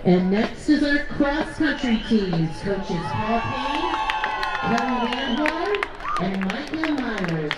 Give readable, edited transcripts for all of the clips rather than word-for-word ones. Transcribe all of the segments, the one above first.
And next is our cross-country teams, coaches Paul Payne, Kevin Van Horn, and Michael Myers.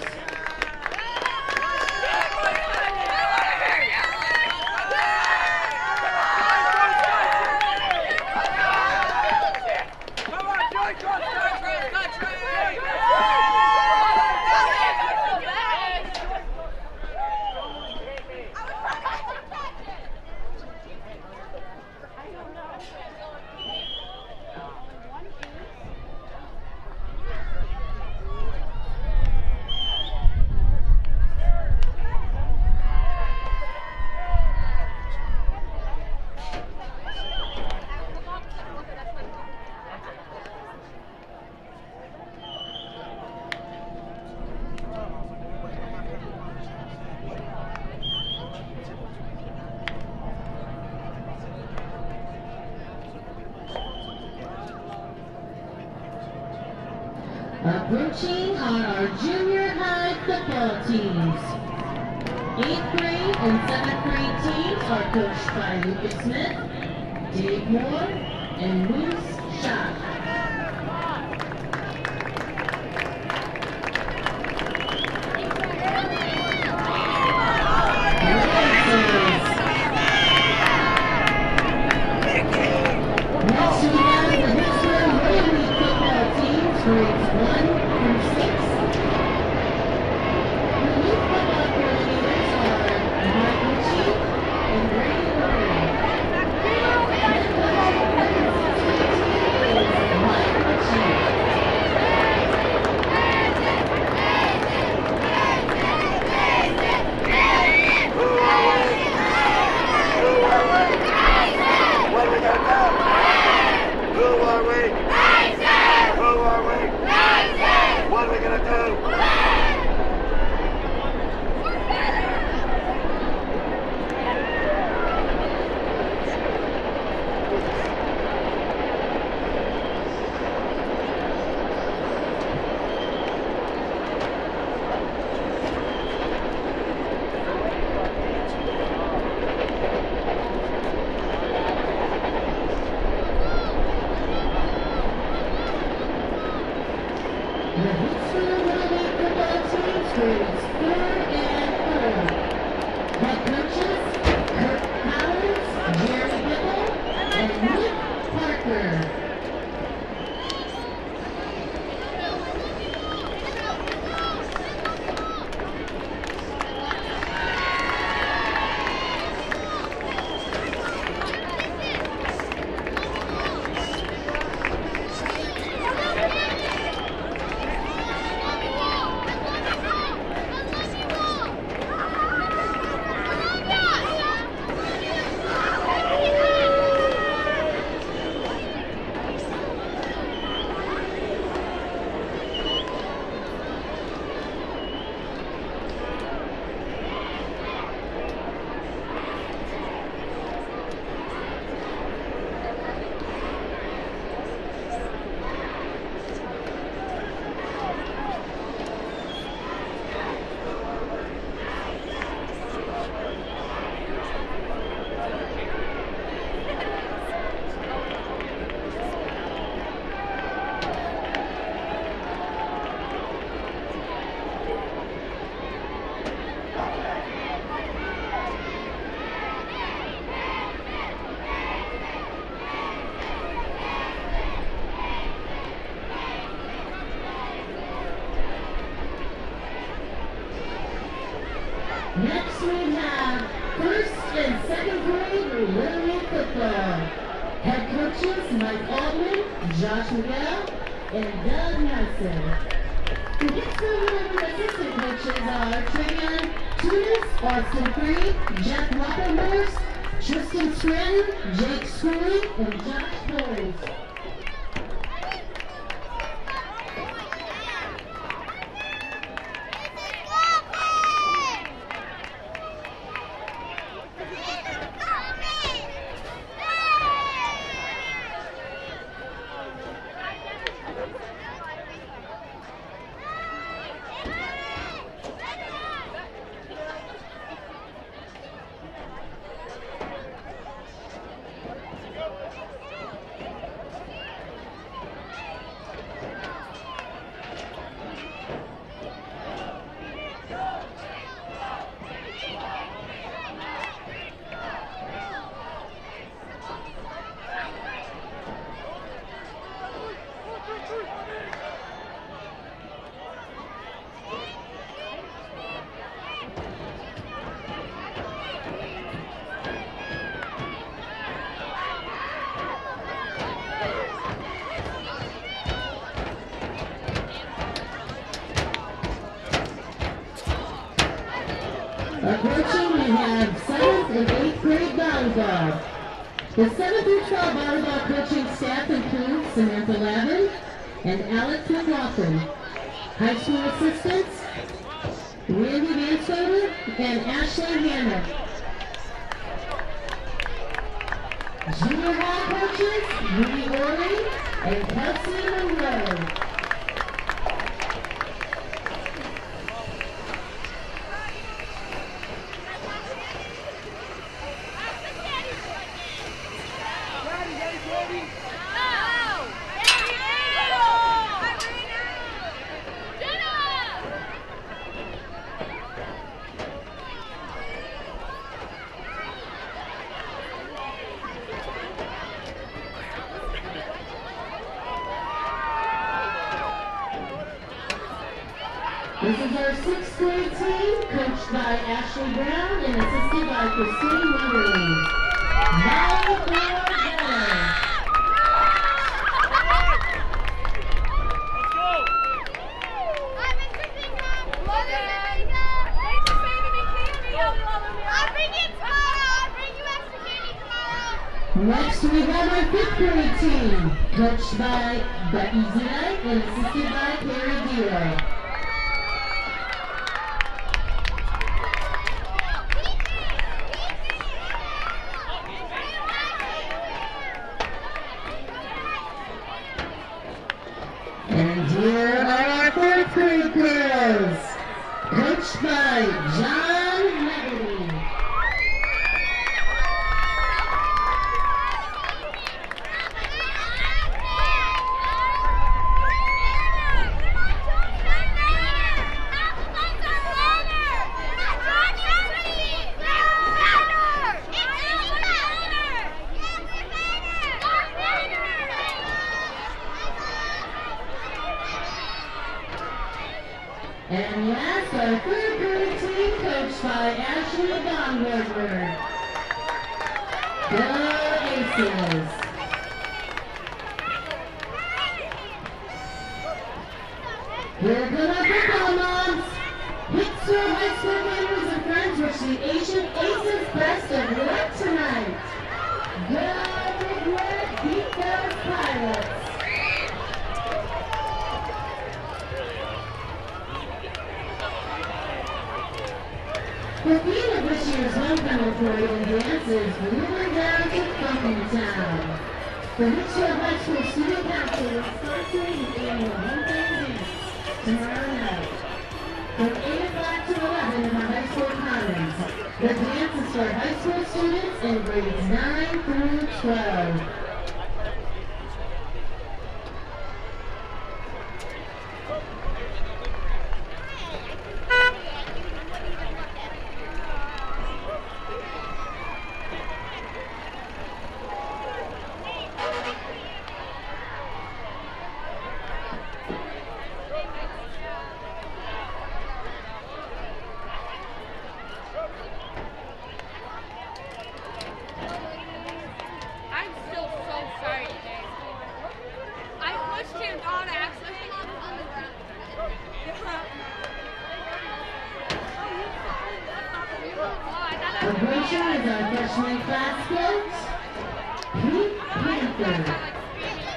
Approaching are our junior high football teams. 8th grade and 7th grade teams are coached by Lucas Smith, Dave Moore, and Moose Schott. Next we have the Hicksville Rotary football teams, grades 1 through 6. The youth football coordinators are Mark Ritchie and Brady Murray. Head coach of the 6th grade team is Mike Ritchie. What are we gonna do? Who are we? Racers! Who are we? Racers! What are we gonna do? The Hicksville Rotary football teams, grades 4 and 4. Head coaches Kirk Collins, Jerry Bickle, and Nick Parker. Next we have 1st and 2nd grade Rotary football. Head coaches Mike Altman, Josh Miguel, and Doug Nelson. The Hicksville Rotary assistant coaches are Travion Tunis, Austin Free, Jeff Wappenhurst, Tristan Scranton, Jake Schooley, and Josh Coles. Approaching, we have 7th and 8th grade volleyball. The 7th through 12 volleyball coaching staff includes Samantha Lavin and Alex McLaughlin. High school assistants, Randy Mansoder and Ashley Hanna. Junior high coaches, Rudy Orley and Kelsey Monroe. This is our 6th grade team, coached by Ashley Brown and assisted by Christine Wonderly. Volley for better. Next we have our 5th grade team, coached by Becky Zunight and assisted by Carrie Dero. And here are our 4th grade girls, coached by John Haggerty. And last, our 3rd grade team, coached by Ashley Baumgartner. Go Aces! Here come our football moms! Hicksville High School neighbors and friends wish the Asian Aces best of luck tonight. Go Big Red, beat those Pirates! The theme of this year's homecoming parade and dance is moving down to Funky Town. The Hicksville High School Student Council is sponsoring the annual homecoming dance tomorrow night from 8 o'clock to 11 in the high school commons. The dance is for high school students in grades 9 through 12. The Glacier is our freshman class coach, Pete Panther.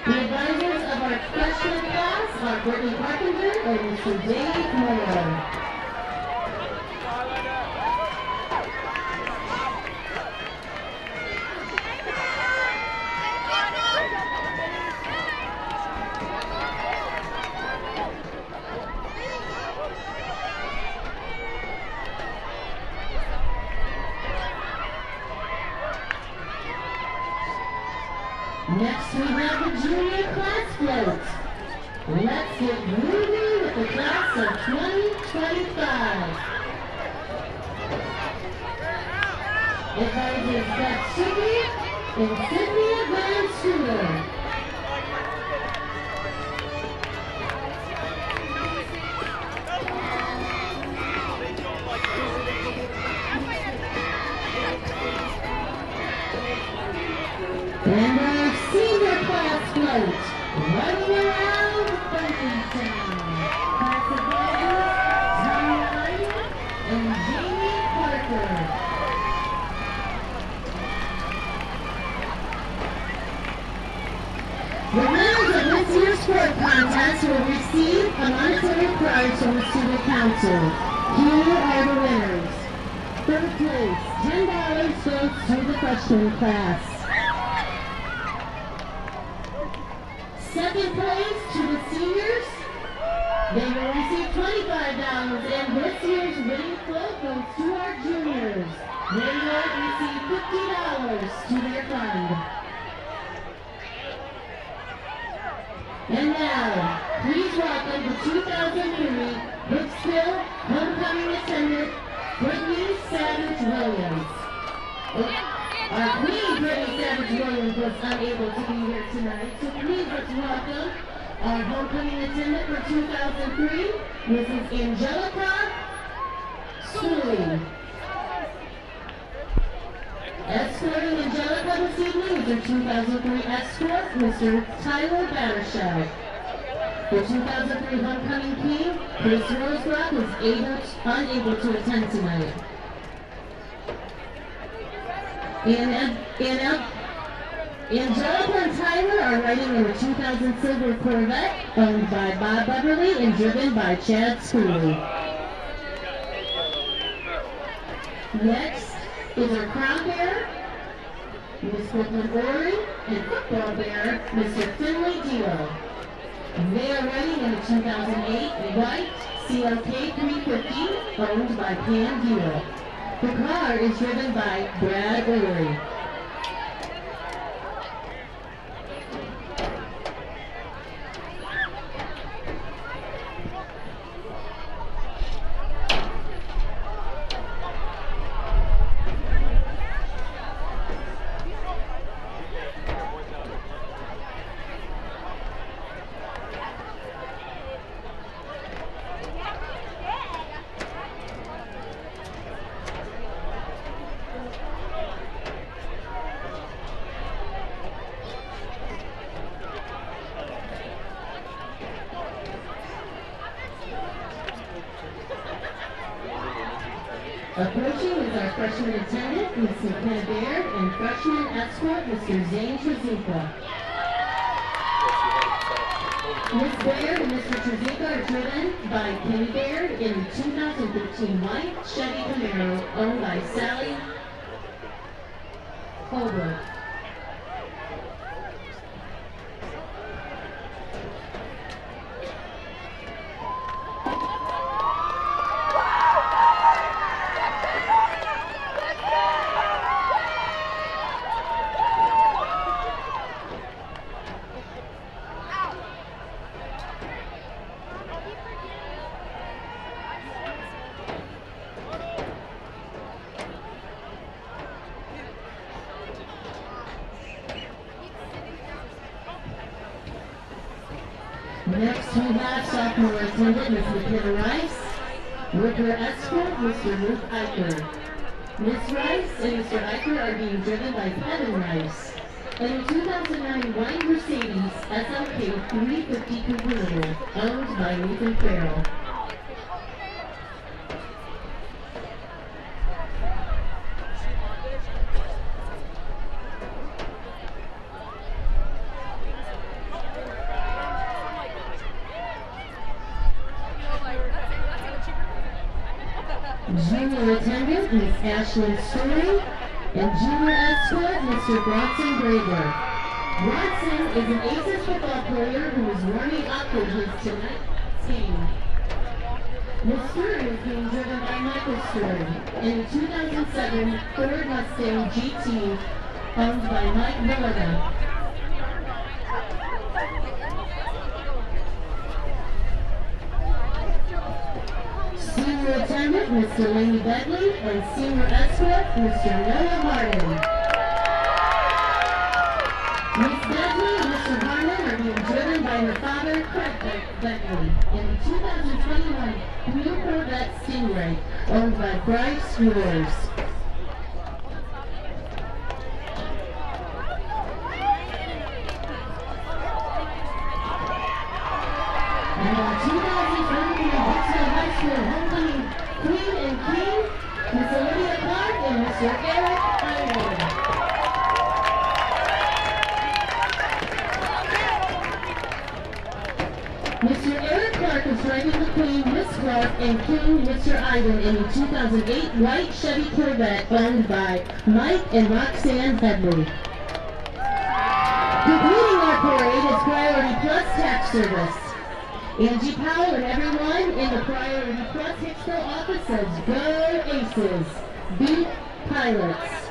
The advisors of our freshman class are Brittany Carpenter and Mr. Dave Moore. Next we have the junior class float. Let's get moving with the class of 2025. Advisors Beth Shippey and Cynthia Van Studer. And our senior class float, running around Funky Town. Class advisors, Tanya Ryan and Jamie Parker. winter sport contest will receive a monetary prize from the student council. Here are the winners. Third place, $10 goes to the freshman class. Second place to the seniors. They will receive $25, and this year's winning float goes to our juniors. They will receive $50 to their fund. And now, please welcome the 2003 Hicksville homecoming attendant, Brittany Savage-Williams. Our queen, Brittany Savage-Williams, was unable to be here tonight, so please let's welcome our homecoming attendant for 2003, Mrs. Angelica Schooley. Escorting Angelica this evening is her 2003 escort, Mr. Tyler Battershaw. The 2003 homecoming king, Chris Rosebrook, was unable to attend tonight. Angelica and Tyler are riding in a 2000 silver Corvette owned by Bob Beverly and driven by Chad Schooley. Next is our crown bearer, Ms. Brooklyn Orry, and football bearer, Mr. Finley Dio. They are riding in a 2008 white CLK 350 owned by Pam Dio. The car is driven by Brad Orry. Approaching is our freshman attendant, Ms. McKenna Baird, and freshman escort, Mr. Zane Trezika. Ms. Baird and Mr. Trezika are driven by Kenny Baird in the 2015 white Chevy Camaro owned by Sally Holbrook. Next we have sophomore attendant, Ms. McKenna Rice, with her escort, Mr. Luke Eicher. Ms. Rice and Mr. Eicher are being driven by Kevin Rice. And a 2009 white Mercedes SLK 350 convertible owned by Nathan Farrell. Junior attendant, Ms. Ashlyn Story, and junior escort, Mr. Bronson Graver. Bronson is an Aces football player who is warming up for his tonight's game. Ms. Story is being driven by Michael Story in a 2007 Ford Mustang GT owned by Mike Millena. Senior attendant, Mr. Laney Bentley, and senior escort, Mr. Noah Martin. Ms. Bentley and Mr. Harmon are being driven by her father, Craig Bentley, in the 2021 Blue Corvette Stingray, owned by Bryce Brewers. And our 2023 Hicksville High School homecoming queen and king, Ms. Olivia Clark and Mr. Eric Iwood. Megan McQueen, Miss Clark, and King, Mr. Ivan in the 2008 white Chevy Corvette owned by Mike and Roxanne Headley. Completing our parade is Priority Plus Tax Service. Angie Powell and everyone in the Priority Plus Hicksville office says, go Aces, beat Pilots.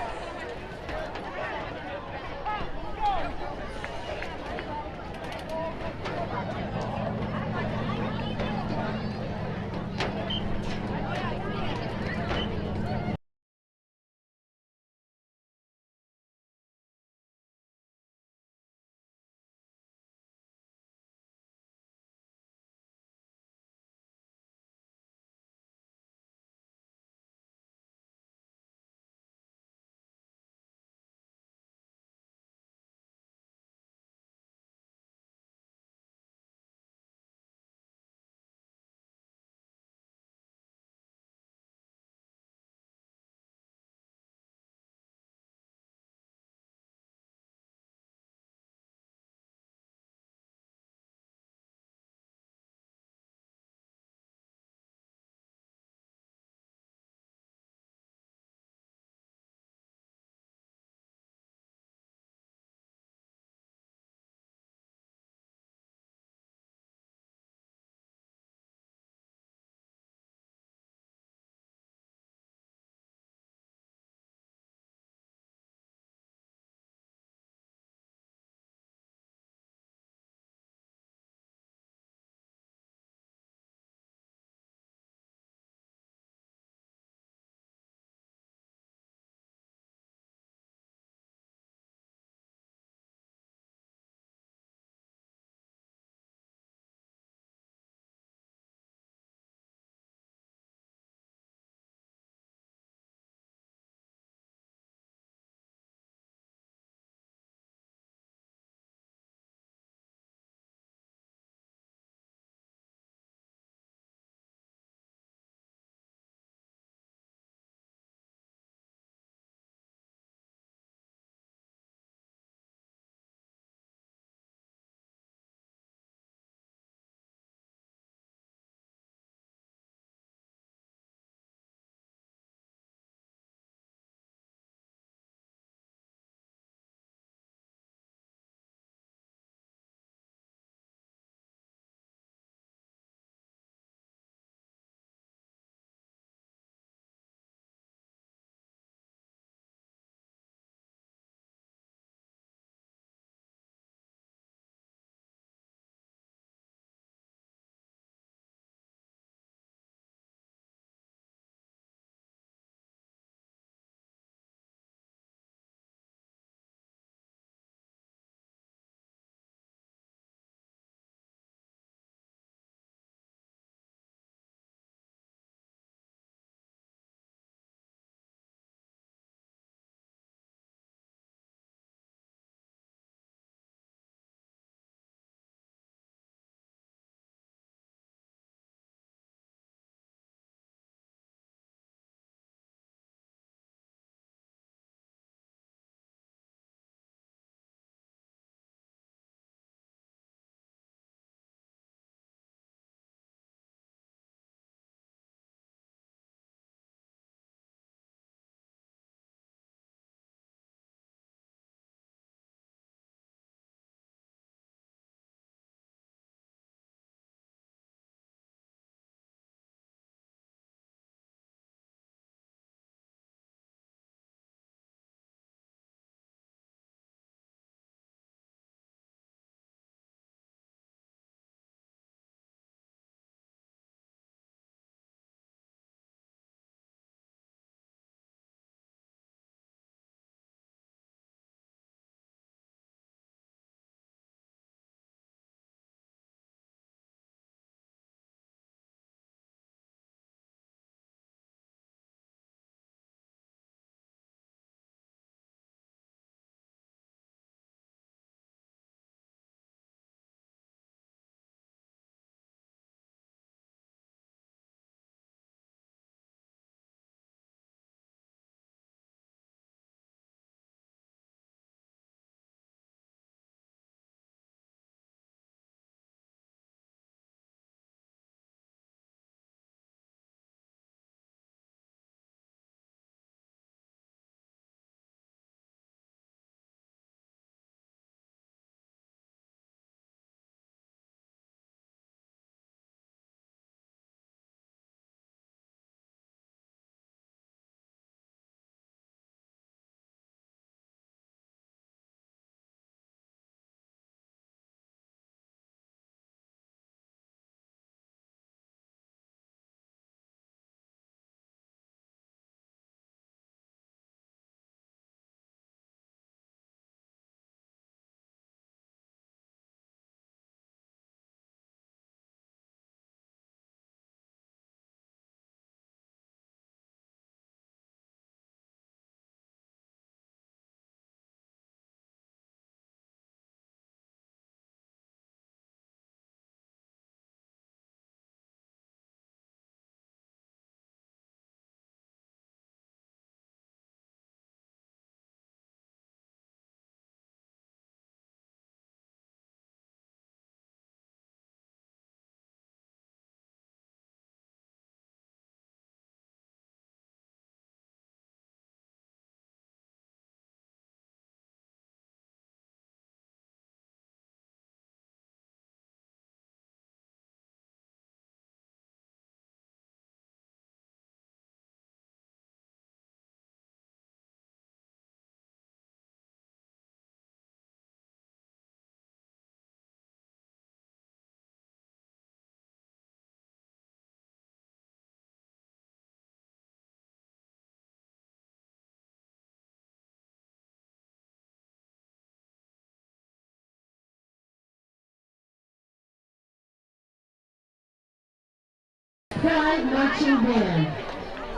Pride Marching Band,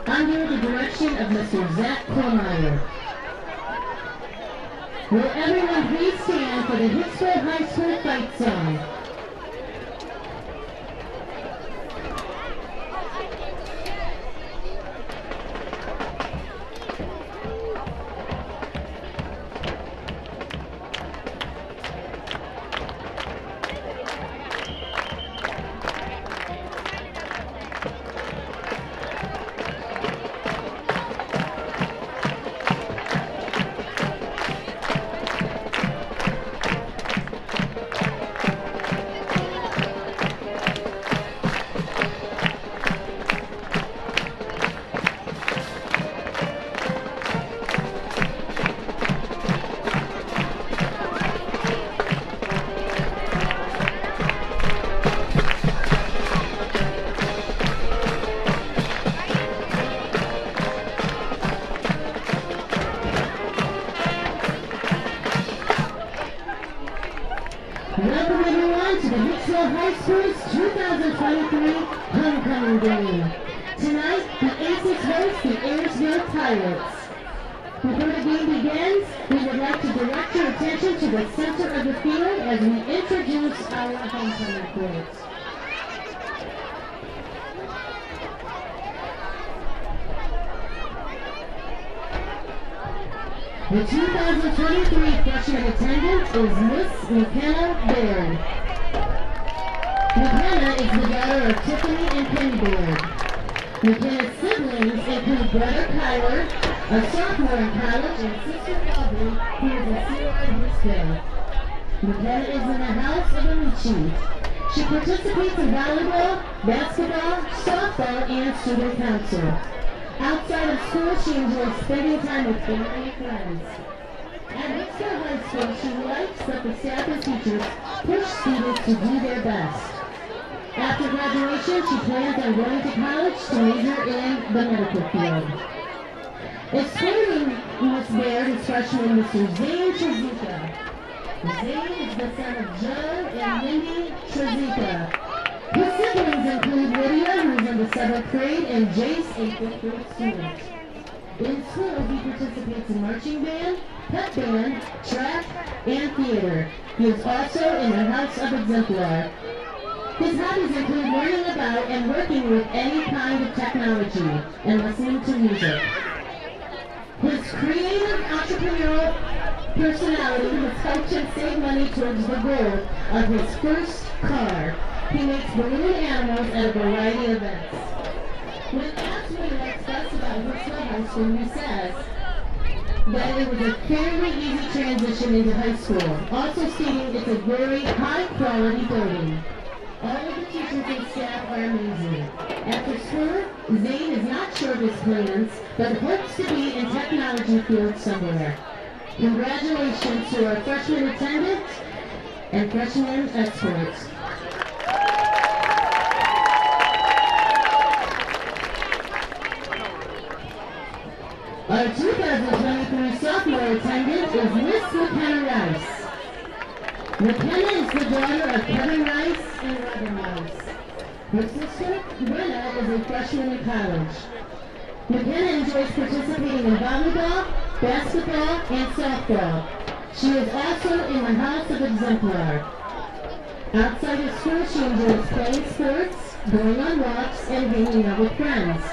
under the direction of Mr. Zach Cormeyer. Will everyone please stand for the Hicksville High School fight song? Welcome everyone to the Hicksville High School's 2023 Homecoming Game. Tonight, the Aces host the Ayersville Pirates. Before the game begins, we would like to direct your attention to the center of the field as we introduce our homecoming courts. The 2023 freshman attendant is Miss McKenna Baird. McKenna is the daughter of Tiffany and Penny Baird. McKenna's siblings include brother Kyler, a sophomore in college, and sister Aubrey, who is a senior in Hicksville. McKenna is in the house of a new chief. She participates in volleyball, basketball, softball, and student council. Outside of school, she enjoys spending time with family and friends. At Hicksville High School, she likes that the staff and teachers push students to do their best. After graduation, she plans on going to college to major in the medical field. Escorting Miss Baird is freshman Mr. Zane Trezika. Zane is the son of Joe and Lindy Trezika. His siblings include Lydia, who is in the 7th grade, and Jace, a 5th grade student. In school, he participates in marching band, pep band, track, and theater. He is also in the House of Exemplar. His hobbies include learning about and working with any kind of technology and listening to music. His creative entrepreneurial personality has helped him save money towards the goal of his first car. He makes balloon animals at a variety of events. When asked what he likes best about Hicksville High School, he says that it was a fairly easy transition into high school, also stating it's a very high-quality building. All of the teachers and staff are amazing. After school, Zane is not sure of his plans, but hopes to be in technology field somewhere. Congratulations to our freshman attendant and freshman escorts. Our 2023 sophomore attendant is Miss McKenna Rice. McKenna is the daughter of Kevin Rice and Robin Rice. Her sister, Brenna, is a freshman in college. McKenna enjoys participating in volleyball, basketball, and softball. She is also in the House of Exemplar. Outside of school, she enjoys playing sports, going on walks, and hanging out with friends.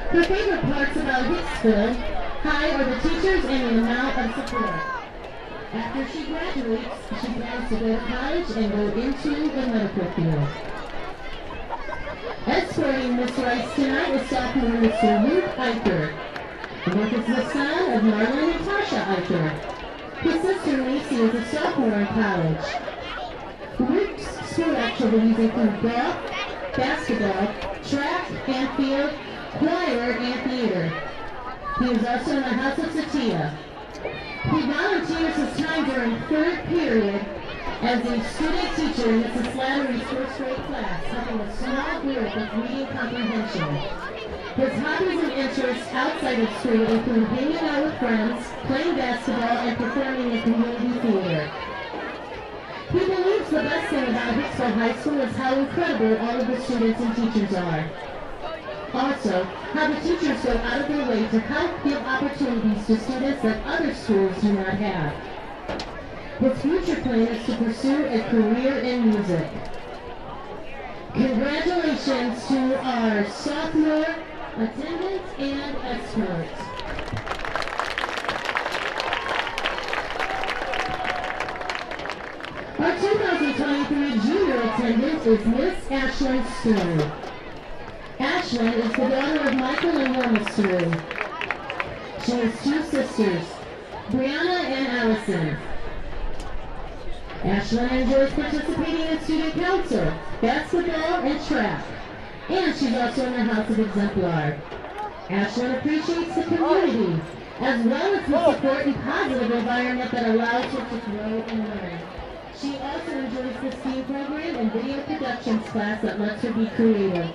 Her favorite parts about Hicksville High are the teachers and the amount of support. After she graduates, she plans to go to college and go into the medical field. Escorting Miss Rice tonight is sophomore Mr. Luke Eicher. Luke is the son of Marlon and Tasha Eicher. His sister Macy is a sophomore in college. Luke's school activities include golf, basketball, track and field, choir, and theater. He is also in the House of Satya. He volunteers his time during 3rd period as a student teacher in Mrs. Slattery's 1st grade class, helping a small group with reading comprehension. His hobbies and interests outside of school include hanging out with friends, playing basketball, and performing in community theater. He believes the best thing about Hicksville High School is how incredible all of the students and teachers are. Also, how the teachers go out of their way to help give opportunities to students that other schools do not have. His future plan is to pursue a career in music. Congratulations to our sophomore attendance and escort. Our 2023 junior attendant is Miss Ashlyn Stewart. Ashlyn is the daughter of Michael and Wilma Stewart. She has two sisters, Brianna and Allison. Ashlyn enjoys participating in student council, basketball, and track. And she's also in the House of Exemplar. Ashlyn appreciates the community, as well as the support and positive environment that allows her to grow and learn. She also enjoys the STEAM program and video productions class that lets her be creative.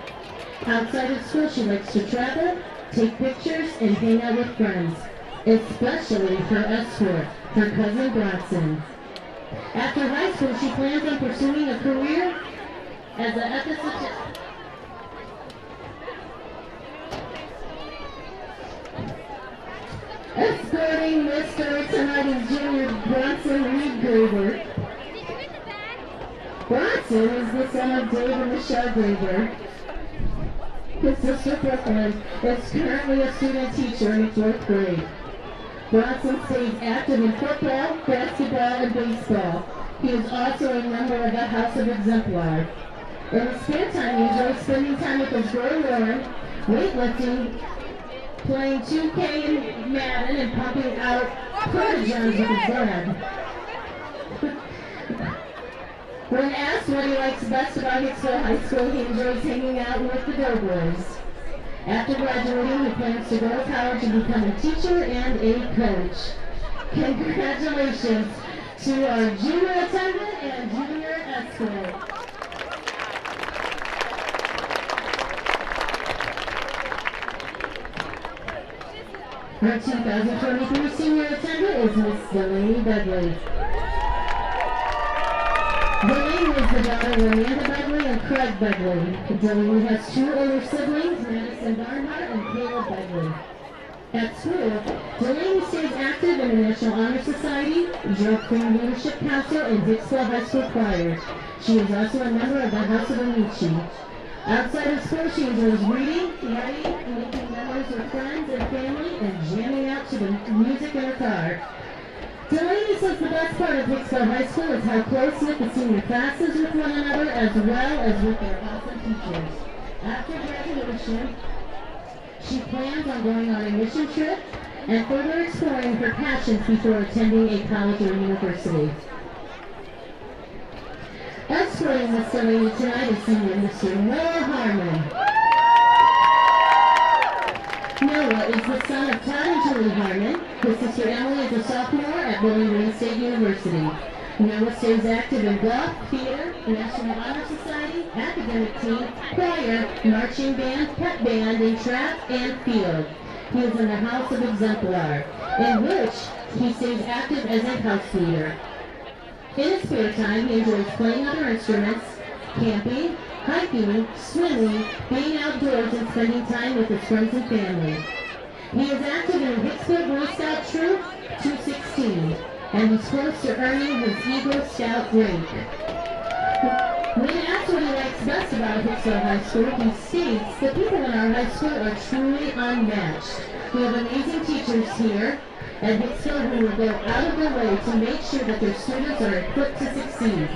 Outside of school, she likes to travel, take pictures, and hang out with friends, especially her escort, her cousin Bronson. After high school, she plans on pursuing a career as an ethicist. Escorting Mr. tonight is Junior Bronson Reed Graber. Bronson is the son of Dave and Michelle Graber. His sister Brooklyn is currently a student teacher in 4th grade. Bronson stays active in football, basketball, and baseball. He is also a member of the House of Exemplar. In his spare time, he enjoys spending time with his girl Lauren, weightlifting, playing 2K and Madden, and pumping out Protogens with his dad. When asked what he likes best about Hicksville High School, he enjoys hanging out with the Doughboys. After graduating, he plans to go to college and become a teacher and a coach. Congratulations to our junior attendant and junior escort. Our 2023 senior attendant is Miss Delaney Begley. Delaney is the daughter of Amanda Begley and Craig Begley. Delaney has two older siblings, Madison Barnhart and Caleb Begley. At school, Delaney stays active in the National Honor Society, Joe Queen Leadership Council, and Hicksville High School Choir. She is also a member of the House of Amici. Outside of school, she enjoys reading, writing, making memories with friends and family, and jamming out to the music in her car. Delaney says the best part of Hicksville High School is how close-knit the senior class is with one another, as well as with their awesome teachers. After graduation, she plans on going on a mission trip and further exploring her passions before attending a college or university. Escorting Miss Delaney tonight is senior Mr. Noah Harmon. Noah is the son of Todd and Julie Harmon. His sister Emily is a sophomore at Bowling Green State University. Noah stays active in golf, theater, National Honor Society, academic team, choir, marching band, pep band, and track and field. He is in the House of Exemplar, in which he stays active as a house leader. In his spare time, he enjoys playing other instruments, camping, hiking, swimming, being outdoors, and spending time with his friends and family. He is active in the Hicksville Boy Scout Troop 216, and he's close to earning his Eagle Scout rank. When asked what he likes best about Hicksville High School, he states, the people in our high school are truly unmatched. We have amazing teachers here at Hicksville who will go out of their way to make sure that their students are equipped to succeed.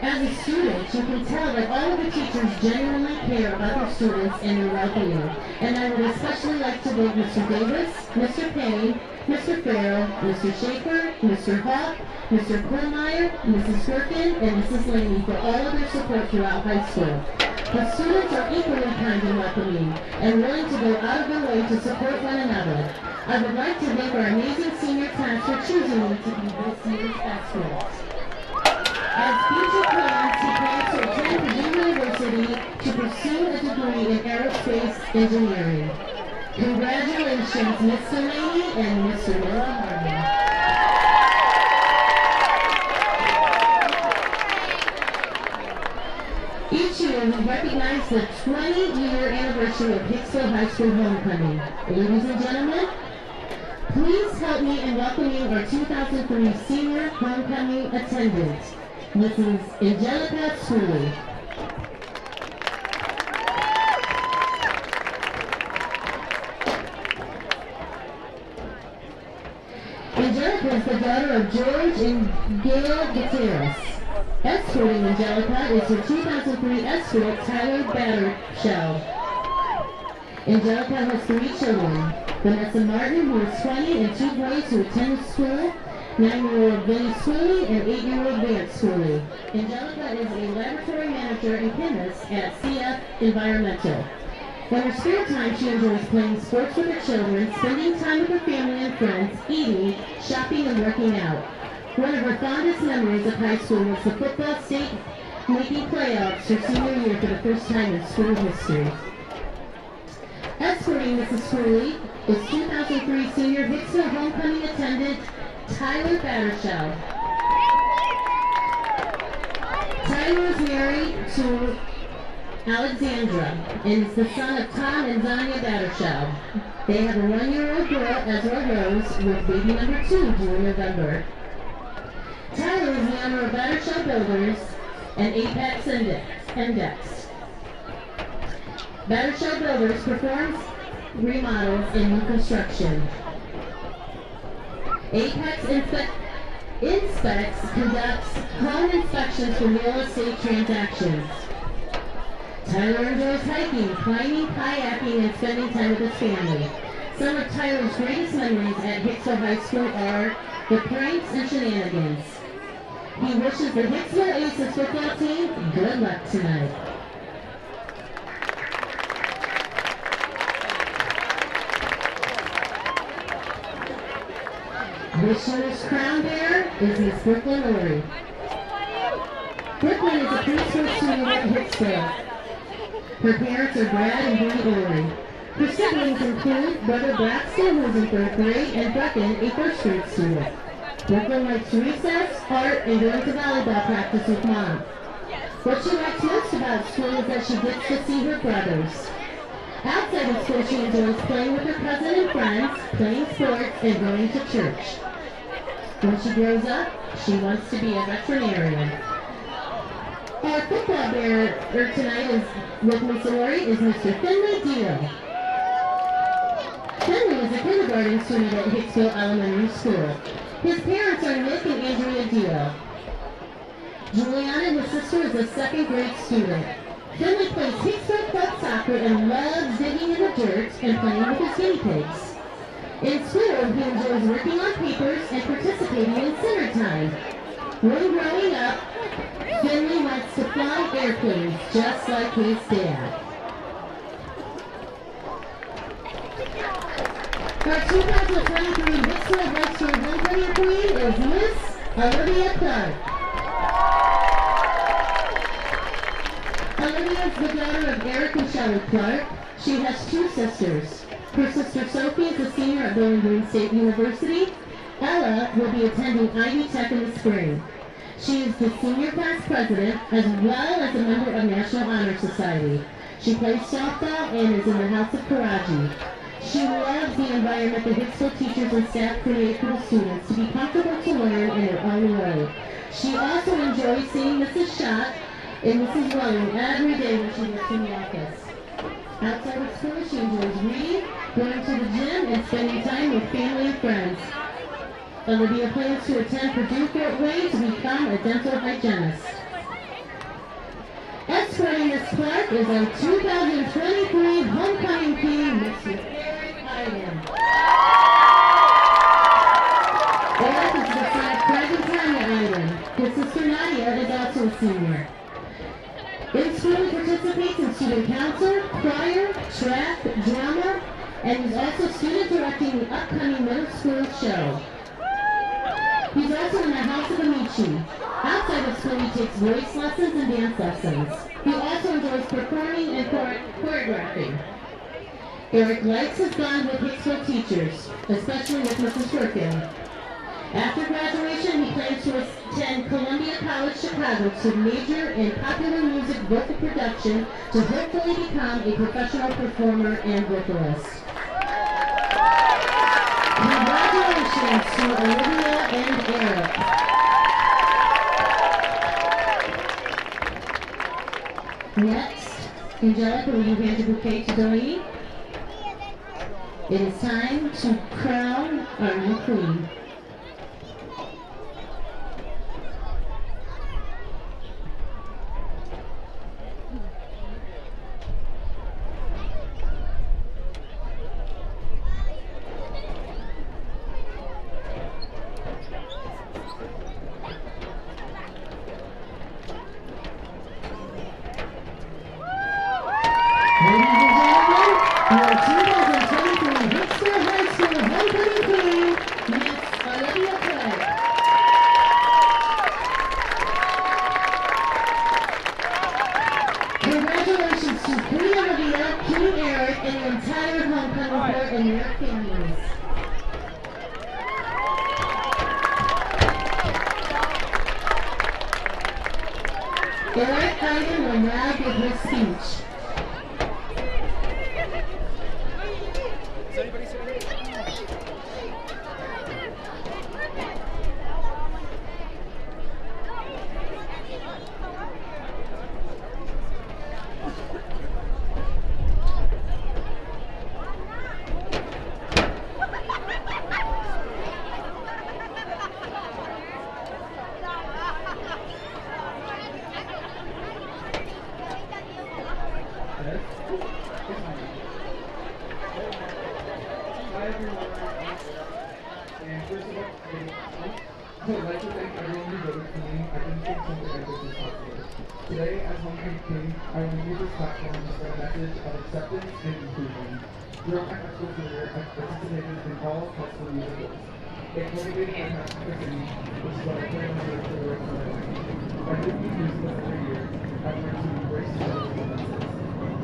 As a student, you can tell that all of the teachers genuinely care about their students and their well-being. And I would especially like to thank Mr. Davis, Mr. Payne, Mr. Farrell, Mr. Schaefer, Mr. Hawk, Mr. Kohlmeyer, Mrs. Firkin, and Mrs. Laney for all of their support throughout high school. The students are equally kind and welcoming, and willing to go out of their way to support one another. I would like to thank our amazing senior class for choosing me to be this year's escort. As future plans, he plans to attend Purdue University to pursue a degree in aerospace engineering. Congratulations, Miss Delaney and Mr. Noah Harmon. Each year, we recognize the 20-year anniversary of Hicksville High School homecoming. Ladies and gentlemen, please help me in welcoming our 2003 senior homecoming attendant, Mrs. Angelica Schooley. Angelica is the daughter of George and Gail Gutierrez. Escorting Angelica is her 2003 escort, Tyler Battershell. Angelica has 3 children. Vanessa Martin, who is 20, and 2 boys who attend school, 9-year-old Vinnie Schooley and 8-year-old Vance Schooley. Angelica is a laboratory manager and chemist at CF Environmental. In her spare time, she enjoys playing sports with her children, spending time with her family and friends, eating, shopping, and working out. One of her fondest memories of high school was the football state making playoffs her senior year for the first time in school history. Escorting Mrs. Schooley is 2003 senior Hicksville homecoming attendant Tyler Battershell. Tyler is married to Alexandra and is the son of Tom and Zanya Battershell. They have a 1-year-old girl, Ezra Rose, with baby number 2 due in November. Tyler is the owner of Battershell Builders and Apex Index. Battershell Builders performs remodels and new construction. Apex conducts home inspections for real estate transactions. Tyler enjoys hiking, climbing, kayaking, and spending time with his family. Some of Tyler's greatest memories at Hicksville High School are the pranks and shenanigans. He wishes the Hicksville Aces football team good luck tonight. This year's crown bearer is Miss Brooklyn Ory. Brooklyn is a preschool student at Hicksville. Her parents are Brad and Bree Ory. Her siblings include brother Braxton, who is in 3rd grade, and Brecken, a 1st grade student. Brooklyn likes recess, art, and going to volleyball practice with Mom. What she likes most about school is that she gets to see her brothers. Outside of school, she enjoys playing with her cousin and friends, playing sports, and going to church. When she grows up, she wants to be a veterinarian. Our football bearer tonight is with Miss Ory is Mr. Finley Dio. Finley is a kindergarten student at Hicksville Elementary School. His parents are Nick and Andrea Dio. Juliana, his sister, is a 2nd grade student. Finley plays Hicksville club soccer and loves digging in the dirt and playing with his guinea pigs. In school, he enjoys working on papers and participating in center time. When growing up, Finley wants to fly airplanes just like his dad. Our 2023 Hicksville High School homecoming queen is Miss Olivia Clark. Olivia is the daughter of Eric and Shelley Clark. She has 2 sisters. Her sister Sophie is a senior at Bowling Green State University. Ella will be attending Ivy Tech in the spring. She is the senior class president as well as a member of National Honor Society. She plays softball and is in the House of Karaji. She loves the environment that Hicksville teachers and staff create for the students to be comfortable to learn in their own way. She also enjoys seeing Mrs. Schott and Mrs. Welling every day when she works in the office. Outside of school, she enjoys reading, going to the gym, and spending time with family and friends. Olivia plans to attend Purdue Fort Wayne to become a dental hygienist. Escorting Miss Clark is our 2023 homecoming king, Mr. Eric Iden. Eric is the son of Craig and Tanya Iden. His sister Nadia is also a senior. In school, he participates in student council, choir, track, drama, and is also student directing the upcoming middle school show. He's also in the House of Amici. Outside of school, he takes voice lessons and dance lessons. He also enjoys performing and choreographing. Eric likes his bond with Hicksville teachers, especially with Mrs. Shortfield. After graduation, he plans to attend Columbia College Chicago to major in popular music vocal production to hopefully become a professional performer and vocalist. Congratulations to Olivia and Eric. Next, Angelica, will you hand the bouquet to Delaney? It is time to crown our new queen. Ladies and gentlemen, your 2023 Hicksville High School homecoming queen, Miss Olivia Clegg. Congratulations to Queen Olivia, King Eric, and the entire homecoming court and their families. Eric Iden will now give his speech. Hi everyone, and first of all, I would like to thank everyone who voted for me. I didn't think something like this was possible. Today, as homecoming king, I will use this platform to spread a message of acceptance and inclusion. Throughout my high school career, I've participated in all possible musicals. It cultivated my passion for singing, which is what I plan on doing for the rest of my life. By doing these musicals every year, I've learned to embrace the performances.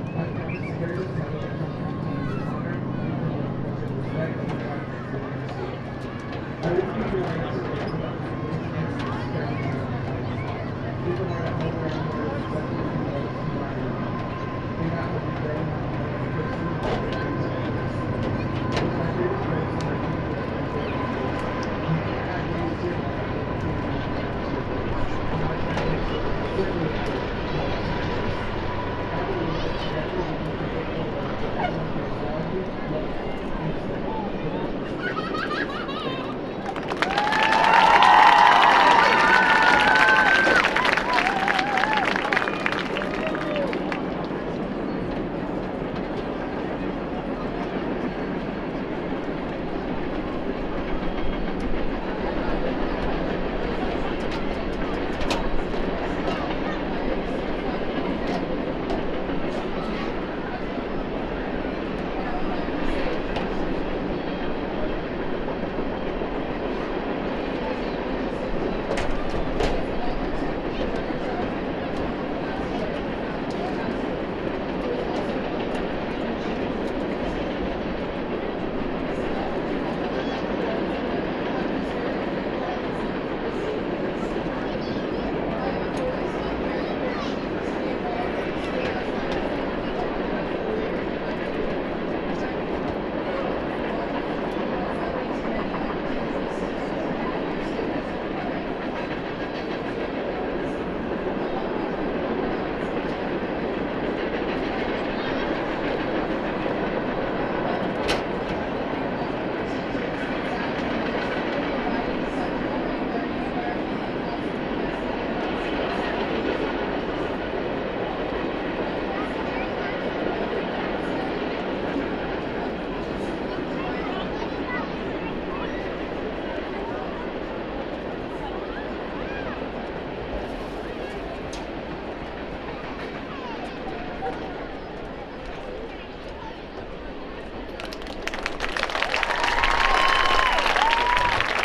I promise to carry this title and homecoming team with honor, respect, and confidence within the school. I will be doing this with people and people are at home around the world accepting and loving the environment. May not have been very much personally or it was my favorite place and my favorite place. You can't add ways to your life or to your life. And my family certainly I believe that together we can take over everyone feels valued, loved, and respected.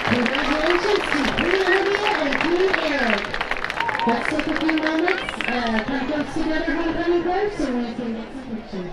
Congratulations to Queen Olivia and King Eric. Let's take a few moments, come close together, homecoming court, so we can get some pictures.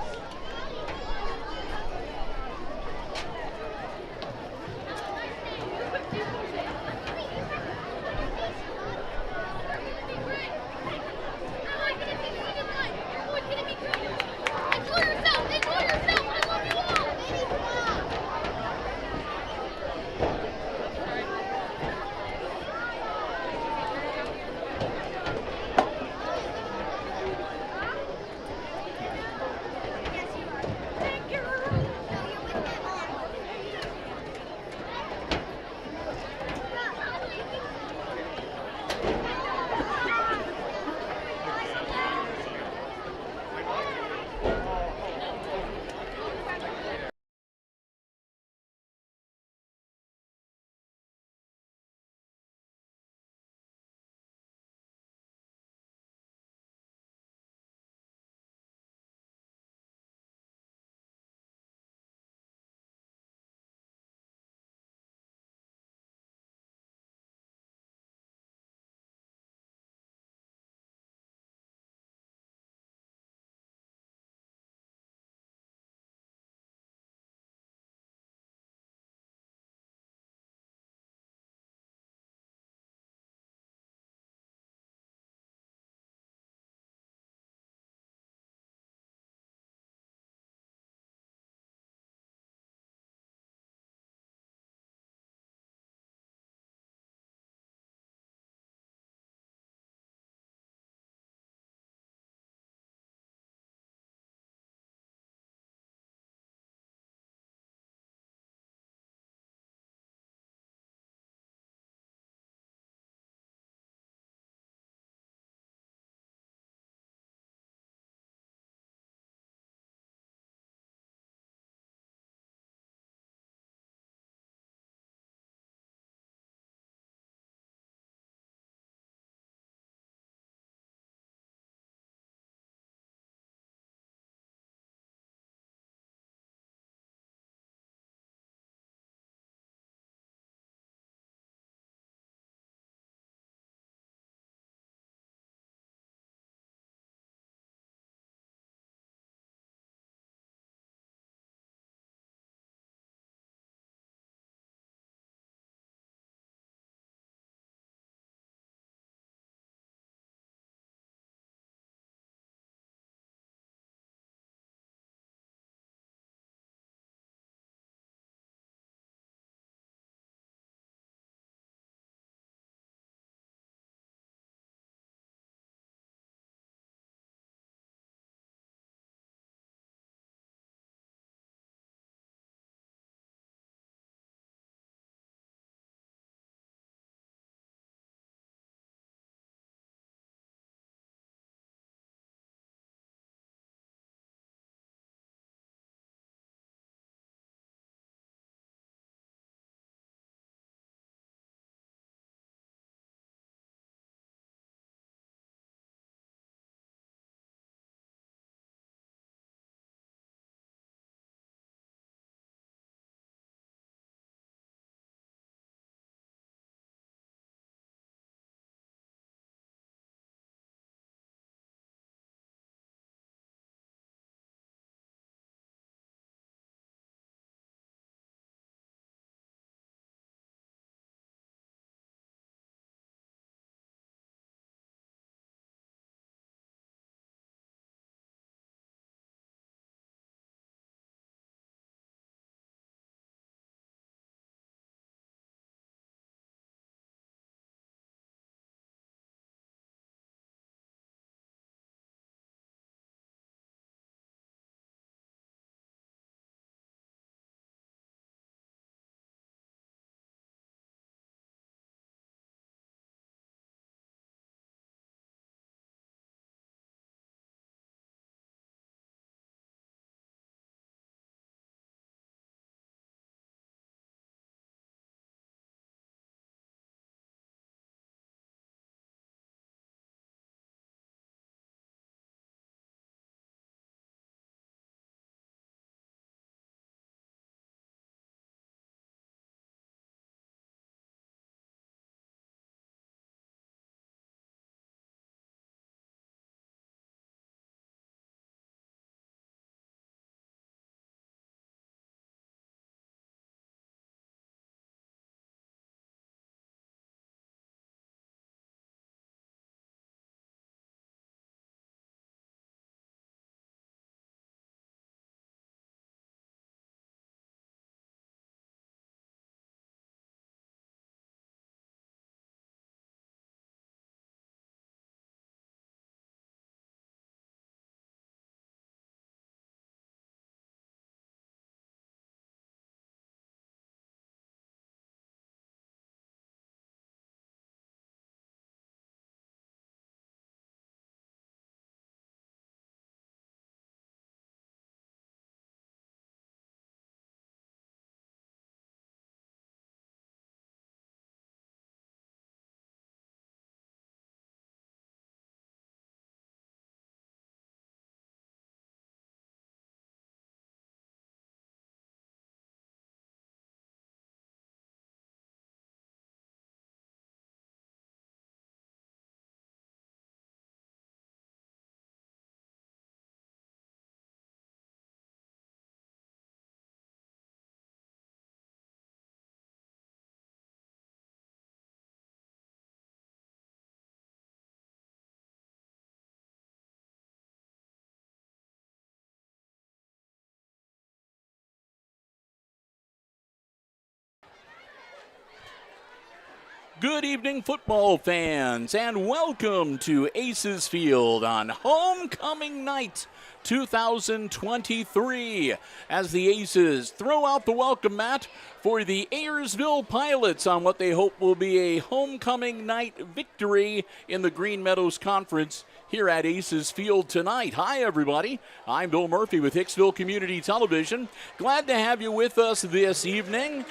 Good evening, football fans, and welcome to Ayersville on Homecoming Night 2023 as the Aces throw out the welcome mat for the Ayersville Pilots on what they hope will be a homecoming night victory in the Green Meadows Conference here at Ayersville tonight. Hi, everybody. I'm Bill Murphy with Hicksville Community Television. Glad to have you with us this evening.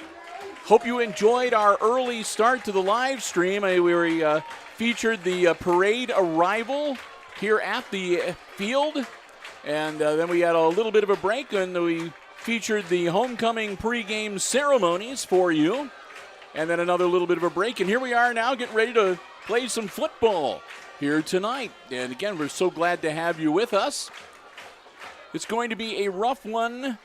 Hope you enjoyed our early start to the live stream. We featured the parade arrival here at the field, and then we had a little bit of a break, and we featured the homecoming pregame ceremonies for you, and then another little bit of a break. And here we are now getting ready to play some football here tonight. And again, we're so glad to have you with us. It's going to be a rough one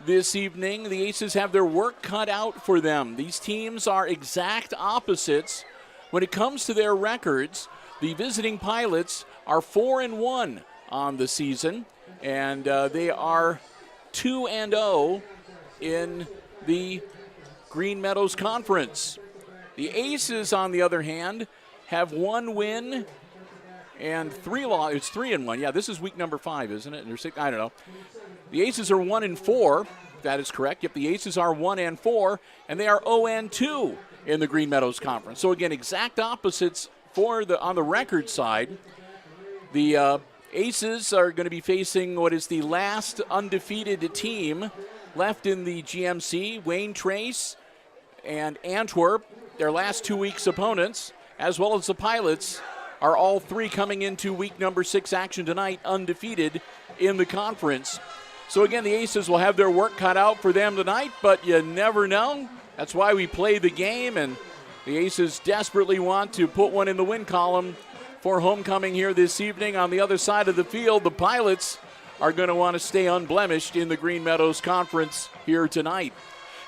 this evening. The Aces have their work cut out for them. These teams are exact opposites. When it comes to their records, the visiting Pilots are 4-1 on the season, and they are 2-0 in the Green Meadows Conference. The Aces, on the other hand, have 1 win and 3 losses. It's 3-1. Yeah, this is week number 5, isn't it? Or 6, I don't know. The Aces are 1-4. That is correct. Yep, the Aces are 1-4, and they are 0-2 in the Green Meadows Conference. So again, exact opposites on the record side. The Aces are going to be facing what is the last undefeated team left in the GMC, Wayne Trace and Antwerp, their last 2 weeks' opponents, as well as the Pilots, are all 3 coming into week number 6 action tonight, undefeated in the conference. So again, the Aces will have their work cut out for them tonight, but you never know. That's why we play the game, and the Aces desperately want to put one in the win column for homecoming here this evening. On the other side of the field, the Pilots are going to want to stay unblemished in the Green Meadows Conference here tonight.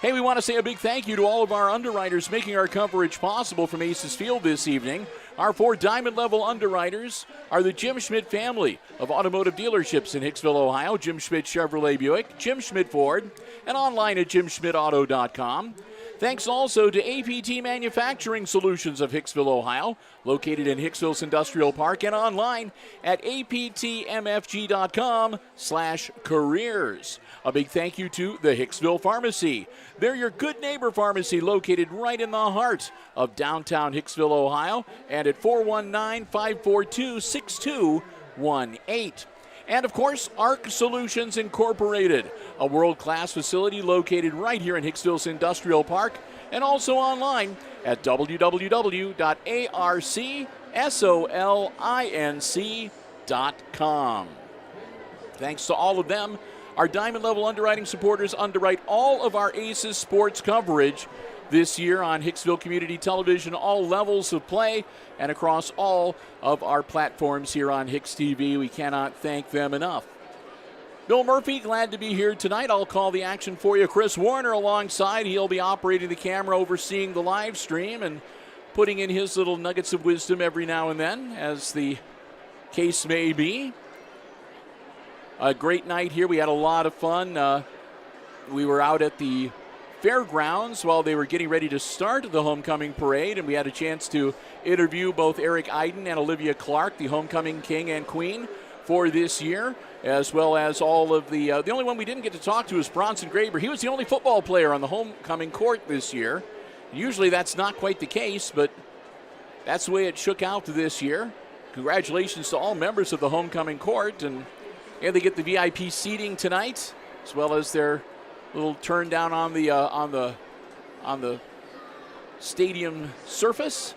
Hey, we want to say a big thank you to all of our underwriters making our coverage possible from Aces Field this evening. Our 4 diamond-level underwriters are the Jim Schmidt family of automotive dealerships in Hicksville, Ohio. Jim Schmidt Chevrolet Buick, Jim Schmidt Ford, and online at jimschmidtauto.com. Thanks also to APT Manufacturing Solutions of Hicksville, Ohio, located in Hicksville's Industrial Park, and online at aptmfg.com/careers. A big thank you to the Hicksville Pharmacy. They're your good neighbor pharmacy located right in the heart of downtown Hicksville, Ohio, and at 419-542-6218. And, of course, ARC Solutions Incorporated, a world-class facility located right here in Hicksville's Industrial Park, and also online at www.arcsolinc.com. Thanks to all of them. Our diamond-level underwriting supporters underwrite all of our Aces sports coverage this year on Hicksville Community Television, all levels of play, and across all of our platforms here on HIX-TV. We cannot thank them enough. Bill Murphy, glad to be here tonight. I'll call the action for you. Chris Warner alongside. He'll be operating the camera, overseeing the live stream, and putting in his little nuggets of wisdom every now and then, as the case may be. A great night here. We had a lot of fun. We were out at the fairgrounds while they were getting ready to start the homecoming parade, and we had a chance to interview both Eric Iden and Olivia Clark, the homecoming king and queen for this year, as well as all of the only one we didn't get to talk to is Bronson Graber. He was the only football player on the homecoming court this year. Usually that's not quite the case, but that's the way it shook out this year. Congratulations to all members of the homecoming court, and they get the VIP seating tonight, as well as their little turn down on the stadium surface.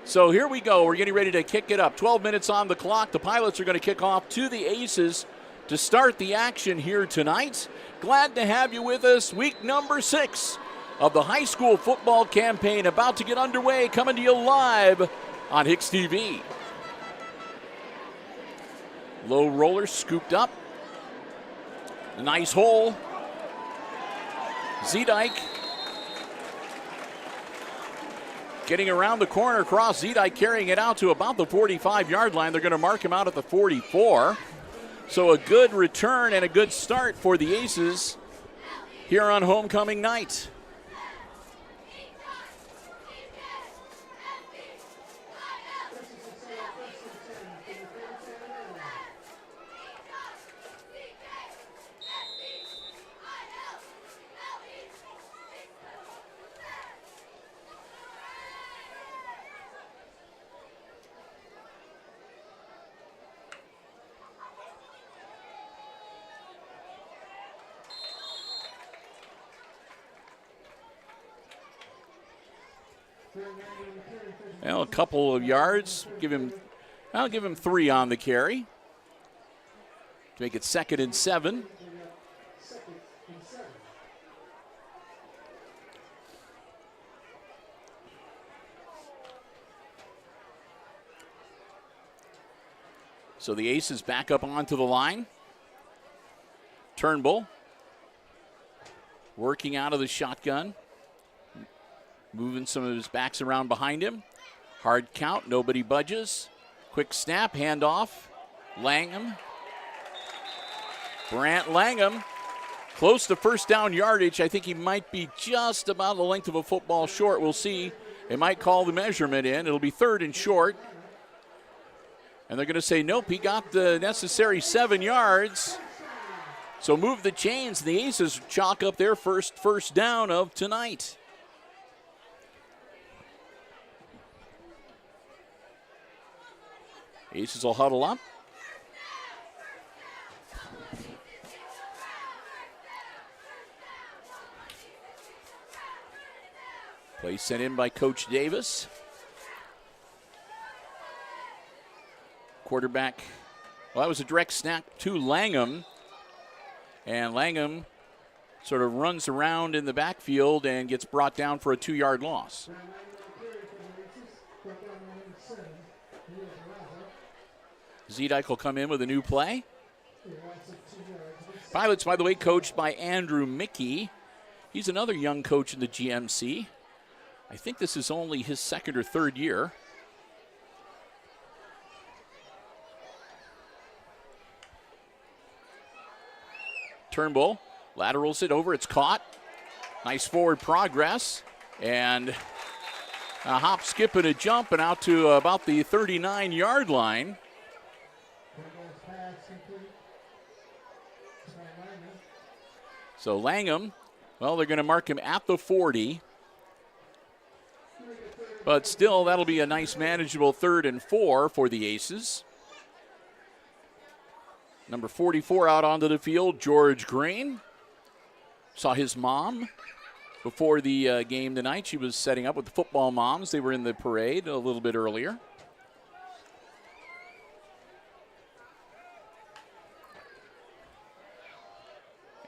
So here we go. We're getting ready to kick it up. 12 minutes on the clock. The Pilots are going to kick off to the Aces to start the action here tonight. Glad to have you with us. Week number 6 of the high school football campaign about to get underway, coming to you live on HIX-TV. Low roller scooped up. A nice hole. Zedike getting around the corner across. Zedike carrying it out to about the 45-yard line. They're going to mark him out at the 44. So a good return and a good start for the Aces here on homecoming night. Well, a couple of yards. I'll give him 3 on the carry to make it 2nd and 7. So the Aces back up onto the line. Turnbull working out of the shotgun. Moving some of his backs around behind him. Hard count, nobody budges. Quick snap, handoff. Langham. Brant Langham, close to first down yardage. I think he might be just about the length of a football short. We'll see. They might call the measurement in. It'll be 3rd and short. And they're going to say, nope, he got the necessary 7 yards. So move the chains. The Aces chalk up their first down of tonight. Aces will huddle up. Play sent in by Coach Davis. Quarterback, well, that was a direct snap to Langham. And Langham sort of runs around in the backfield and gets brought down for a 2-yard loss. Zedike will come in with a new play. Pilots, by the way, coached by Andrew Mickey. He's another young coach in the GMC. I think this is only his 2nd or 3rd year. Turnbull laterals it over. It's caught. Nice forward progress. And a hop, skip, and a jump, and out to about the 39-yard line. So Langham, well, they're going to mark him at the 40. But still, that'll be a nice, manageable 3rd and 4 for the Aces. Number 44 out onto the field, George Green. Saw his mom before the game tonight. She was setting up with the football moms. They were in the parade a little bit earlier.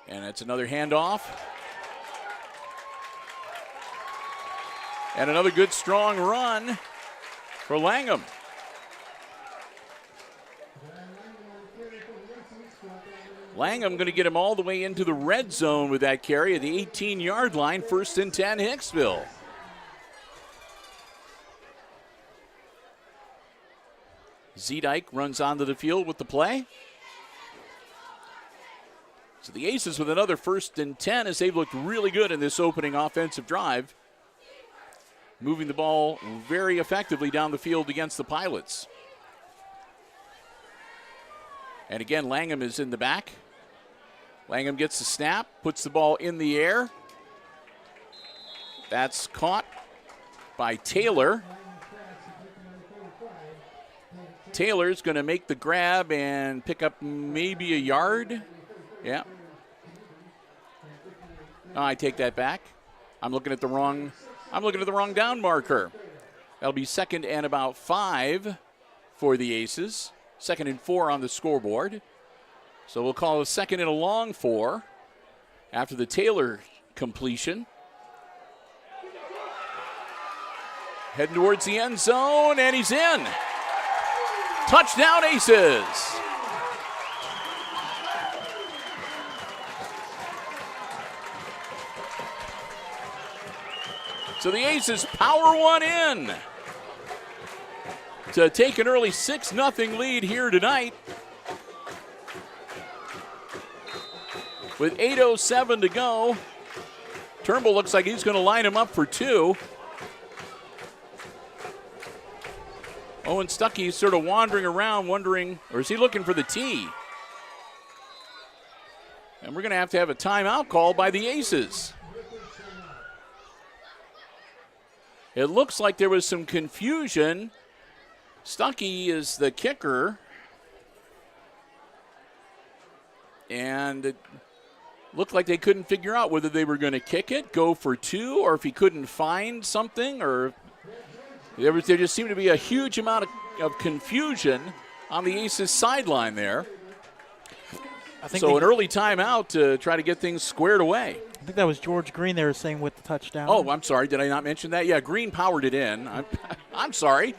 And it's another handoff. And another good, strong run for Langham. Langham going to get him all the way into the red zone with that carry at the 18-yard line, 1st and 10, Hicksville. Zedike runs onto the field with the play. So the Aces with another 1st and 10 as they've looked really good in this opening offensive drive. Moving the ball very effectively down the field against the Pilots. And again, Langham is in the back. Langham gets the snap, puts the ball in the air. That's caught by Taylor. Taylor's going to make the grab and pick up maybe a yard. Yeah. Oh, I take that back. I'm looking at the wrong down marker. That'll be 2nd and about 5 for the Aces. 2nd and 4 on the scoreboard. So we'll call a 2nd and a long 4 after the Taylor completion. Heading towards the end zone, and he's in. Touchdown, Aces. So the Aces power one in to take an early 6-0 lead here tonight. With 8:07 to go, Turnbull looks like he's going to line him up for 2. Owen Stuckey's sort of wandering around, wondering, or is he looking for the tee? And we're going to have a timeout call by the Aces. It looks like there was some confusion. Stuckey is the kicker. And it looked like they couldn't figure out whether they were going to kick it, go for 2, or if he couldn't find something, or There just seemed to be a huge amount of confusion on the Aces sideline there. I think So an early timeout to try to get things squared away. I think that was George Green they were saying with the touchdown. Oh, I'm sorry. Did I not mention that? Yeah, Green powered it in. I'm sorry.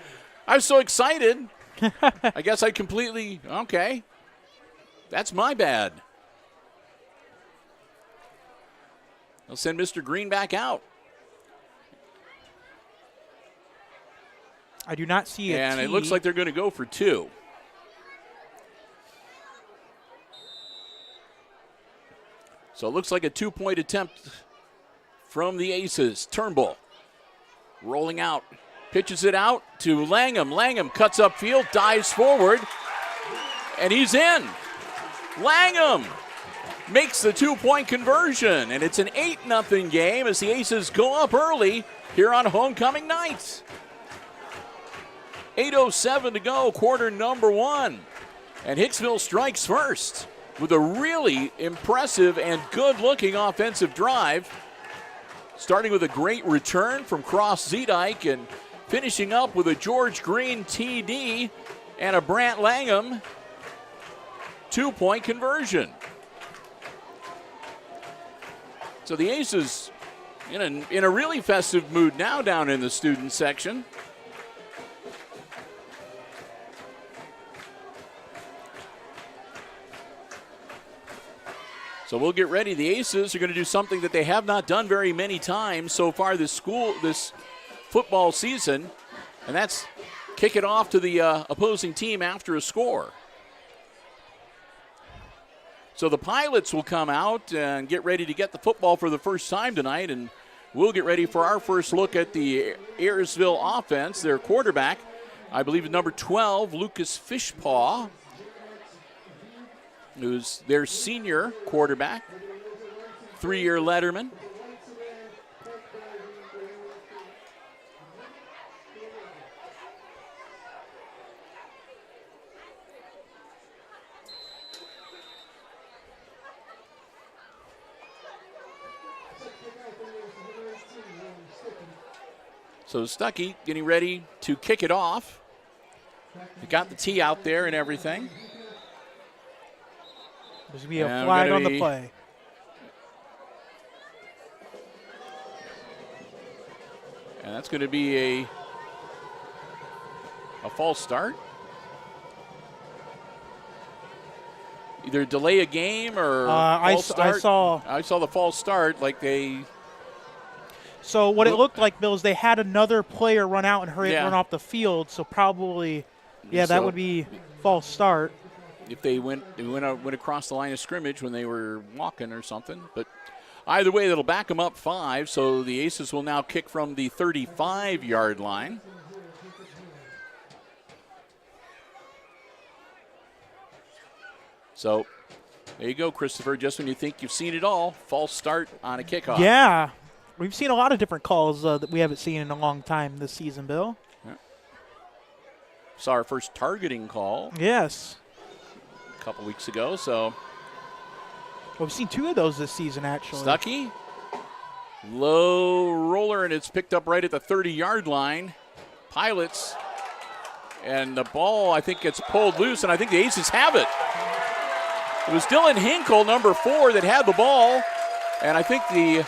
I was so excited. I guess I completely, okay. That's my bad. They'll send Mr. Green back out. I do not see it. And it looks like they're going to go for 2. So it looks like a 2-point attempt from the Aces. Turnbull rolling out, pitches it out to Langham. Langham cuts upfield, dives forward, and he's in. Langham makes the 2-point conversion, and it's an 8-0 game as the Aces go up early here on homecoming night. 8:07 to go, quarter number 1. And Hicksville strikes first with a really impressive and good-looking offensive drive, starting with a great return from Cross Zedike and finishing up with a George Green TD and a Brant Langham 2-point conversion. So the Aces in a really festive mood now down in the student section. So we'll get ready. The Aces are going to do something that they have not done very many times so far this football season, and that's kick it off to the opposing team after a score. So the Pilots will come out and get ready to get the football for the first time tonight, and we'll get ready for our first look at the Ayersville offense. Their quarterback, I believe, is number 12, Lucas Fishpaw, who's their senior quarterback, 3-year letterman. So Stuckey getting ready to kick it off. He got the tee out there and everything. There's going to be a flag on the play. And that's going to be a false start. Either delay a game or false start. I saw the false start like they... So what it looked like, Bill, is they had another player run out and run off the field. So probably, that would be false start. If they went across the line of scrimmage when they were walking or something. But either way, that'll back them up 5. So the Aces will now kick from the 35-yard line. So there you go, Christopher. Just when you think you've seen it all, false start on a kickoff. Yeah. We've seen a lot of different calls that we haven't seen in a long time this season, Bill. Yeah. Saw our first targeting call. Yes. A couple weeks ago, so. Well, we've seen 2 of those this season, actually. Stuckey. Low roller, and it's picked up right at the 30-yard line. Pilots. And the ball, I think, gets pulled loose, and I think the Aces have it. It was Dylan Hinkle, number 4, that had the ball, and I think the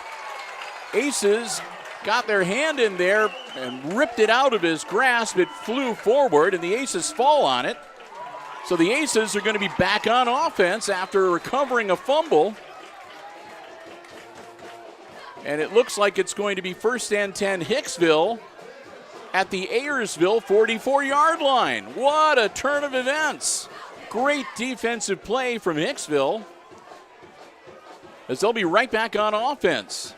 Aces got their hand in there and ripped it out of his grasp. It flew forward, and the Aces fall on it. So the Aces are going to be back on offense after recovering a fumble. And it looks like it's going to be 1st and 10 Hicksville at the Ayersville 44-yard line. What a turn of events. Great defensive play from Hicksville as they'll be right back on offense.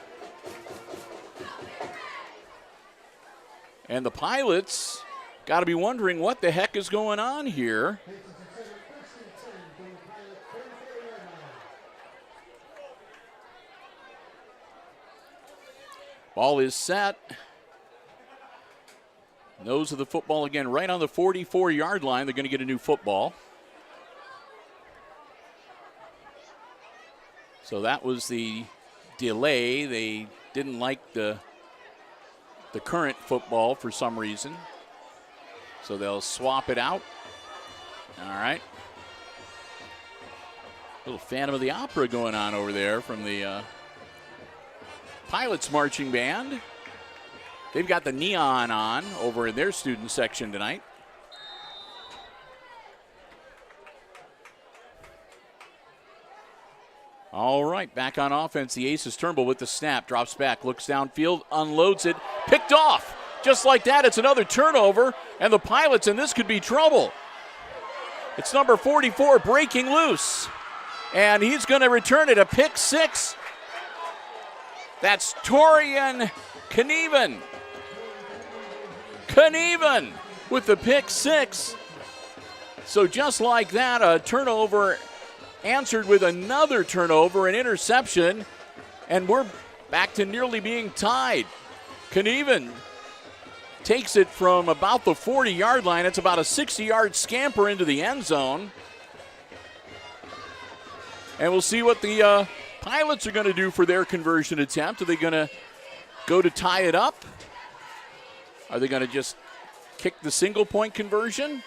And the Pilots got to be wondering what the heck is going on here. Ball is set. Nose of the football again right on the 44-yard line. They're going to get a new football. So that was the delay. They didn't like the the current football for some reason. So they'll swap it out. All right. Little Phantom of the Opera going on over there from the Pilots Marching Band. They've got the neon on over in their student section tonight. All right, back on offense. The Aces. Turnbull with the snap, drops back, looks downfield, unloads it, picked off. Just like that, it's another turnover, and the Pilots, and this could be trouble. It's number 44 breaking loose, and he's going to return it, a pick six. That's Torian Knieven. Knieven with the pick six. So just like that, a turnover answered with another turnover, an interception, and we're back to nearly being tied. Knieven takes it from about the 40-yard line. It's about a 60-yard scamper into the end zone. And we'll see what the Pilots are going to do for their conversion attempt. Are they going to go to tie it up? Are they going to just kick the single-point conversion?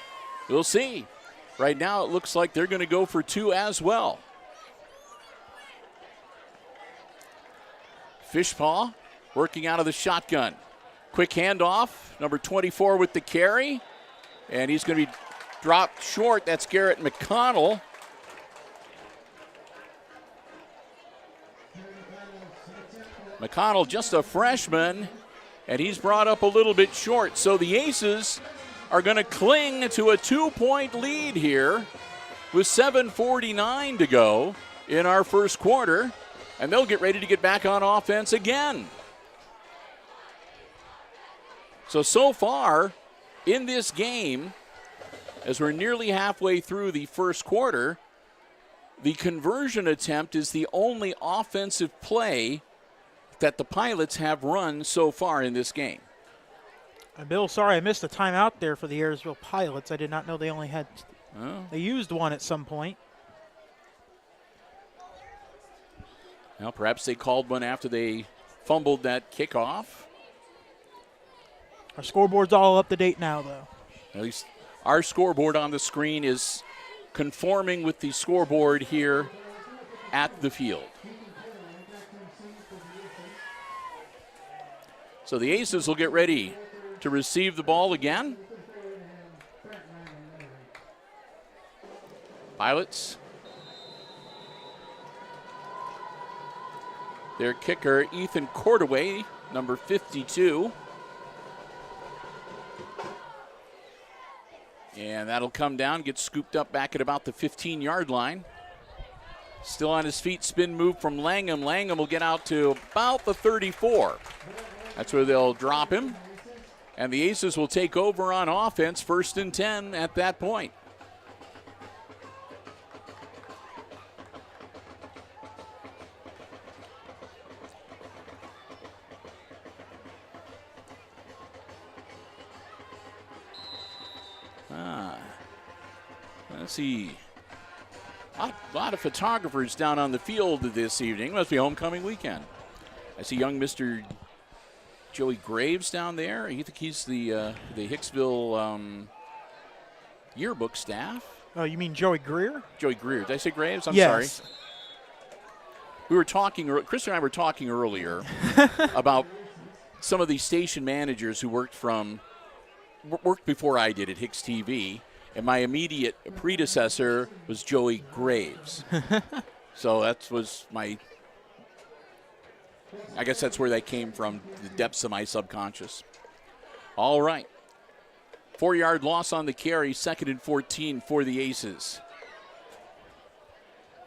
We'll see. Right now it looks like they're going to go for two as well. Fishpaw working out of the shotgun. Quick handoff, number 24 with the carry. And he's going to be dropped short. That's Garrett McConnell. McConnell, just a freshman, and he's brought up a little bit short. So the Aces are going to cling to a 2-point lead here with 7:49 to go in our first quarter, and they'll get ready to get back on offense again. So far in this game, as we're nearly halfway through the first quarter, the conversion attempt is the only offensive play that the Pilots have run so far in this game. Bill, sorry I missed the timeout there for the Ayersville Pilots. I did not know they only had, they used one at some point. Well, perhaps they called one after they fumbled that kickoff. Our scoreboard's all up to date now, though. At least our scoreboard on the screen is conforming with the scoreboard here at the field. So the Aces will get ready to receive the ball again. Pilots. Their kicker, Ethan Cordaway, number 52. And that'll come down, get scooped up back at about the 15-yard line. Still on his feet, spin move from Langham. Langham will get out to about the 34. That's where they'll drop him. And the Aces will take over on offense, 1st and 10 at that point. Let's see. A lot of photographers down on the field this evening. Must be homecoming weekend. I see young Mr. Joey Graves down there. I think he's the Hicksville yearbook staff. Oh, you mean Joey Greer? Joey Greer. Did I say Graves? I'm yes. sorry. We were talking, Chris and I were talking earlier about some of the station managers who worked before I did at HIX-TV, and my immediate predecessor was Joey Graves. So that was I guess that's where that came from, the depths of my subconscious. All right. 4-yard loss on the carry, 2nd and 14 for the Aces.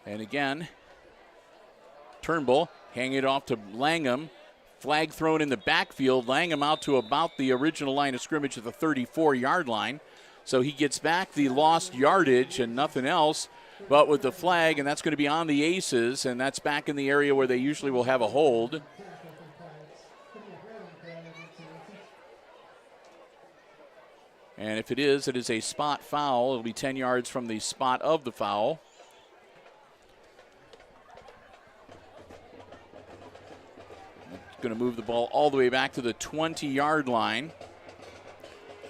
And again, Turnbull hanging it off to Langham. Flag thrown in the backfield. Langham out to about the original line of scrimmage at the 34-yard line. So he gets back the lost yardage and nothing else but with the flag, and that's going to be on the Aces, and that's back in the area where they usually will have a hold. And if it is a spot foul. It'll be 10 yards from the spot of the foul. going to move the ball all the way back to the 20-yard line.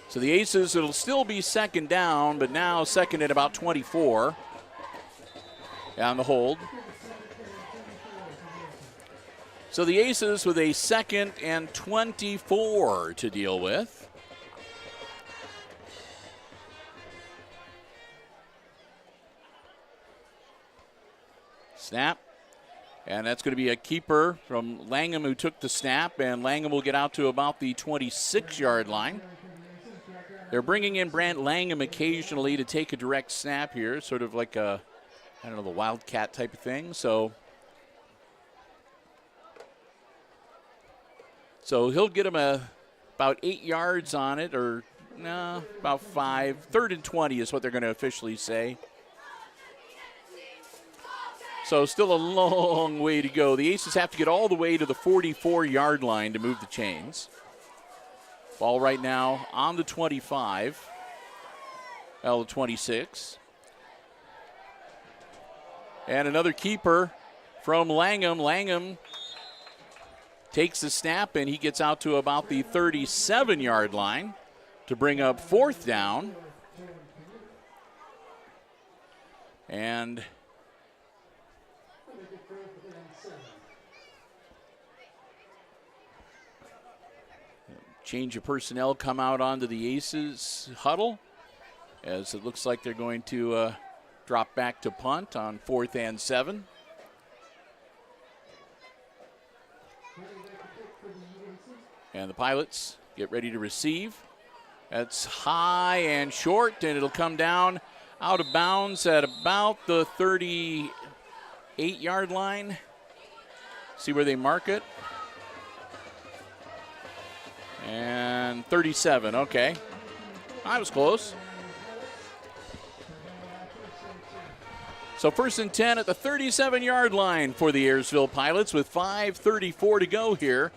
So the Aces, it'll still be second down, but now second at about 24 on the hold. So the Aces with a 2nd and 24 to deal with. Snap. And that's going to be a keeper from Langham who took the snap, and Langham will get out to about the 26-yard line. They're bringing in Brant Langham occasionally to take a direct snap here, sort of like a, I don't know, the Wildcat type of thing. So he'll get him about 8 yards on it, or no, about 5. 3rd and 20 is what they're going to officially say. So still a long way to go. The Aces have to get all the way to the 44-yard line to move the chains. Ball right now on the 25. Well, the 26. And another keeper from Langham. Langham takes the snap, and he gets out to about the 37-yard line to bring up 4th down. And change of personnel come out onto the Aces huddle, as it looks like they're going to drop back to punt on 4th and 7. And the Pilots get ready to receive. That's high and short, and it'll come down out of bounds at about the 38-yard line. See where they mark it. And 37, okay. I was close. So 1st and 10 at the 37-yard line for the Ayersville Pilots with 5:34 to go here.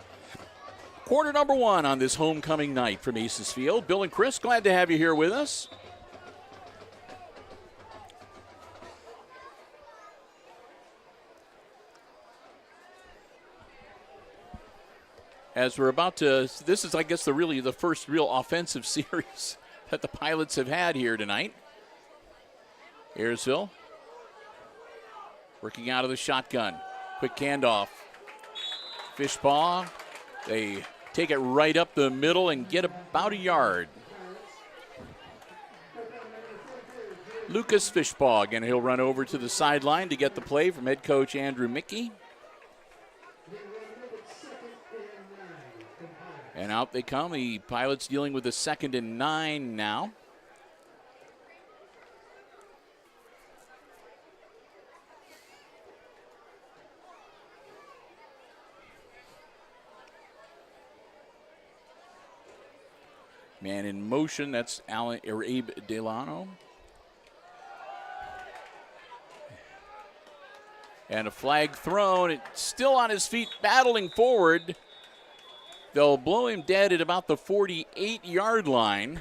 Quarter number 1 on this homecoming night from Aces Field. Bill and Chris, glad to have you here with us. As we're about to, this is, I guess, the first real offensive series that the Pilots have had here tonight. Ayersville working out of the shotgun. Quick handoff. Fishbaugh. They take it right up the middle and get about a yard. Lucas Fishbaugh, again, he'll run over to the sideline to get the play from head coach Andrew Mickey. And out they come. The Pilots dealing with a 2nd and 9 now. Man in motion, that's Abe Delano. And a flag thrown. It's still on his feet, battling forward. They'll blow him dead at about the 48-yard line.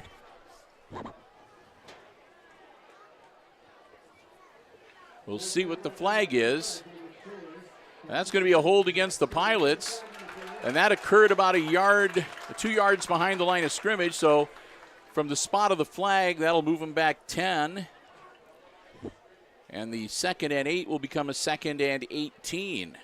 We'll see what the flag is. That's going to be a hold against the Pilots. And that occurred about 2 yards behind the line of scrimmage. So from the spot of the flag, that'll move him back 10. And the 2nd and 8 will become a 2nd and 18.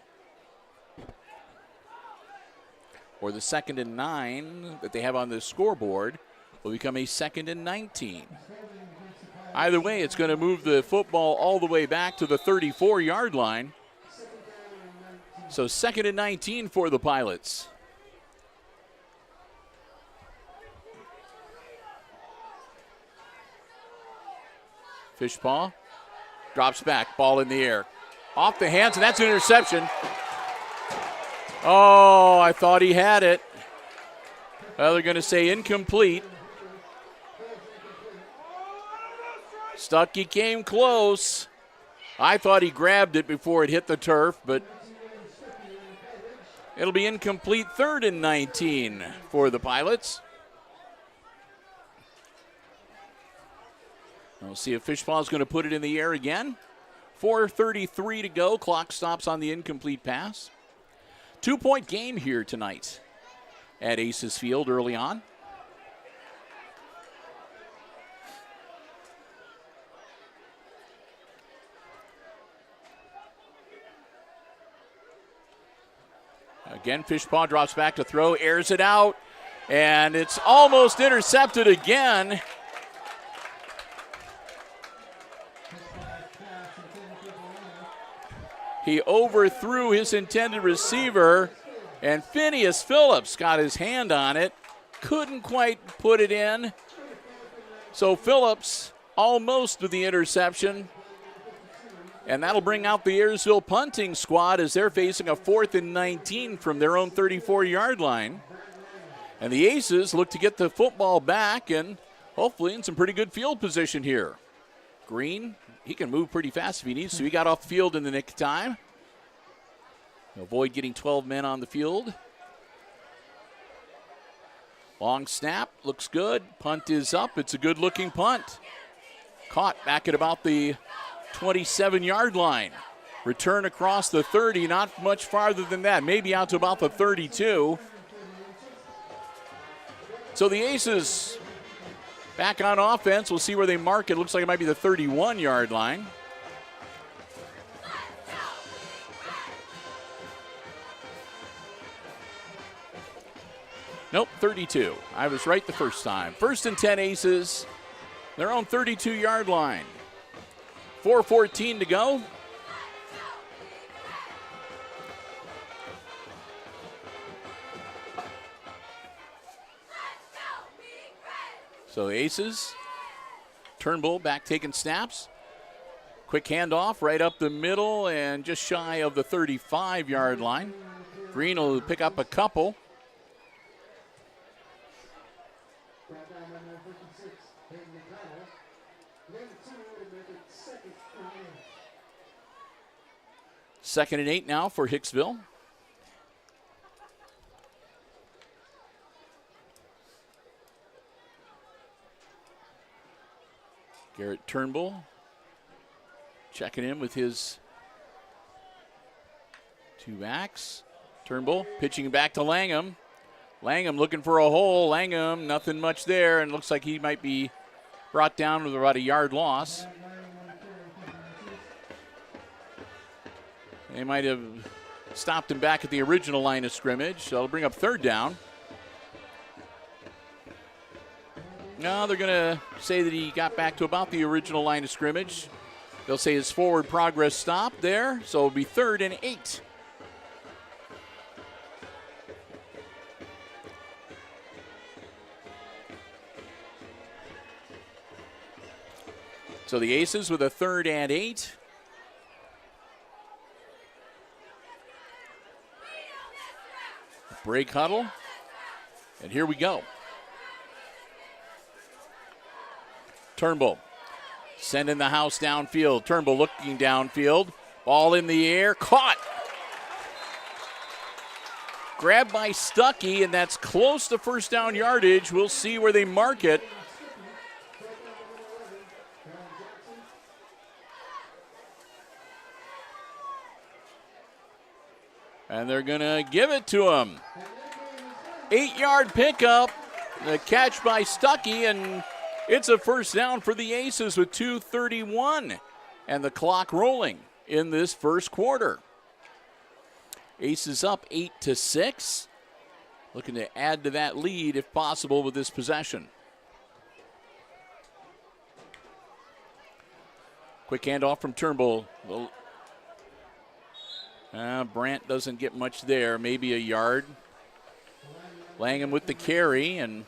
Or the 2nd and 9 that they have on the scoreboard will become a 2nd and 19. Either way, it's going to move the football all the way back to the 34-yard line. So 2nd and 19 for the Pilots. Fishbaugh drops back, ball in the air. Off the hands, and that's an interception. Oh, I thought he had it. Well, they're going to say incomplete. Stuckey came close. I thought he grabbed it before it hit the turf, but it'll be incomplete. 3rd and 19 for the Pilots. We'll see if Fishbaugh's going to put it in the air again. 4:33 to go. Clock stops on the incomplete pass. 2-point game here tonight at Aces Field early on. Again, Fishpaw drops back to throw, airs it out, and it's almost intercepted again. He overthrew his intended receiver, and Phineas Phillips got his hand on it. Couldn't quite put it in. So Phillips almost with the interception. And that'll bring out the Ayersville punting squad as they're facing a 4th and 19 from their own 34-yard line. And the Aces look to get the football back and hopefully in some pretty good field position here. Green, he can move pretty fast if he needs to. He got off the field in the nick of time. Avoid getting 12 men on the field. Long snap, looks good. Punt is up. It's a good-looking punt. Caught back at about the 27-yard line. Return across the 30, not much farther than that, maybe out to about the 32. So the Aces back on offense. We'll see where they mark it. Looks like it might be the 31-yard line. Nope, 32. I was right the first time. 1st and 10 Aces, their own 32-yard line. 4:14 to go. So the Aces, Turnbull back taking snaps. Quick handoff right up the middle and just shy of the 35-yard line. Green will pick up a couple. Second and 8 now for Hicksville. Garrett Turnbull checking in with his 2 backs. Turnbull pitching back to Langham. Langham looking for a hole. Langham, nothing much there, and looks like he might be brought down with about a yard loss. They might have stopped him back at the original line of scrimmage, so it'll bring up 3rd down. No, they're going to say that he got back to about the original line of scrimmage. They'll say his forward progress stopped there, so it'll be 3rd and 8. So the Aces with a 3rd and 8. Break huddle, and here we go. Turnbull sending the house downfield. Turnbull looking downfield. Ball in the air, caught. Grabbed by Stuckey, and that's close to 1st down yardage. We'll see where they mark it. And they're going to give it to him. 8-yard pickup. The catch by Stuckey, and it's a 1st down for the Aces with 2:31 and the clock rolling in this 1st quarter. Aces up 8-6. Looking to add to that lead if possible with this possession. Quick handoff from Turnbull. Brandt doesn't get much there, maybe a yard. Langham with the carry, and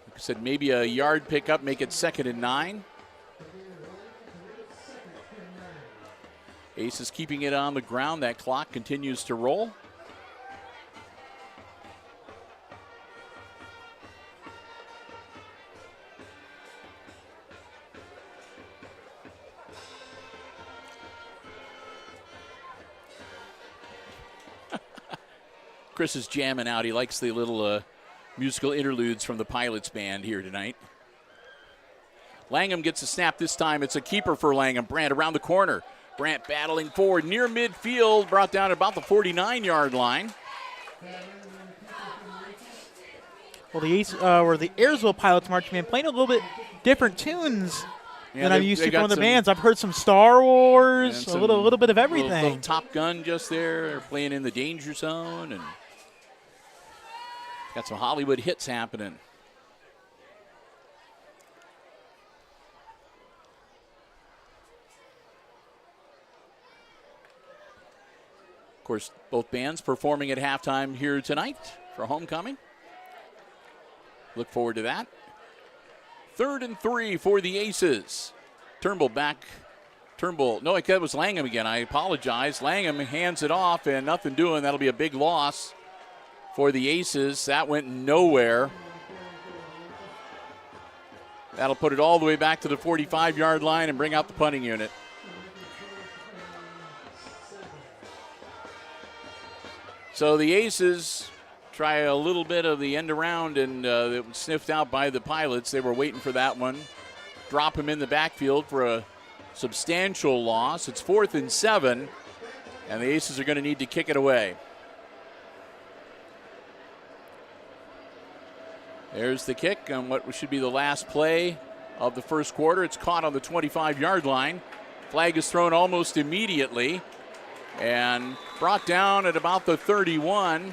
like I said, maybe a yard pickup, make it 2nd and 9. Aces keeping it on the ground. That clock continues to roll. Chris is jamming out. He likes the little musical interludes from the Pilots band here tonight. Langham gets a snap this time. It's a keeper for Langham. Brandt around the corner. Brandt battling forward near midfield, brought down at about the 49-yard line. Well, the Ayersville Pilots marching band playing a little bit different tunes than I'm used to from the bands. I've heard some Star Wars, a little bit of everything. Little Top Gun just there. They're playing in the danger zone, and got some Hollywood hits happening. Of course, both bands performing at halftime here tonight for homecoming. Look forward to that. 3rd and 3 for the Aces. Turnbull back. Turnbull, no, that was Langham again. I apologize. Langham hands it off and nothing doing. That'll be a big loss for the Aces. That went nowhere. That'll put it all the way back to the 45-yard line and bring out the punting unit. So the Aces try a little bit of the end around, and it was sniffed out by the Pilots. They were waiting for that one. Drop him in the backfield for a substantial loss. It's 4th and 7, and the Aces are going to need to kick it away. There's the kick on what should be the last play of the first quarter. It's caught on the 25-yard line. Flag is thrown almost immediately and brought down at about the 31.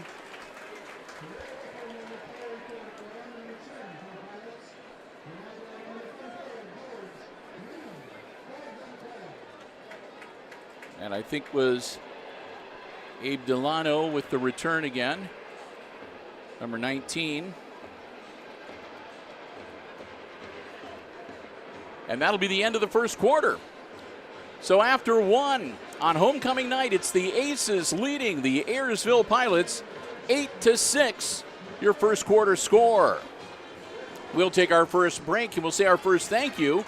And I think was Abe Delano with the return again, number 19. And that'll be the end of the first quarter. So after one on homecoming night, it's the Aces leading the Ayersville Pilots 8-6, your first quarter score. We'll take our first break and we'll say our first thank you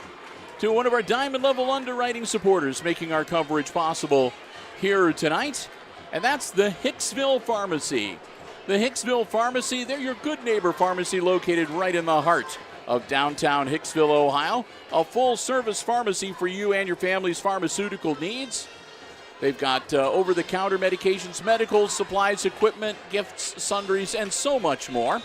to one of our diamond level underwriting supporters making our coverage possible here tonight, and that's the Hicksville Pharmacy. The Hicksville Pharmacy, they're your good neighbor pharmacy located right in the heart of downtown Hicksville, Ohio. A full-service pharmacy for you and your family's pharmaceutical needs. They've got over-the-counter medications, medical supplies, equipment, gifts, sundries, and so much more.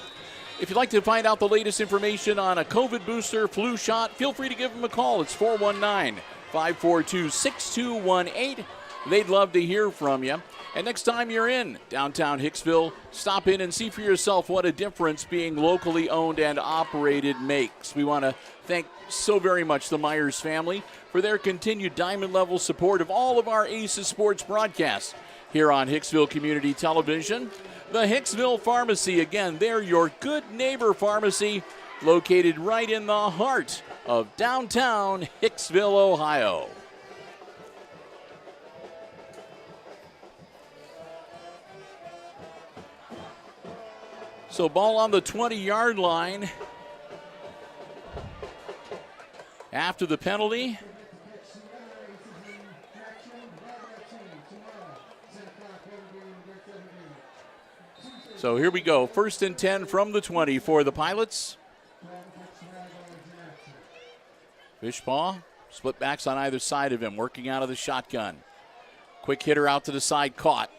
If you'd like to find out the latest information on a COVID booster, flu shot, feel free to give them a call. It's 419-542-6218. They'd love to hear from you. And next time you're in downtown Hicksville, stop in and see for yourself what a difference being locally owned and operated makes. We want to thank so very much the Myers family for their continued diamond level support of all of our Aces sports broadcasts here on Hicksville Community Television. The Hicksville Pharmacy, again, they're your good neighbor pharmacy located right in the heart of downtown Hicksville, Ohio. So ball on the 20-yard line after the penalty. So here we go. 1st and 10 from the 20 for the Pilots. Fishpaw, split backs on either side of him, working out of the shotgun. Quick hitter out to the side, caught.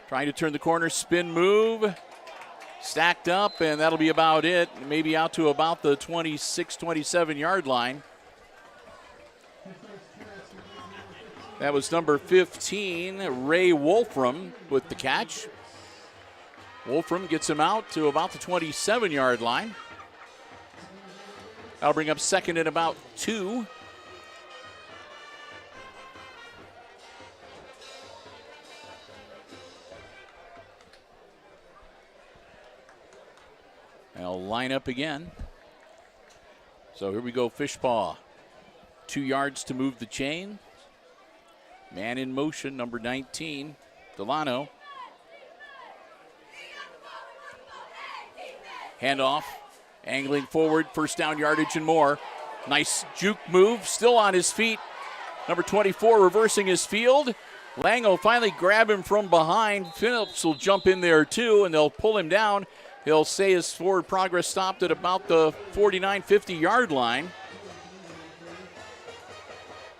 Trying to turn the corner, spin move. Stacked up, and that'll be about it. Maybe out to about the 26, 27-yard line. That was number 15, Ray Wolfram, with the catch. Wolfram gets him out to about the 27-yard line. That'll bring up 2nd and about 2. They'll line up again. So here we go, Fishpaw. 2 yards to move the chain. Man in motion, number 19, Delano. Handoff, angling forward, first down yardage and more. Nice juke move, still on his feet. Number 24 reversing his field. Lang will finally grab him from behind. Phillips will jump in there too, and they'll pull him down. He'll say his forward progress stopped at about the 49, 50-yard line.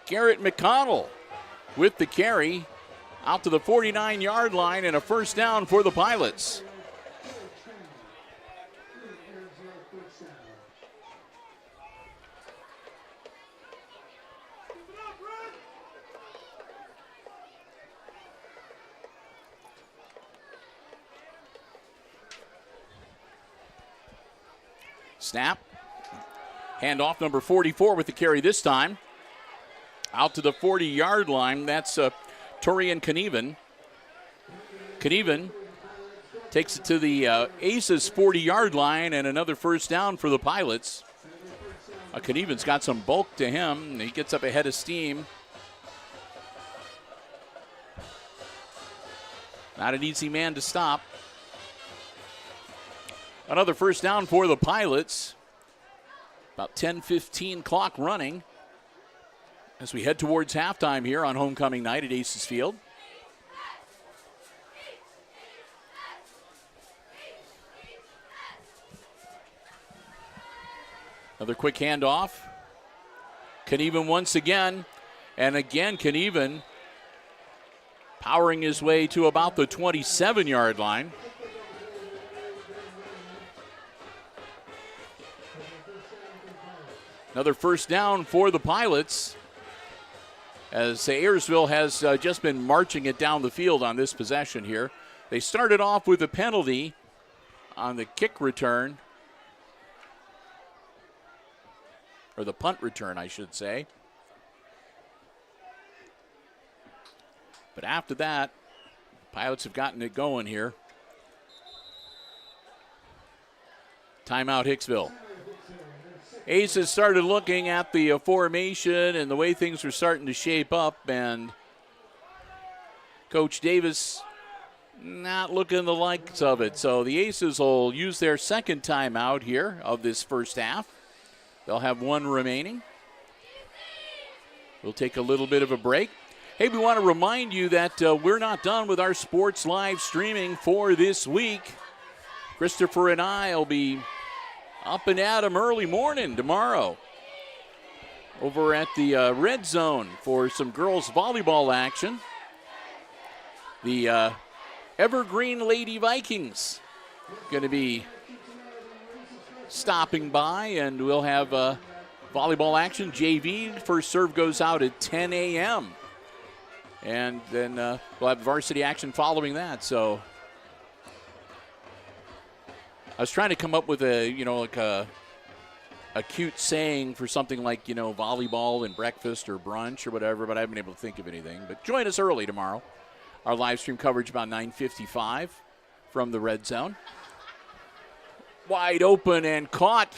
Garrett McConnell with the carry out to the 49-yard line and a first down for the Pilots. Snap. Handoff, number 44 with the carry this time. Out to the 40-yard line. That's Torian Knieven. Knieven takes it to the Aces 40-yard line and another first down for the Pilots. Knieven's got some bulk to him. He gets up ahead of steam. Not an easy man to stop. Another first down for the Pilots. About 10-15 clock running as we head towards halftime here on homecoming night at Aces Field. Another quick handoff. Knieven once again. And again, Knieven powering his way to about the 27-yard line. Another first down for the Pilots as Ayersville has just been marching it down the field on this possession here. They started off with a penalty on the kick return, or the punt return, I should say. But after that, Pilots have gotten it going here. Timeout, Hicksville. Aces started looking at the formation and the way things were starting to shape up, and Coach Davis not looking the likes of it. So the Aces will use their second timeout here of this first half. They'll have one remaining. We'll take a little bit of a break. Hey, we want to remind you that we're not done with our sports live streaming for this week. Christopher and I will be up and at 'em early morning tomorrow over at the Red Zone for some girls volleyball action. The Evergreen Lady Vikings going to be stopping by, and we'll have volleyball action. JV, first serve goes out at 10 a.m. And then we'll have varsity action following that. So I was trying to come up with a cute saying for something like, volleyball and breakfast or brunch or whatever, but I haven't been able to think of anything. But join us early tomorrow. Our live stream coverage about 9:55 from the Red Zone. Wide open and caught.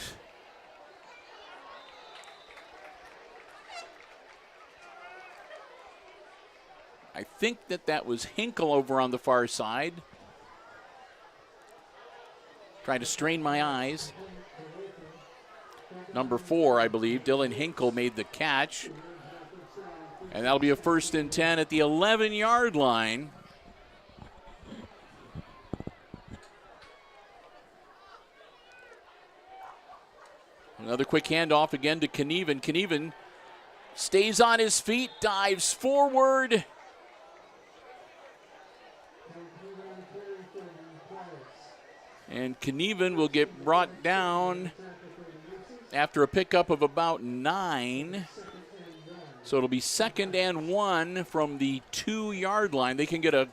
I think that was Hinkle over on the far side. Trying to strain my eyes. Number 4, I believe, Dylan Hinkle made the catch. And that'll be a 1st and 10 at the 11-yard line. Another quick handoff again to Knieven. Knieven stays on his feet, dives forward. And Knieven will get brought down after a pickup of about 9. So it'll be 2nd and 1 from the 2-yard line. They can get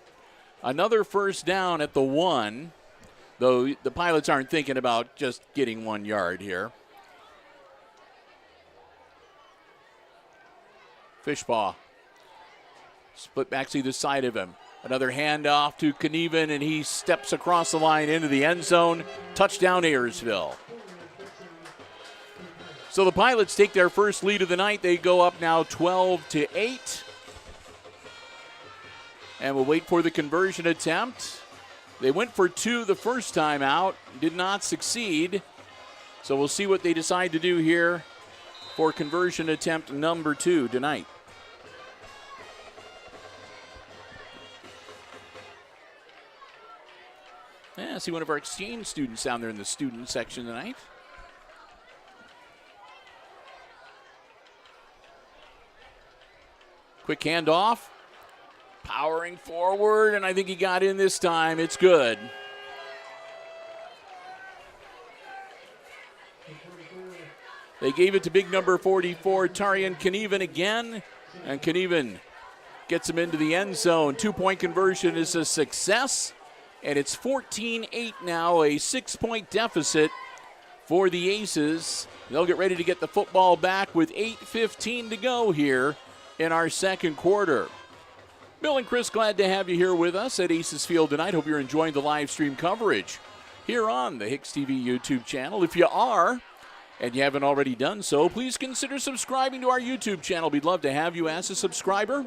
another first down at the 1, though the Pilots aren't thinking about just getting 1 yard here. Fishbaugh. Split backs either side of him. Another handoff to Knieven, and he steps across the line into the end zone. Touchdown, Ayersville. So the Pilots take their first lead of the night. They go up now 12-8. And we'll wait for the conversion attempt. They went for 2 the first time out, did not succeed. So we'll see what they decide to do here for conversion attempt number 2 tonight. Yeah, I see one of our exchange students down there in the student section tonight. Quick handoff. Powering forward, and I think he got in this time. It's good. They gave it to big number 44, Tarian Knieven again, and Knieven gets him into the end zone. 2-point conversion is a success, and it's 14-8 now, a 6-point deficit for the Aces. They'll get ready to get the football back with 8:15 to go here in our second quarter. Bill and Chris, glad to have you here with us at Aces Field tonight. Hope you're enjoying the live stream coverage here on the HIX-TV YouTube channel. If you are, and you haven't already done so, please consider subscribing to our YouTube channel. We'd love to have you as a subscriber.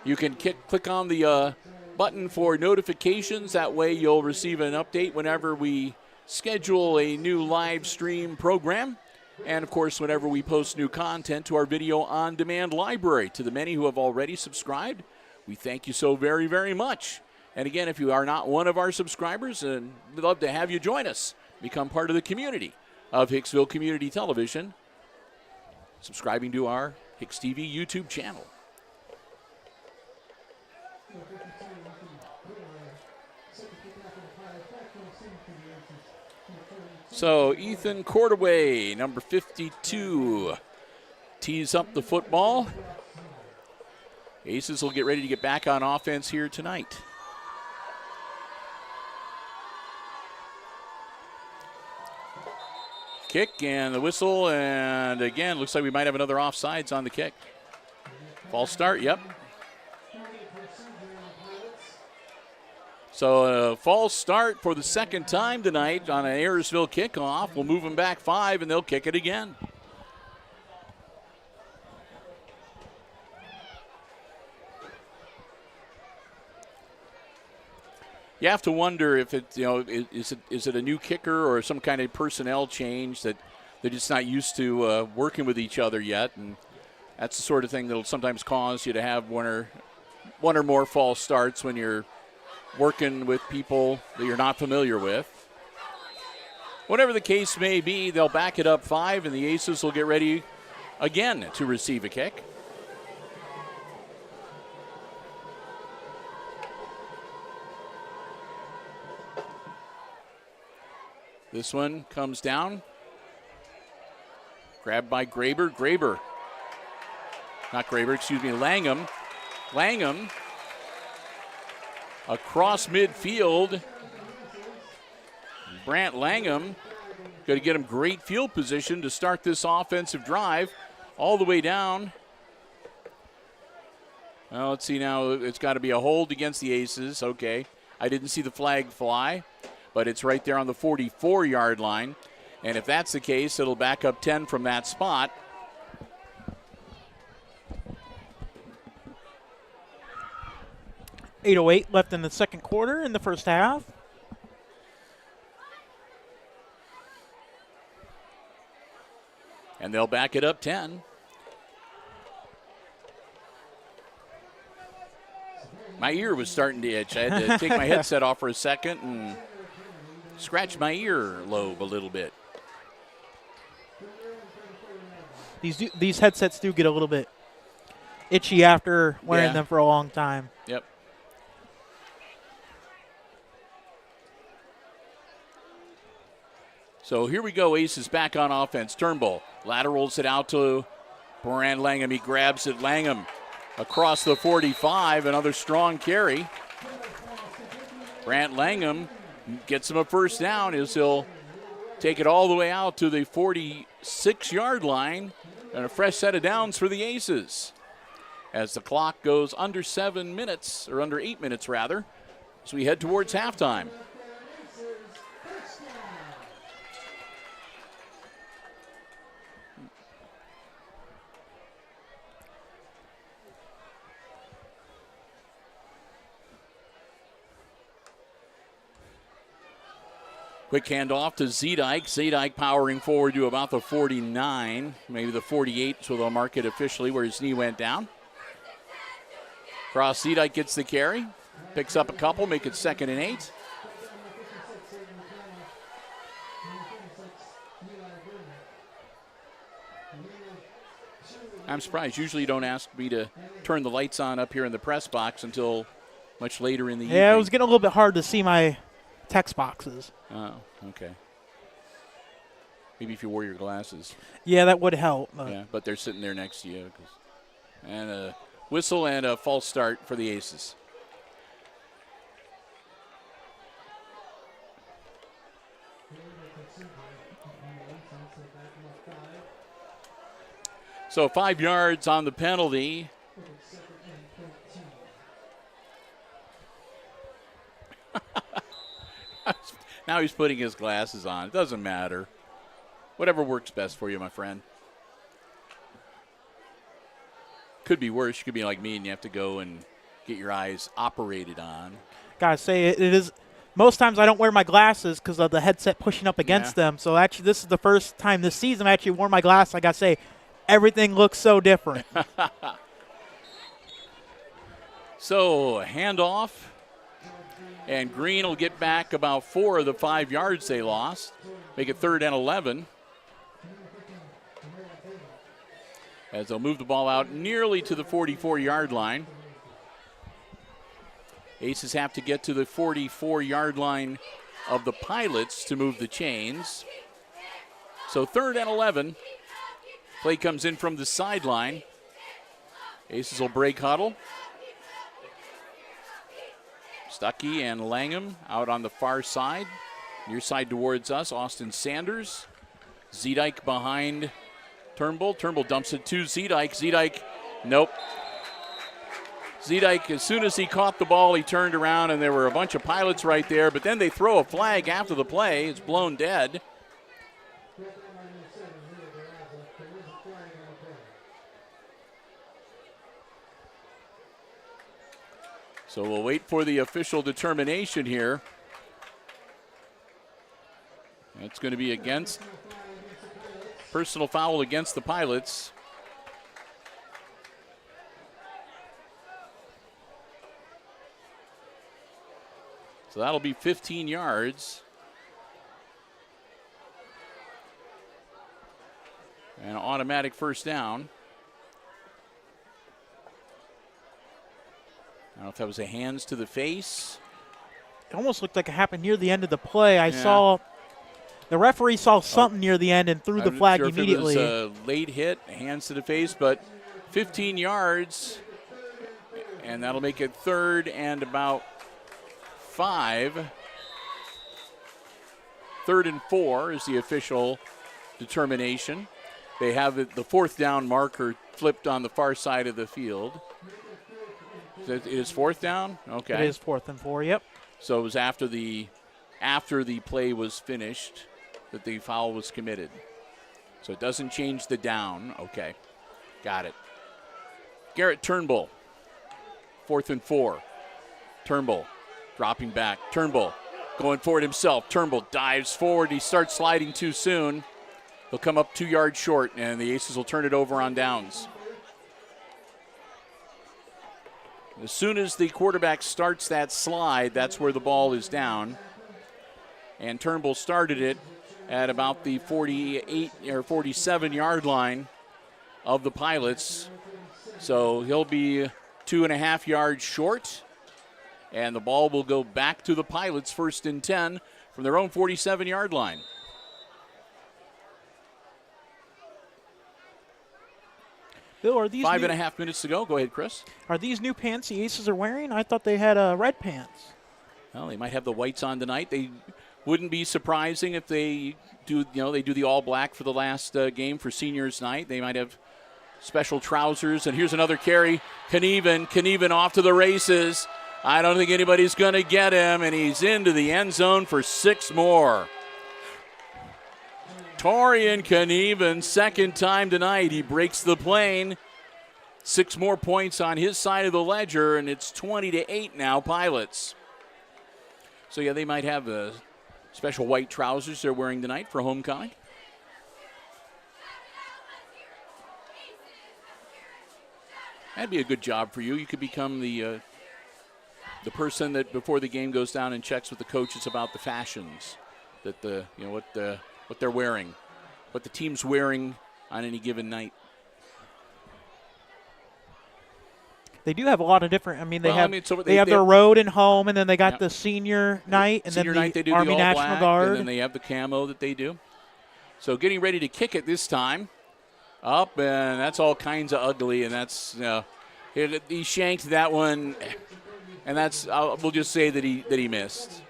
You can click on the button for notifications. That way you'll receive an update whenever we schedule a new live stream program. And, of course, whenever we post new content to our video on-demand library. To the many who have already subscribed, we thank you so very, very much. And, again, if you are not one of our subscribers, we'd love to have you join us, become part of the community of Hicksville Community Television, subscribing to our HIX-TV YouTube channel. So Ethan Cordaway, number 52, tees up the football. Aces will get ready to get back on offense here tonight. Kick and the whistle, and again, looks like we might have another offsides on the kick. False start, yep. So a false start for the second time tonight on an Ayersville kickoff. We'll move them back 5, and they'll kick it again. You have to wonder if it, is it a new kicker or some kind of personnel change that they're just not used to working with each other yet, and that's the sort of thing that'll sometimes cause you to have one or more false starts when you're working with people that you're not familiar with. Whatever the case may be, they'll back it up 5, and the Aces will get ready again to receive a kick. This one comes down. Grabbed by Langham. Langham across midfield. Brant Langham going to get him great field position to start this offensive drive all the way down. Well, let's see now. It's got to be a hold against the Aces. Okay. I didn't see the flag fly, but it's right there on the 44-yard line. And if that's the case, it'll back up 10 from that spot. .808 left in the second quarter in the first half. And they'll back it up 10. My ear was starting to itch. I had to take my headset off for a second and scratch my ear lobe a little bit. These headsets do get a little bit itchy after wearing them for a long time. Yep. So here we go. Aces back on offense. Turnbull laterals it out to Brant Langham. He grabs it. Langham across the 45. Another strong carry. Brant Langham gets him a first down as he'll take it all the way out to the 46-yard line. And a fresh set of downs for the Aces as the clock goes under 7 minutes, or under 8 minutes rather, as we head towards halftime. Quick handoff to Zedike. Zedike powering forward to about the 49, maybe the 48, so they'll mark it officially where his knee went down. Cross Zedike gets the carry, picks up a couple, make it 2nd and 8. I'm surprised. Usually you don't ask me to turn the lights on up here in the press box until much later in the evening. Yeah, it was getting a little bit hard to see my text boxes. Oh, okay. Maybe if you wore your glasses. Yeah, that would help. Yeah, but they're sitting there next to you. And a whistle and a false start for the Aces. So 5 yards on the penalty. Now he's putting his glasses on. It doesn't matter. Whatever works best for you, my friend. Could be worse. You could be like me and you have to go and get your eyes operated on. Gotta say, it is. Most times I don't wear my glasses because of the headset pushing up against them. So actually, this is the first time this season I actually wore my glasses. I gotta say, everything looks so different. So, handoff. And Green will get back about 4 of the 5 yards they lost. Make it 3rd and 11. As they'll move the ball out nearly to the 44-yard line. Aces have to get to the 44-yard line of the Pilots to move the chains. So 3rd and 11. Play comes in from the sideline. Aces will break huddle. Stuckey and Langham out on the far side. Near side towards us, Austin Sanders. Zedike behind Turnbull. Turnbull dumps it to Zedike. Zedike, nope. Zedike, as soon as he caught the ball, he turned around, and there were a bunch of Pilots right there, but then they throw a flag after the play. It's blown dead. So we'll wait for the official determination here. It's going to be against personal foul against the Pilots. So that'll be 15 yards. And an automatic first down. I don't know if that was a hands to the face. It almost looked like it happened near the end of the play. I saw the referee saw something near the end and threw the flag immediately. It was a late hit, hands to the face, but 15 yards, and that'll make it 3rd and about 5. 3rd and 4 is the official determination. They have the 4th down marker flipped on the far side of the field. It is 4th down? Okay. It is 4th and 4, yep. So it was after the play was finished that the foul was committed. So it doesn't change the down. Okay. Got it. Garrett Turnbull. 4th and 4. Turnbull dropping back. Turnbull going forward himself. Turnbull dives forward. He starts sliding too soon. He'll come up 2 yards short, and the Aces will turn it over on downs. As soon as the quarterback starts that slide, that's where the ball is down. And Turnbull started it at about the 48 or 47-yard line of the Pilots. So he'll be 2.5 yards short. And the ball will go back to the Pilots, 1st and 10 from their own 47-yard line. Bill, are these 5.5 minutes to go. Go ahead, Chris. Are these new pants the Aces are wearing? I thought they had red pants. Well, they might have the whites on tonight. They wouldn't be surprising if they do. They do the all black for the last game for seniors night. They might have special trousers. And here's another carry. Knieven off to the races. I don't think anybody's going to get him, and he's into the end zone for 6 more. Torian Knieven, 2nd time tonight. He breaks the plane. 6 more points on his side of the ledger, and it's 20-8 now, Pilots. So, yeah, they might have the special white trousers they're wearing tonight for homecoming. That'd be a good job for you. You could become the person that before the game goes down and checks with the coaches about the fashions that what they're wearing, what the team's wearing on any given night. They do have a lot of different. I mean, they have so they have their road and home, and then they got the senior night, and senior then night, the they do Army the National all-black, Guard. and then they have the camo that they do. So getting ready to kick it this time. Up, and that's all kinds of ugly, and that's he shanked that one, and that's we'll just say that he missed.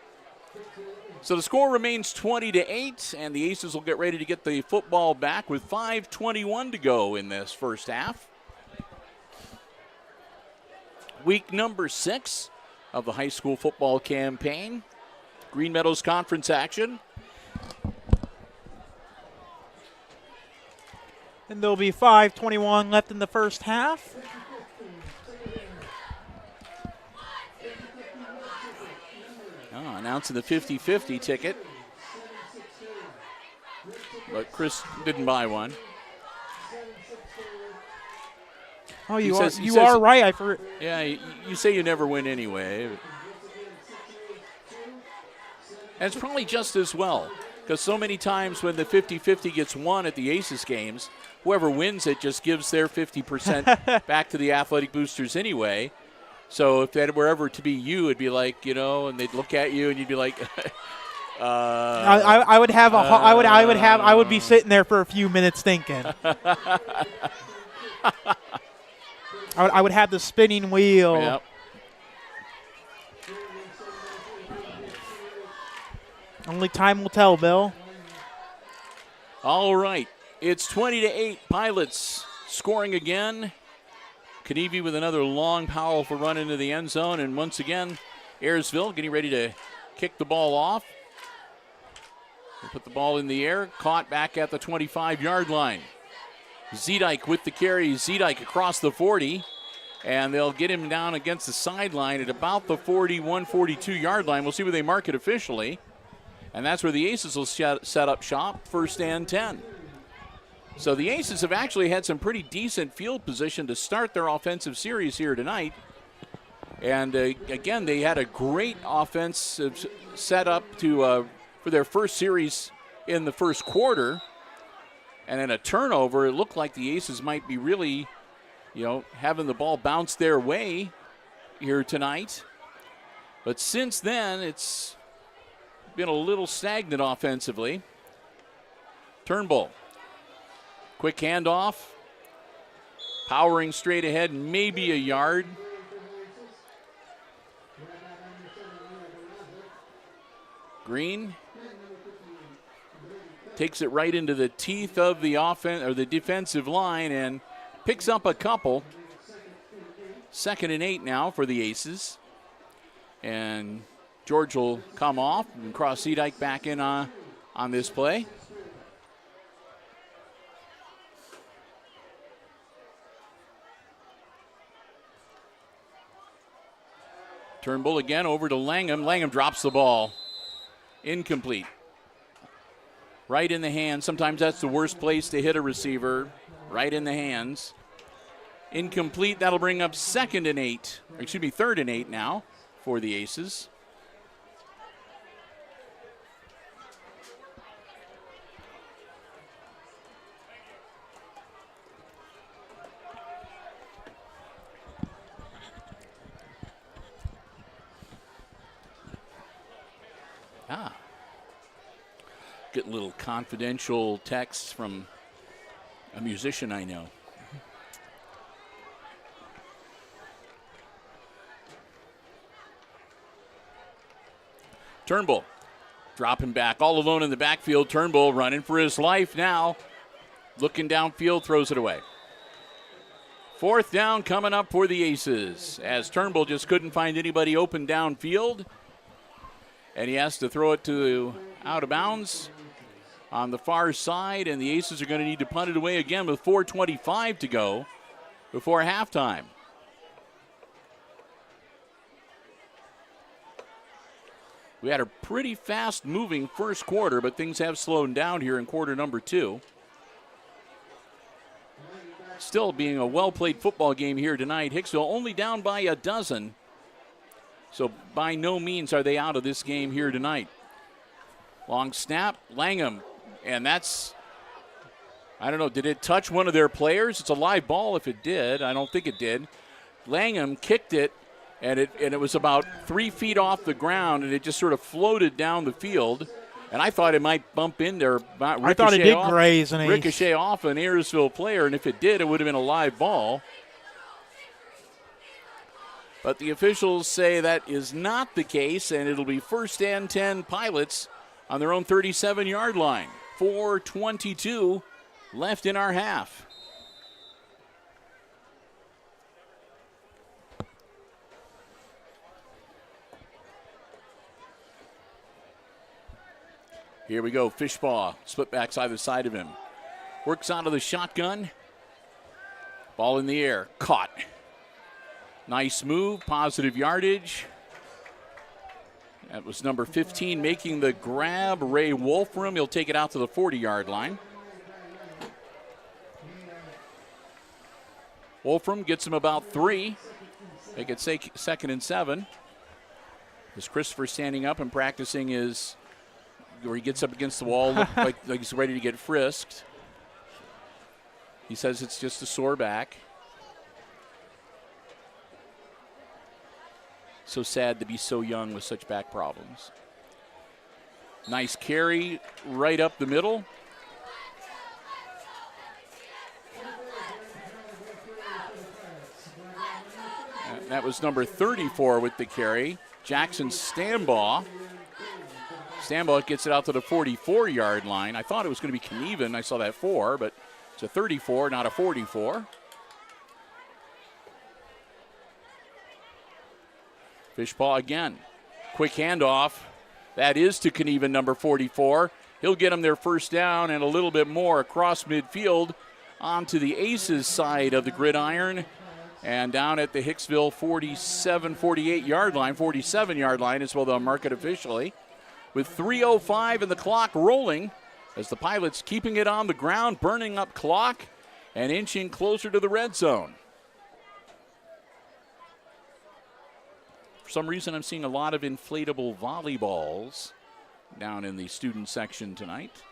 So the score remains 20-8, and the Aces will get ready to get the football back with 5:21 to go in this first half. Week number 6 of the high school football campaign. Green Meadows Conference action. And there'll be 5:21 left in the first half. Announcing the 50-50 ticket. But Chris didn't buy one. Oh, you are right. I forgot. Yeah, you say you never win anyway. And it's probably just as well, because so many times when the 50-50 gets won at the Aces games, whoever wins it just gives their 50% back to the athletic boosters anyway. So if that were ever to be you, it'd be like, and they'd look at you and you'd be like, I would be sitting there for a few minutes thinking. I would have the spinning wheel. Yep. Only time will tell, Bill. All right. It's 20-8. Pilots scoring again. Kanevi with another long, powerful run into the end zone. And once again, Ayersville getting ready to kick the ball off. They put the ball in the air, caught back at the 25-yard line. Zedike with the carry. Zedike across the 40. And they'll get him down against the sideline at about the 41, 42-yard line. We'll see where they mark it officially. And that's where the Aces will set up shop, 1st and 10. So the Aces have actually had some pretty decent field position to start their offensive series here tonight. And again, they had a great offensive setup for their first series in the first quarter. And then a turnover. It looked like the Aces might be really, having the ball bounce their way here tonight. But since then, it's been a little stagnant offensively. Turnbull. Quick handoff. Powering straight ahead, maybe a yard. Green takes it right into the teeth of the offense or the defensive line and picks up a couple. 2nd and 8 now for the Aces. And George will come off and cross Zedike back in on this play. Turnbull again over to Langham. Langham drops the ball. Incomplete. Right in the hands. Sometimes that's the worst place to hit a receiver. Right in the hands. Incomplete. That'll bring up 2nd and 8. Or excuse me, 3rd and 8 now for the Aces. Getting little confidential texts from a musician I know. Turnbull dropping back all alone in the backfield. Turnbull running for his life now. Looking downfield, throws it away. 4th down coming up for the Aces as Turnbull just couldn't find anybody open downfield. And he has to throw it to out of bounds on the far side, and the Aces are going to need to punt it away again with 4:25 to go before halftime. We had a pretty fast-moving first quarter, but things have slowed down here in quarter number 2. Still being a well-played football game here tonight. Hicksville only down by a dozen. So by no means are they out of this game here tonight. Long snap, Langham, and that's, I don't know, did it touch one of their players? It's a live ball if it did. I don't think it did. Langham kicked it, and it was about 3 feet off the ground, and it just sort of floated down the field. And I thought it might bump into or I thought it did graze an ricochet off an Ayersville player, and if it did, it would have been a live ball. But the officials say that is not the case, and it'll be 1st and 10 Pilots on their own 37-yard line. 4:22 left in our half. Here we go, Fishbaugh, split backs either side of him. Works out of the shotgun. Ball in the air, caught. Nice move, positive yardage. That was number 15 making the grab, Ray Wolfram. He'll take it out to the 40-yard line. Wolfram gets him about 3. Make it 2nd and 7. As Christopher standing up and practicing his, where he gets up against the wall, like he's ready to get frisked. He says it's just a sore back. So sad to be so young with such back problems. Nice carry right up the middle. That was number 34 with the carry. Jackson Stambaugh. Stambaugh gets it out to the 44-yard line. I thought it was going to be Knieven. I saw that 4, but it's a 34, not a 44. Fishbaugh again. Quick handoff. That is to Knieven, number 44. He'll get him their 1st down and a little bit more across midfield onto the Aces side of the gridiron. And down at the Hicksville 47-yard line, 47-yard line is what they'll mark it officially. With 3:05 and the clock rolling as the Pilots keeping it on the ground, burning up clock and inching closer to the red zone. For some reason, I'm seeing a lot of inflatable volleyballs down in the student section tonight.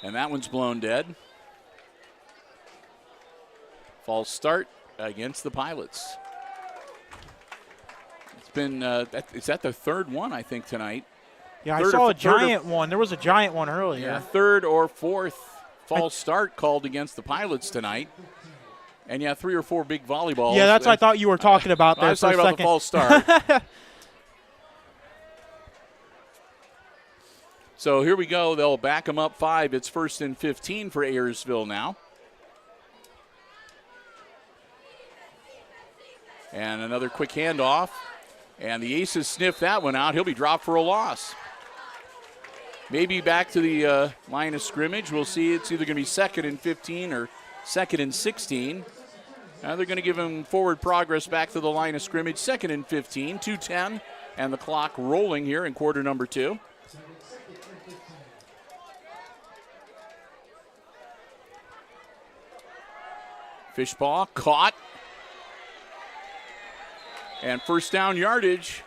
And that one's blown dead. False start against the Pilots. It's been, is that the 3rd one, I think, tonight? Yeah, I saw a giant one. There was a giant one earlier. Yeah, 3rd or 4th false start called against the Pilots tonight. And, yeah, 3 or 4 big volleyballs. Yeah, that's what I thought you were talking about there. I was talking about the false start. So here we go. They'll back them up 5. It's 1st and 15 for Ayersville now. And another quick handoff. And the Aces sniff that one out. He'll be dropped for a loss. Maybe back to the line of scrimmage. We'll see. It's either going to be 2nd and 15 or 2nd and 16. Now they're going to give him forward progress back to the line of scrimmage. 2nd and 15, 2:10, and the clock rolling here in quarter number 2. Fishbaugh caught. And 1st down yardage.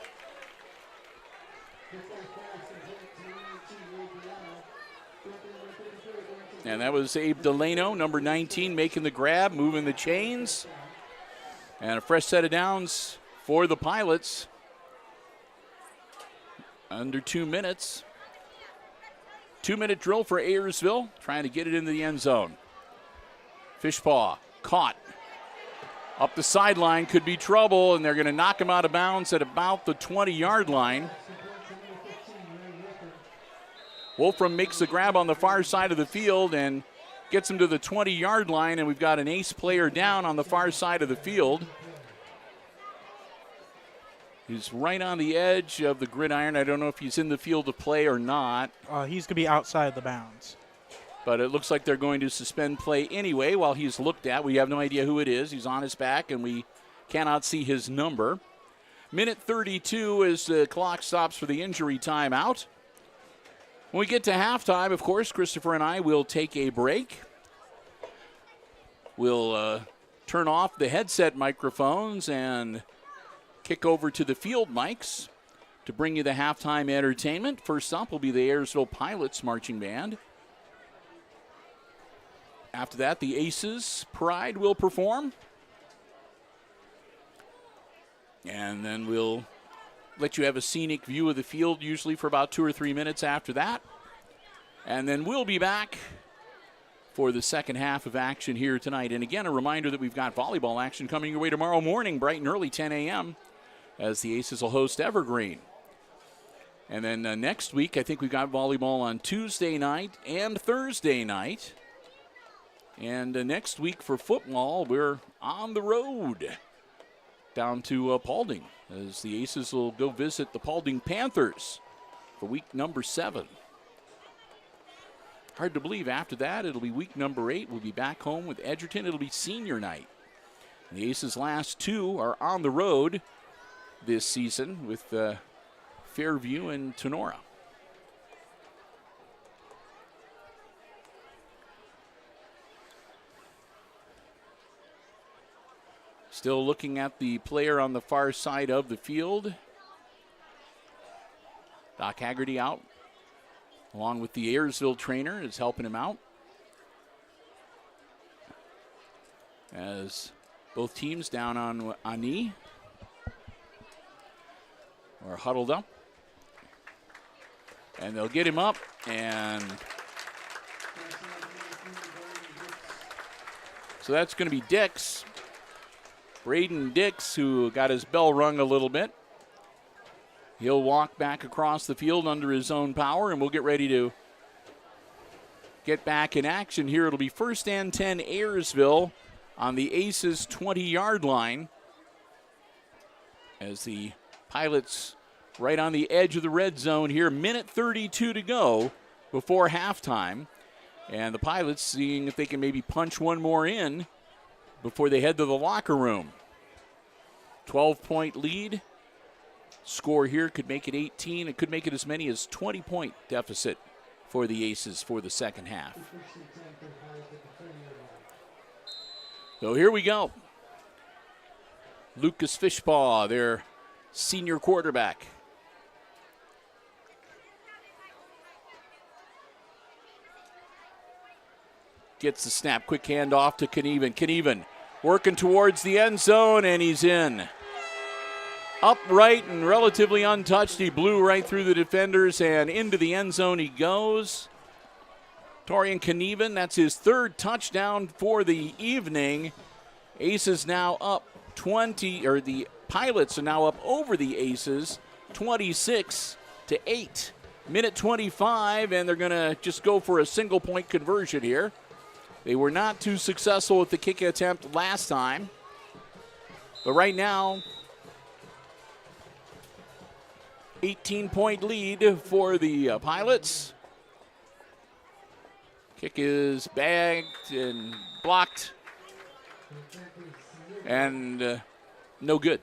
And that was Abe Delano, number 19, making the grab, moving the chains. And a fresh set of downs for the Pilots. Under 2 minutes. 2-minute drill for Ayersville, trying to get it into the end zone. Fishbaugh caught. Up the sideline, could be trouble, and they're going to knock him out of bounds at about the 20-yard line. Wolfram makes the grab on the far side of the field and gets him to the 20-yard line, and we've got an ace player down on the far side of the field. He's right on the edge of the gridiron. I don't know if he's in the field to play or not. He's going to be outside the bounds. But it looks like they're going to suspend play anyway while he's looked at. We have no idea who it is. He's on his back, and we cannot see his number. Minute 32 as the clock stops for the injury timeout. When we get to halftime, of course, Christopher and I will take a break. We'll turn off the headset microphones and kick over to the field mics to bring you the halftime entertainment. First up will be the Ayersville Pilots Marching Band. After that, the Aces Pride will perform. And then we'll let you have a scenic view of the field, usually for about 2 or 3 minutes after that. And then we'll be back for the second half of action here tonight. And again, a reminder that we've got volleyball action coming your way tomorrow morning, bright and early, 10 a.m., as the Aces will host Evergreen. And then next week, I think we've got volleyball on Tuesday night and Thursday night. And next week for football, we're on the road down to Paulding, as the Aces will go visit the Paulding Panthers for week number 7. Hard to believe after that, it'll be week number 8. We'll be back home with Edgerton. It'll be senior night. And the Aces' last 2 are on the road this season with Fairview and Tenora. Still looking at the player on the far side of the field. Doc Haggerty out, along with the Ayersville trainer, is helping him out. As both teams down on a knee or huddled up. And they'll get him up, and so that's going to be Dix. Braden Dix, who got his bell rung a little bit. He'll walk back across the field under his own power, and we'll get ready to get back in action here. It'll be 1st and 10 Ayersville on the Aces 20-yard line, as the Pilots right on the edge of the red zone here. Minute 32 to go before halftime, and the Pilots seeing if they can maybe punch one more in before they head to the locker room. 12-point lead. Score here could make it 18. It could make it as many as 20-point deficit for the Aces for the second half. So here we go. Lucas Fishpaw, their senior quarterback. Gets the snap, quick handoff to Knieven. Knieven working towards the end zone, and he's in. Upright and relatively untouched. He blew right through the defenders, and into the end zone he goes. Torian Knieven, that's his 3rd touchdown for the evening. Aces now up 20, or the Pilots are now up over the Aces, 26-8. Minute 25, and they're going to just go for a single-point conversion here. They were not too successful with the kick attempt last time. But right now, 18-point lead for the Pilots. Kick is bagged and blocked. And no good.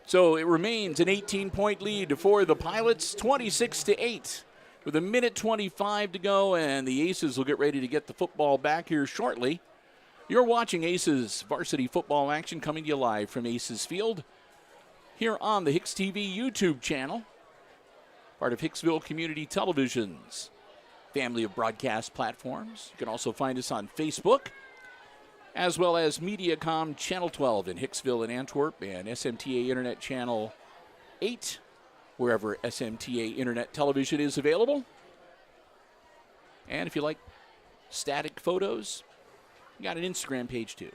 So it remains an 18-point lead for the Pilots, 26-8. With a minute 25 to go, and the Aces will get ready to get the football back here shortly. You're watching Aces varsity football action coming to you live from Aces Field here on the HIX-TV YouTube channel, part of Hicksville Community Television's family of broadcast platforms. You can also find us on Facebook, as well as Mediacom Channel 12 in Hicksville and Antwerp, and SMTA Internet Channel 8. Wherever SMTA Internet Television is available. And if you like static photos, you got an Instagram page too.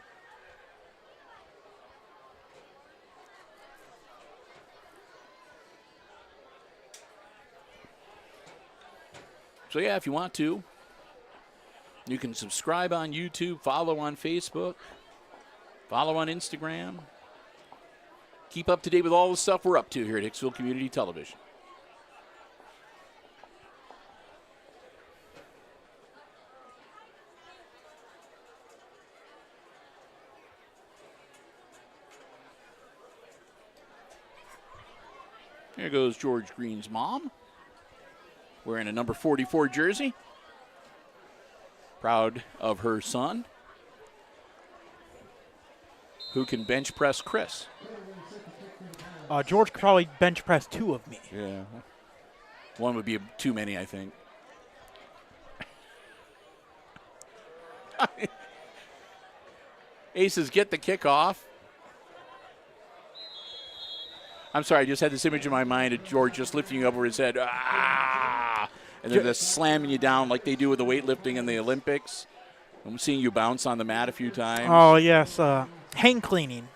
So yeah, if you want to, you can subscribe on YouTube, follow on Facebook, follow on Instagram. Keep up to date with all the stuff we're up to here at Hicksville Community Television. Here goes George Green's mom, wearing a number 44 jersey. Proud of her son, who can bench press Chris. George could probably bench press 2 of me. Yeah. One would be too many, I think. Aces get the kickoff. I'm sorry, I just had this image in my mind of George just lifting you up over his head. Ah! And then just slamming you down like they do with the weightlifting in the Olympics. I'm seeing you bounce on the mat a few times. Oh, yes. Hang cleaning.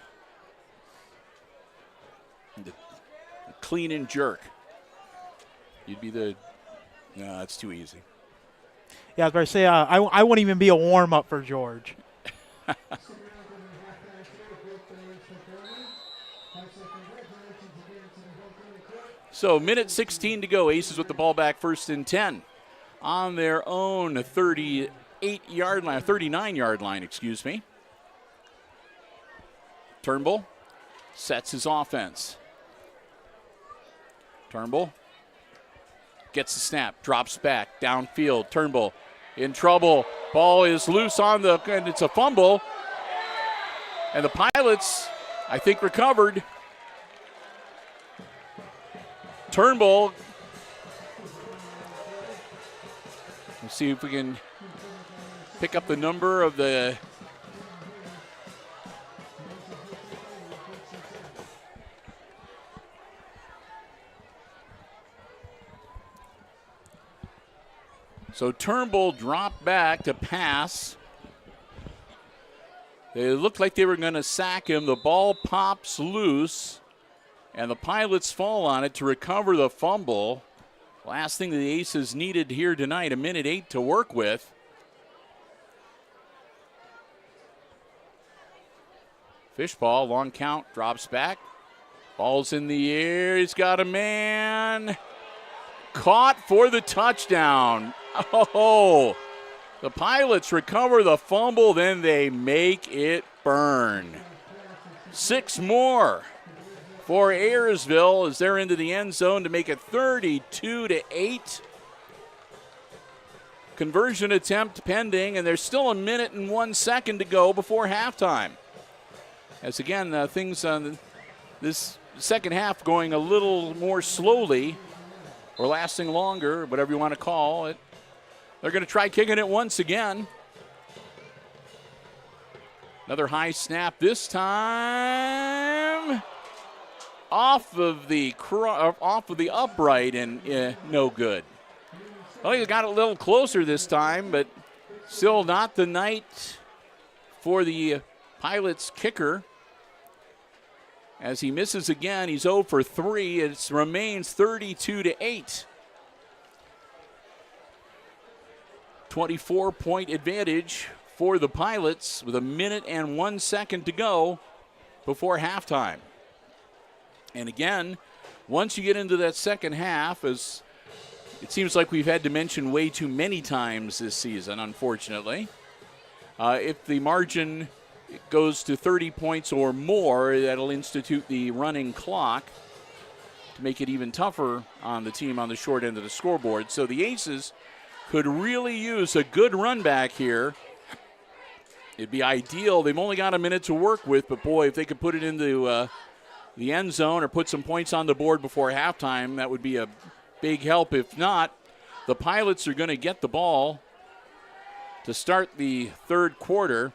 The clean and jerk. You'd be the... No, that's too easy. Yeah, I was about to say, I wouldn't even be a warm-up for George. So, minute 16 to go. Aces with the ball back, 1st and 10. On their own 38-yard line, 39-yard line, excuse me. Turnbull sets his offense. Turnbull gets the snap, drops back, downfield. Turnbull in trouble. Ball is loose and it's a fumble. And the Pilots, I think, recovered. Turnbull. Let's see if we can pick up the number of the... So Turnbull dropped back to pass. They looked like they were going to sack him. The ball pops loose, and the Pilots fall on it to recover the fumble. Last thing the Aces needed here tonight, 1:08 to work with. Fishball, long count, drops back. Ball's in the air. He's got a man. Caught for the touchdown. Oh, the Pilots recover the fumble, then they make it burn. 6 more for Ayersville as they're into the end zone to make it 32-8. Conversion attempt pending, and there's still 1 minute and 1 second to go before halftime. As again, things on this second half going a little more slowly or lasting longer, whatever you want to call it. They're going to try kicking it once again. Another high snap this time. Off of the upright and no good. Well, he got a little closer this time, but still not the night for the Pilots kicker. As he misses again, he's 0 for 3. It remains 32-8. 24-point advantage for the Pilots with 1 minute and 1 second to go before halftime. And again, once you get into that second half, as it seems like we've had to mention way too many times this season, unfortunately, if the margin goes to 30 points or more, that'll institute the running clock to make it even tougher on the team on the short end of the scoreboard. So the Aces could really use a good run back here. It'd be ideal. They've only got a minute to work with, but boy, if they could put it into the end zone or put some points on the board before halftime, that would be a big help. If not, the Pilots are going to get the ball to start the third quarter.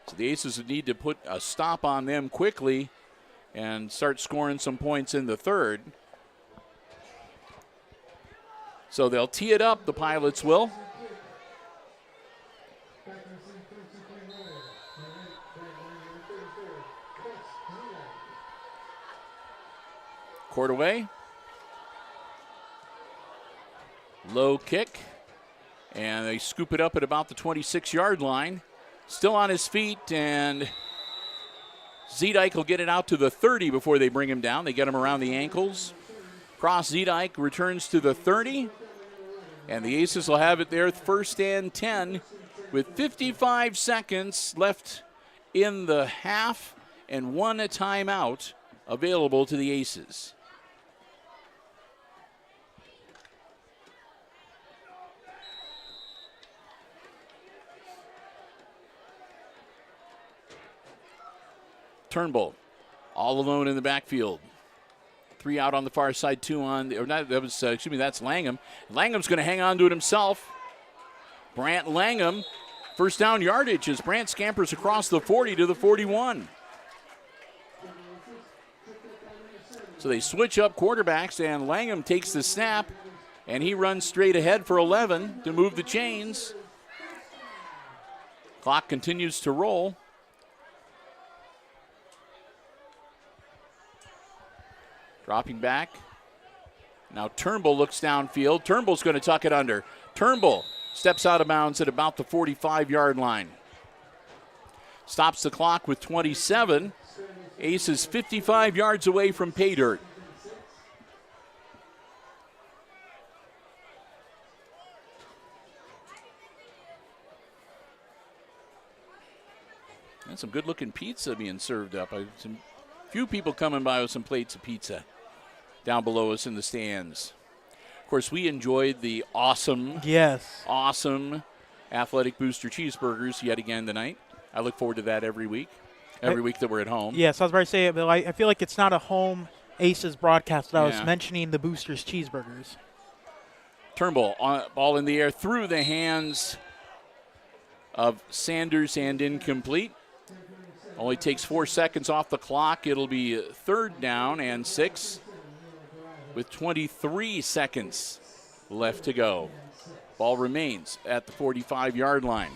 So the Aces would need to put a stop on them quickly and start scoring some points in the third. So they'll tee it up, the Pilots will. Court away. Low kick. And they scoop it up at about the 26-yard line. Still on his feet, and Zedike will get it out to the 30 before they bring him down. They get him around the ankles. Cross Zedike returns to the 30, and the Aces will have it there, 1st and 10, with 55 seconds left in the half and 1 timeout available to the Aces. Turnbull, all alone in the backfield. 3 out on the far side, 2 on, or not, that was, excuse me, that's Langham. Langham's going to hang on to it himself. Brant Langham First down yardage as Brant scampers across the 40 to the 41. So they switch up quarterbacks, and Langham takes the snap, and he runs straight ahead for 11 to move the chains. Clock continues to roll. Dropping back. Now Turnbull looks downfield. Turnbull's going to tuck it under. Turnbull steps out of bounds at about the 45-yard line. Stops the clock with 27. Aces 55 yards away from pay dirt. And some good-looking pizza being served up. Some few people coming by with some plates of pizza down below us in the stands. Of course, we enjoyed the awesome Athletic Booster cheeseburgers yet again tonight. I look forward to that every week that we're at home. Yes, I was about to say it, but I feel like it's not a home Aces broadcast, but I was mentioning the Boosters cheeseburgers. Turnbull, ball in the air through the hands of Sanders and incomplete. Only takes 4 seconds off the clock. It'll be 3rd down and 6 with 23 seconds left to go. Ball remains at the 45-yard line.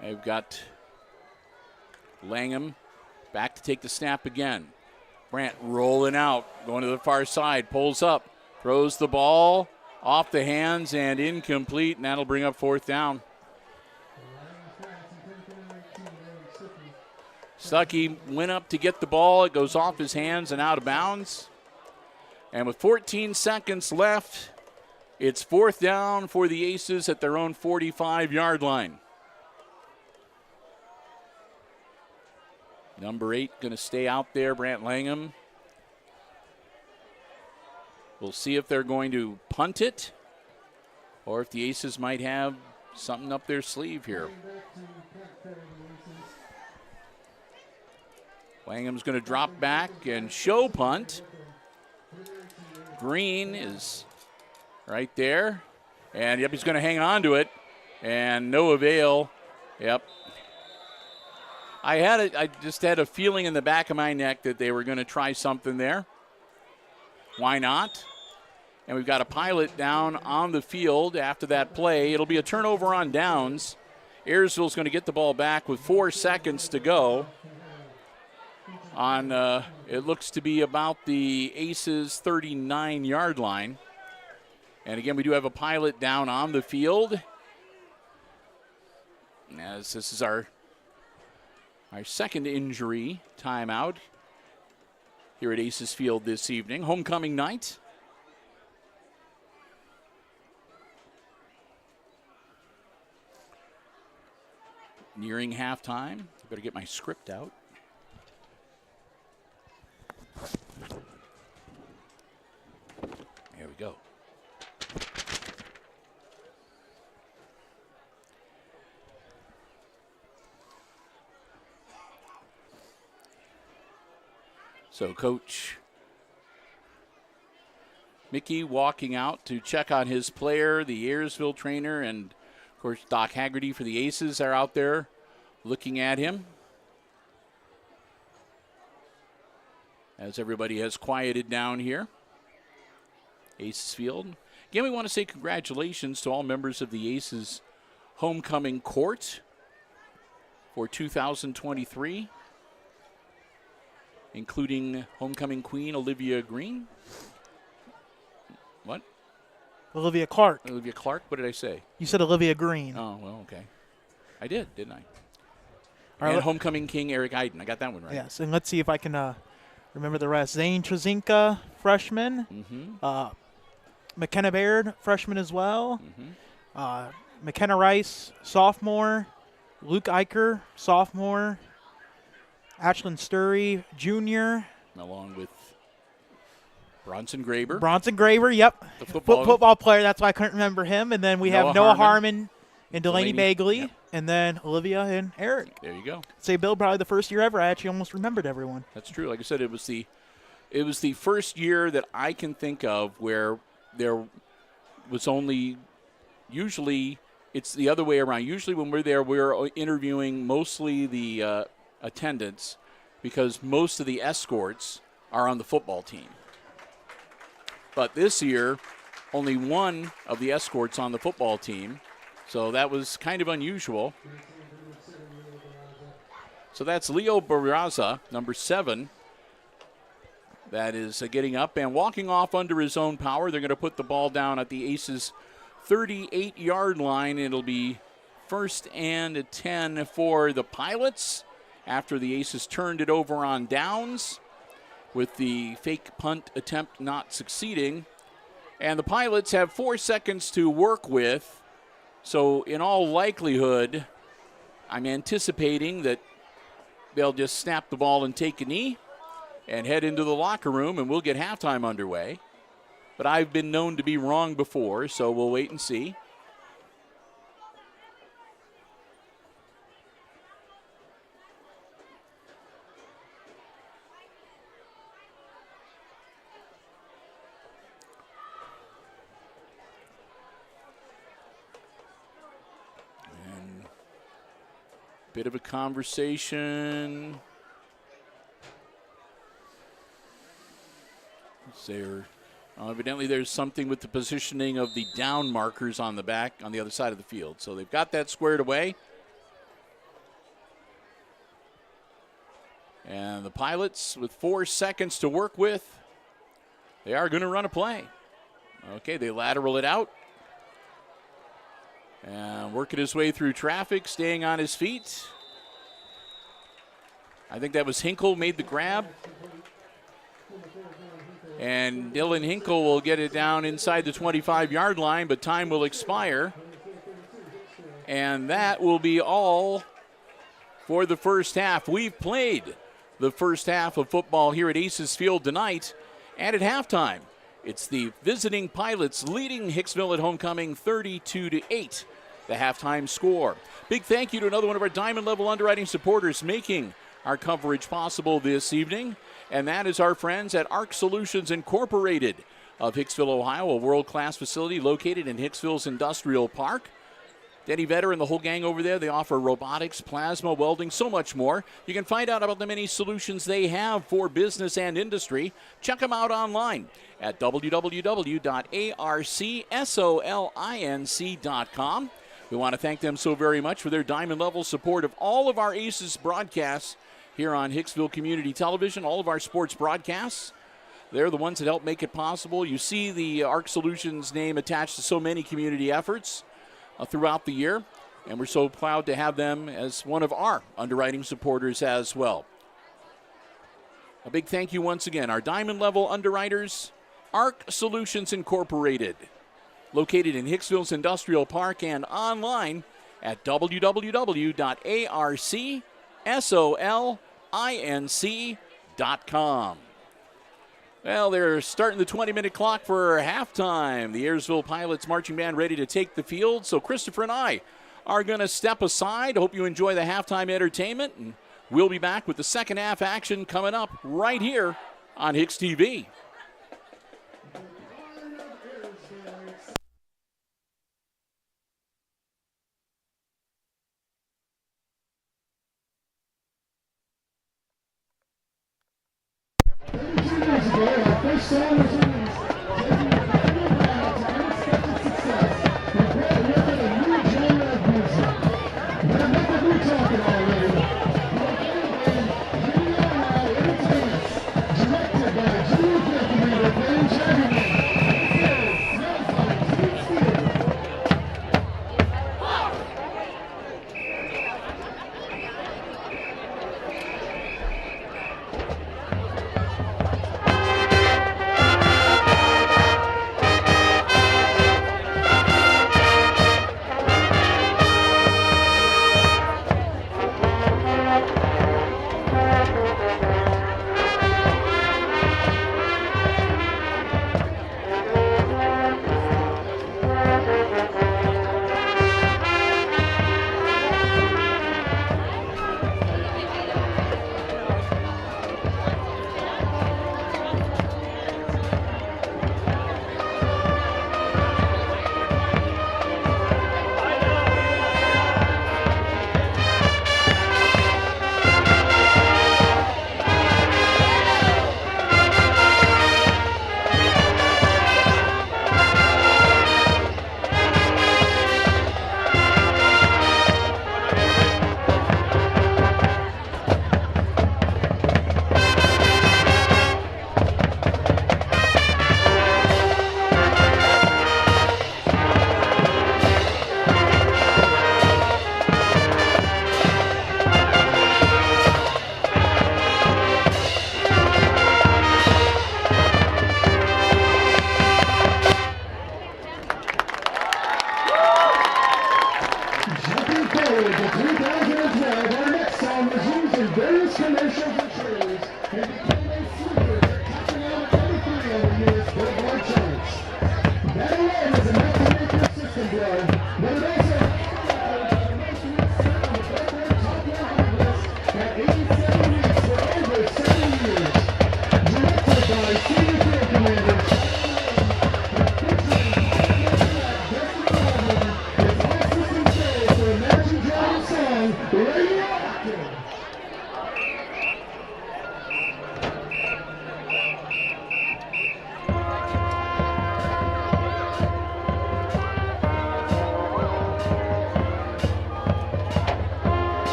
They've got Langham back to take the snap again. Brant rolling out, going to the far side, pulls up, throws the ball off the hands and incomplete, and that'll bring up 4th down. Stuckey went up to get the ball. It goes off his hands and out of bounds. And with 14 seconds left, it's 4th down for the Aces at their own 45-yard line. Number 8 going to stay out there, Brant Langham. We'll see if they're going to punt it or if the Aces might have something up their sleeve here. Langham's going to drop back and show punt. Green is right there. And, yep, he's going to hang on to it. And no avail. Yep. I just had a feeling in the back of my neck that they were going to try something there. Why not? And we've got a pilot down on the field after that play. It'll be a turnover on downs. Ayersville's going to get the ball back with 4 seconds to go. On it looks to be about the Aces 39-yard line. And again, we do have a pilot down on the field. As this is our second injury timeout here at Aces Field this evening. Homecoming night. Nearing halftime. I better get my script out. There we go. So Coach Mickey walking out to check on his player, the Ayersville trainer, and of course Doc Haggerty for the Aces are out there looking at him. As everybody has quieted down here. Aces Field. Again, we want to say congratulations to all members of the Aces homecoming court for 2023. Including homecoming queen Olivia Green. What? Olivia Clark. Olivia Clark? What did I say? You said Olivia Green. Oh, well, okay. I did, didn't I? All right, and homecoming king Eric Iden. I got that one right. Yes, and let's see if I can remember the rest. Zane Trezinka, freshman. Mm-hmm. McKenna Baird, freshman as well. Mm-hmm. McKenna Rice, sophomore. Luke Eicher, sophomore. Ashlyn Sturry, junior. Along with Bronson Graber. Bronson Graber, yep. The football player. That's why I couldn't remember him. And then we have Noah Harmon and Delaney Bagley. Yep. And then Olivia and Eric. There you go. Say, Bill, probably the first year ever I actually almost remembered everyone. That's true. Like I said, it was the first year that I can think of where there was only, usually it's the other way around. Usually when we're there, we're interviewing mostly the attendants because most of the escorts are on the football team. But this year, only one of the escorts on the football team, so that was kind of unusual. So that's Leo Barraza, number 7. That is getting up and walking off under his own power. They're going to put the ball down at the Aces' 38-yard line. It'll be 1st and 10 for the Pilots after the Aces turned it over on downs, with the fake punt attempt not succeeding. And the Pilots have 4 seconds to work with. So in all likelihood, I'm anticipating that they'll just snap the ball and take a knee and head into the locker room, and we'll get halftime underway. But I've been known to be wrong before, so we'll wait and see. Bit of a conversation. Evidently there's something with the positioning of the down markers on the back, on the other side of the field. So they've got that squared away. And the Pilots, with 4 seconds to work with, they are going to run a play. Okay, they lateral it out. And working his way through traffic, staying on his feet. I think that was Hinkle made the grab. And Dylan Hinkle will get it down inside the 25-yard line, but time will expire. And that will be all for the first half. We've played the first half of football here at Aces Field tonight. And at halftime, it's the visiting Pilots leading Hicksville at homecoming 32-8. The halftime score. Big thank you to another one of our Diamond Level Underwriting supporters making our coverage possible this evening, and that is our friends at ARC Solutions Incorporated of Hicksville, Ohio, a world-class facility located in Hicksville's Industrial Park. Denny Vetter and the whole gang over there, they offer robotics, plasma, welding, so much more. You can find out about the many solutions they have for business and industry. Check them out online at www.arcsolinc.com. We want to thank them so very much for their diamond level support of all of our Aces broadcasts here on Hicksville Community Television, all of our sports broadcasts. They're the ones that help make it possible. You see the ARC Solutions name attached to so many community efforts throughout the year, and we're so proud to have them as one of our underwriting supporters as well. A big thank you once again. Our diamond level underwriters, ARC Solutions Incorporated, located in Hicksville's Industrial Park and online at www.arcsolinc.com. Well, they're starting the 20-minute clock for halftime. The Ayersville Pilots marching band ready to take the field. So Christopher and I are going to step aside. Hope you enjoy the halftime entertainment. And we'll be back with the second half action coming up right here on HIX-TV. First song is taking unexpected success. We're bringing a new genre of music. But enough of me talking already. Like anything, here we are now in its dance. Directed by Junior Decorator Ben Chinaman. This is Snowflake HIX-TV.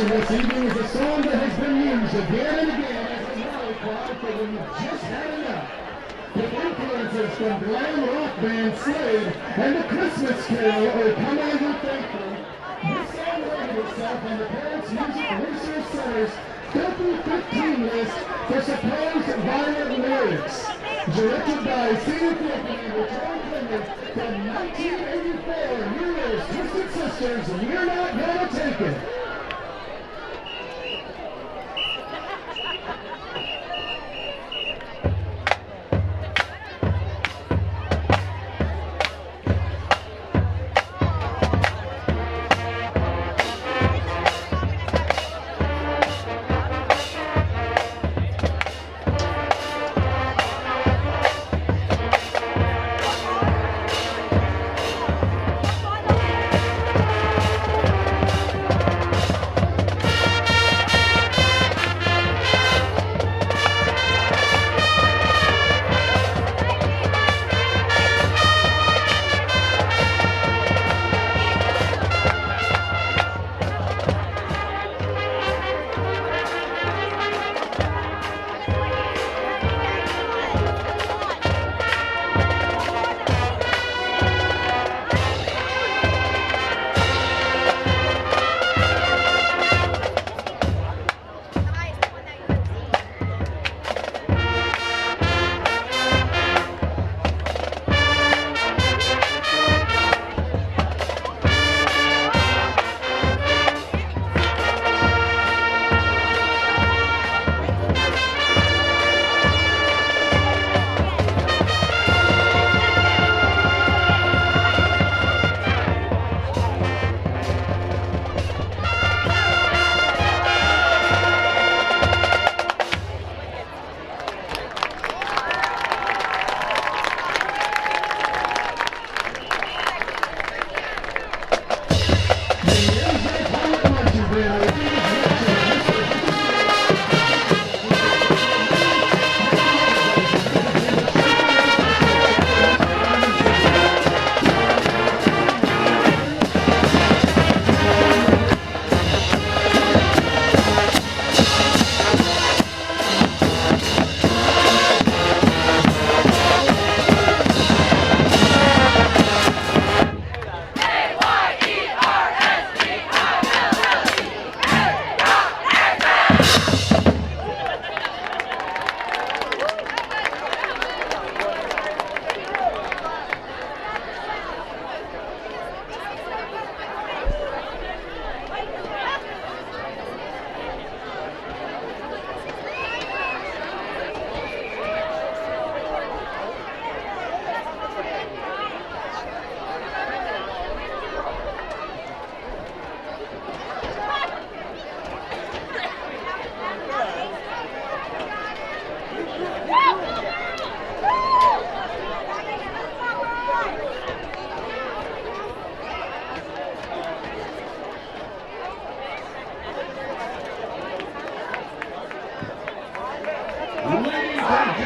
introduction this evening is a song that has been used again and again as a rally cry for when you've just had enough. The influences from glam rock band Slade and the Christmas Carol, Oh Come All You Faithful. This song rated itself on the Parents Music Research Center's Filthy 15 list for supposed violent lyrics. Directed by senior filmmaker John Clement from 1984, Heroes, Twisted Sisters, We're Not Gonna Take It.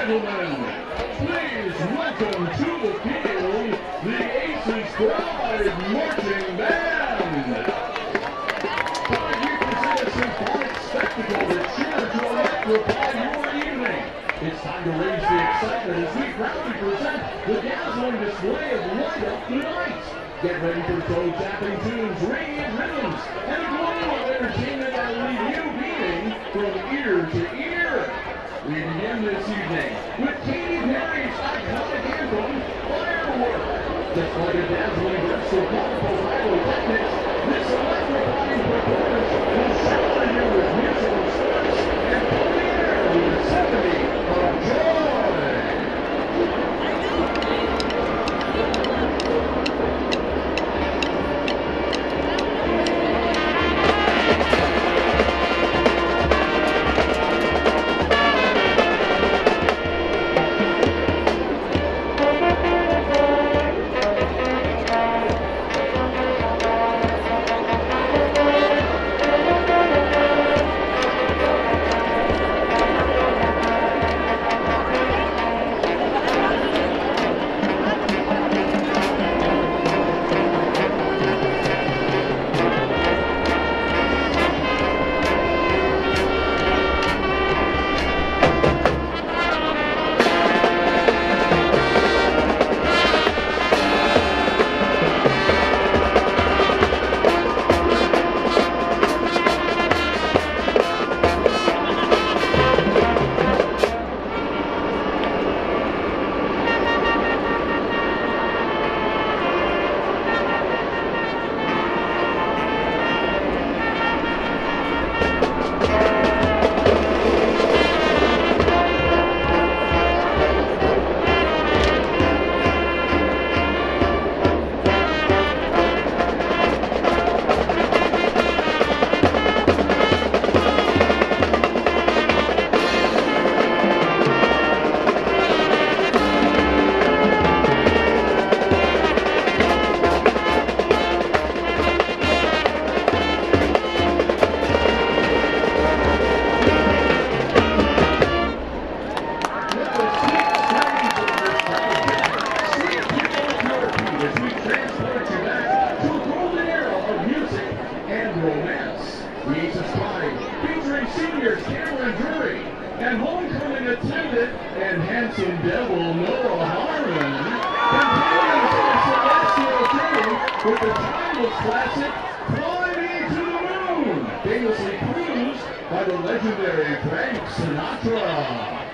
gentlemen, please welcome to the field the Aces Pride Marching Band. 5 years present a symphonic spectacle that's sure to electrify your evening. It's time to raise the excitement as we proudly present the dazzling display of Light Up the Night. Get ready for toe-tapping tunes, radiant rhythms, and a glow of entertainment that will leave you beaming from ear to ear. We begin this evening with Katy Perry's iconic anthem, Firework. Just like a dazzling burst of powerful pyrotechnics, this electrifying performance will shower you with musical sparks and fill the air with a symphony of joy. transport you back to a golden era of music and romance. The Aces Pride, featuring seniors Cameron Drury and homecoming attendant and handsome devil Noah Harmon, continues their celestial journey with the timeless classic Fly Me to the Moon, famously cruised by the legendary Frank Sinatra.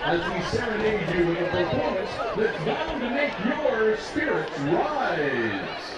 As we serenade you with a performance that's bound to make your spirits rise.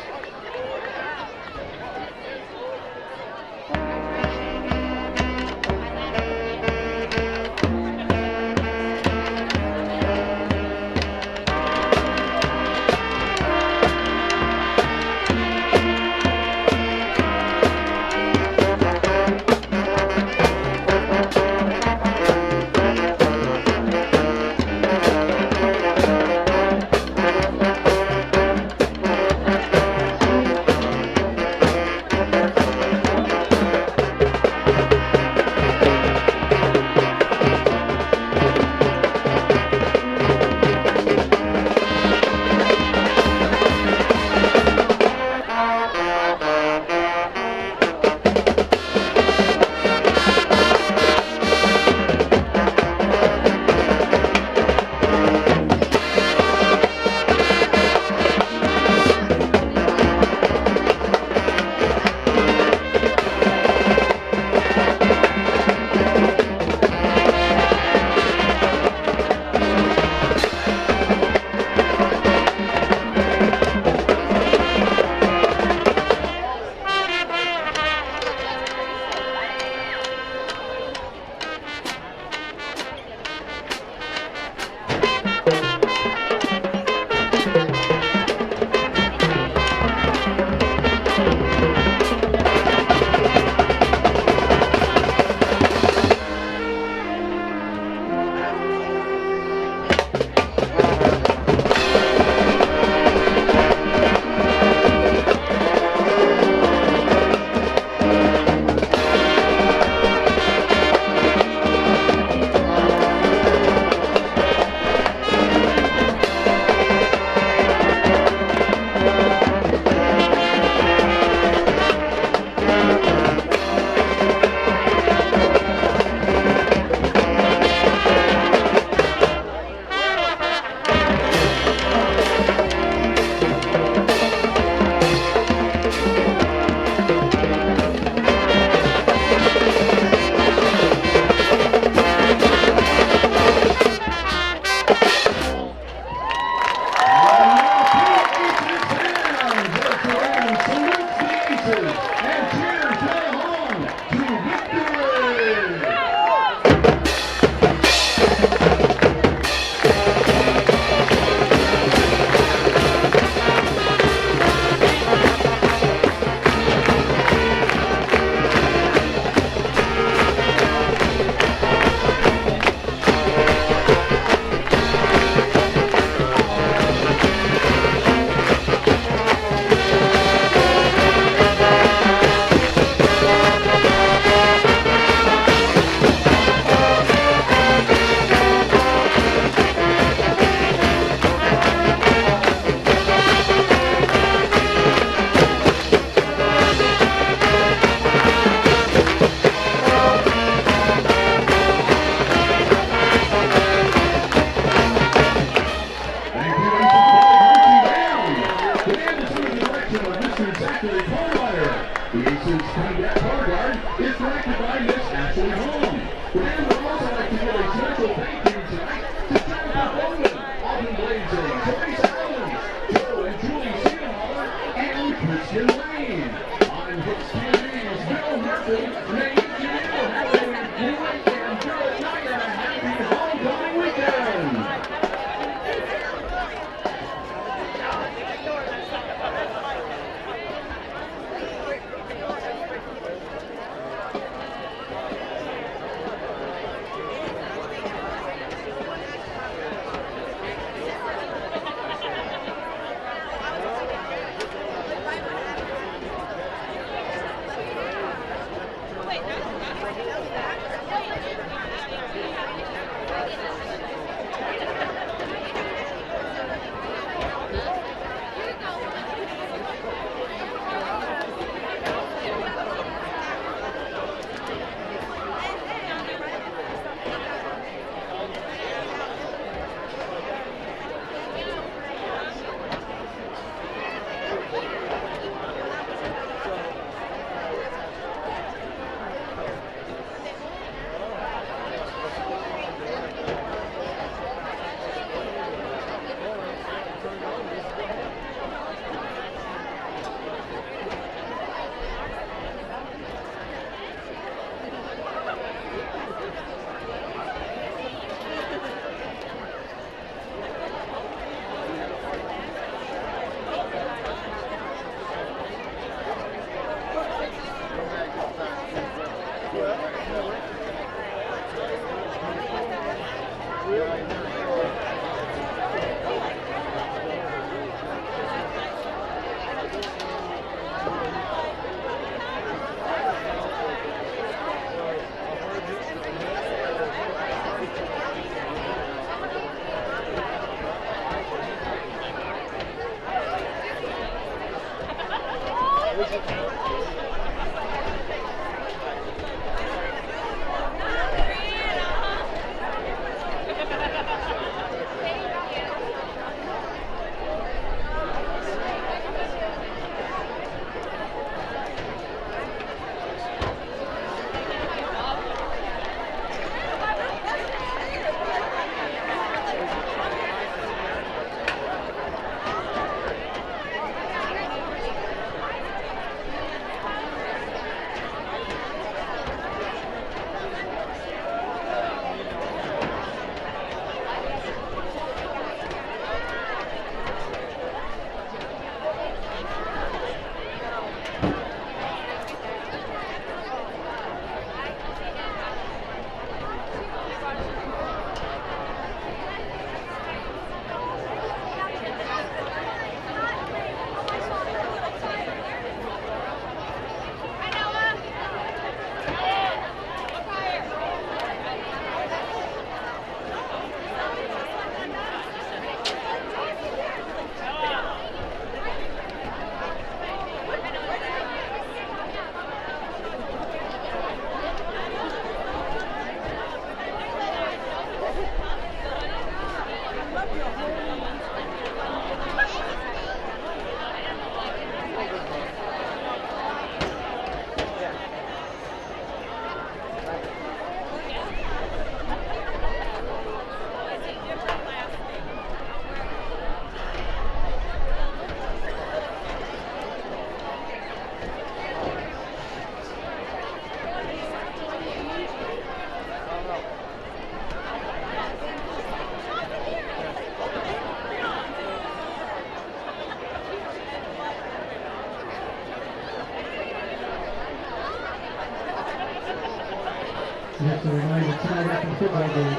Just a reminder, tonight after the football game,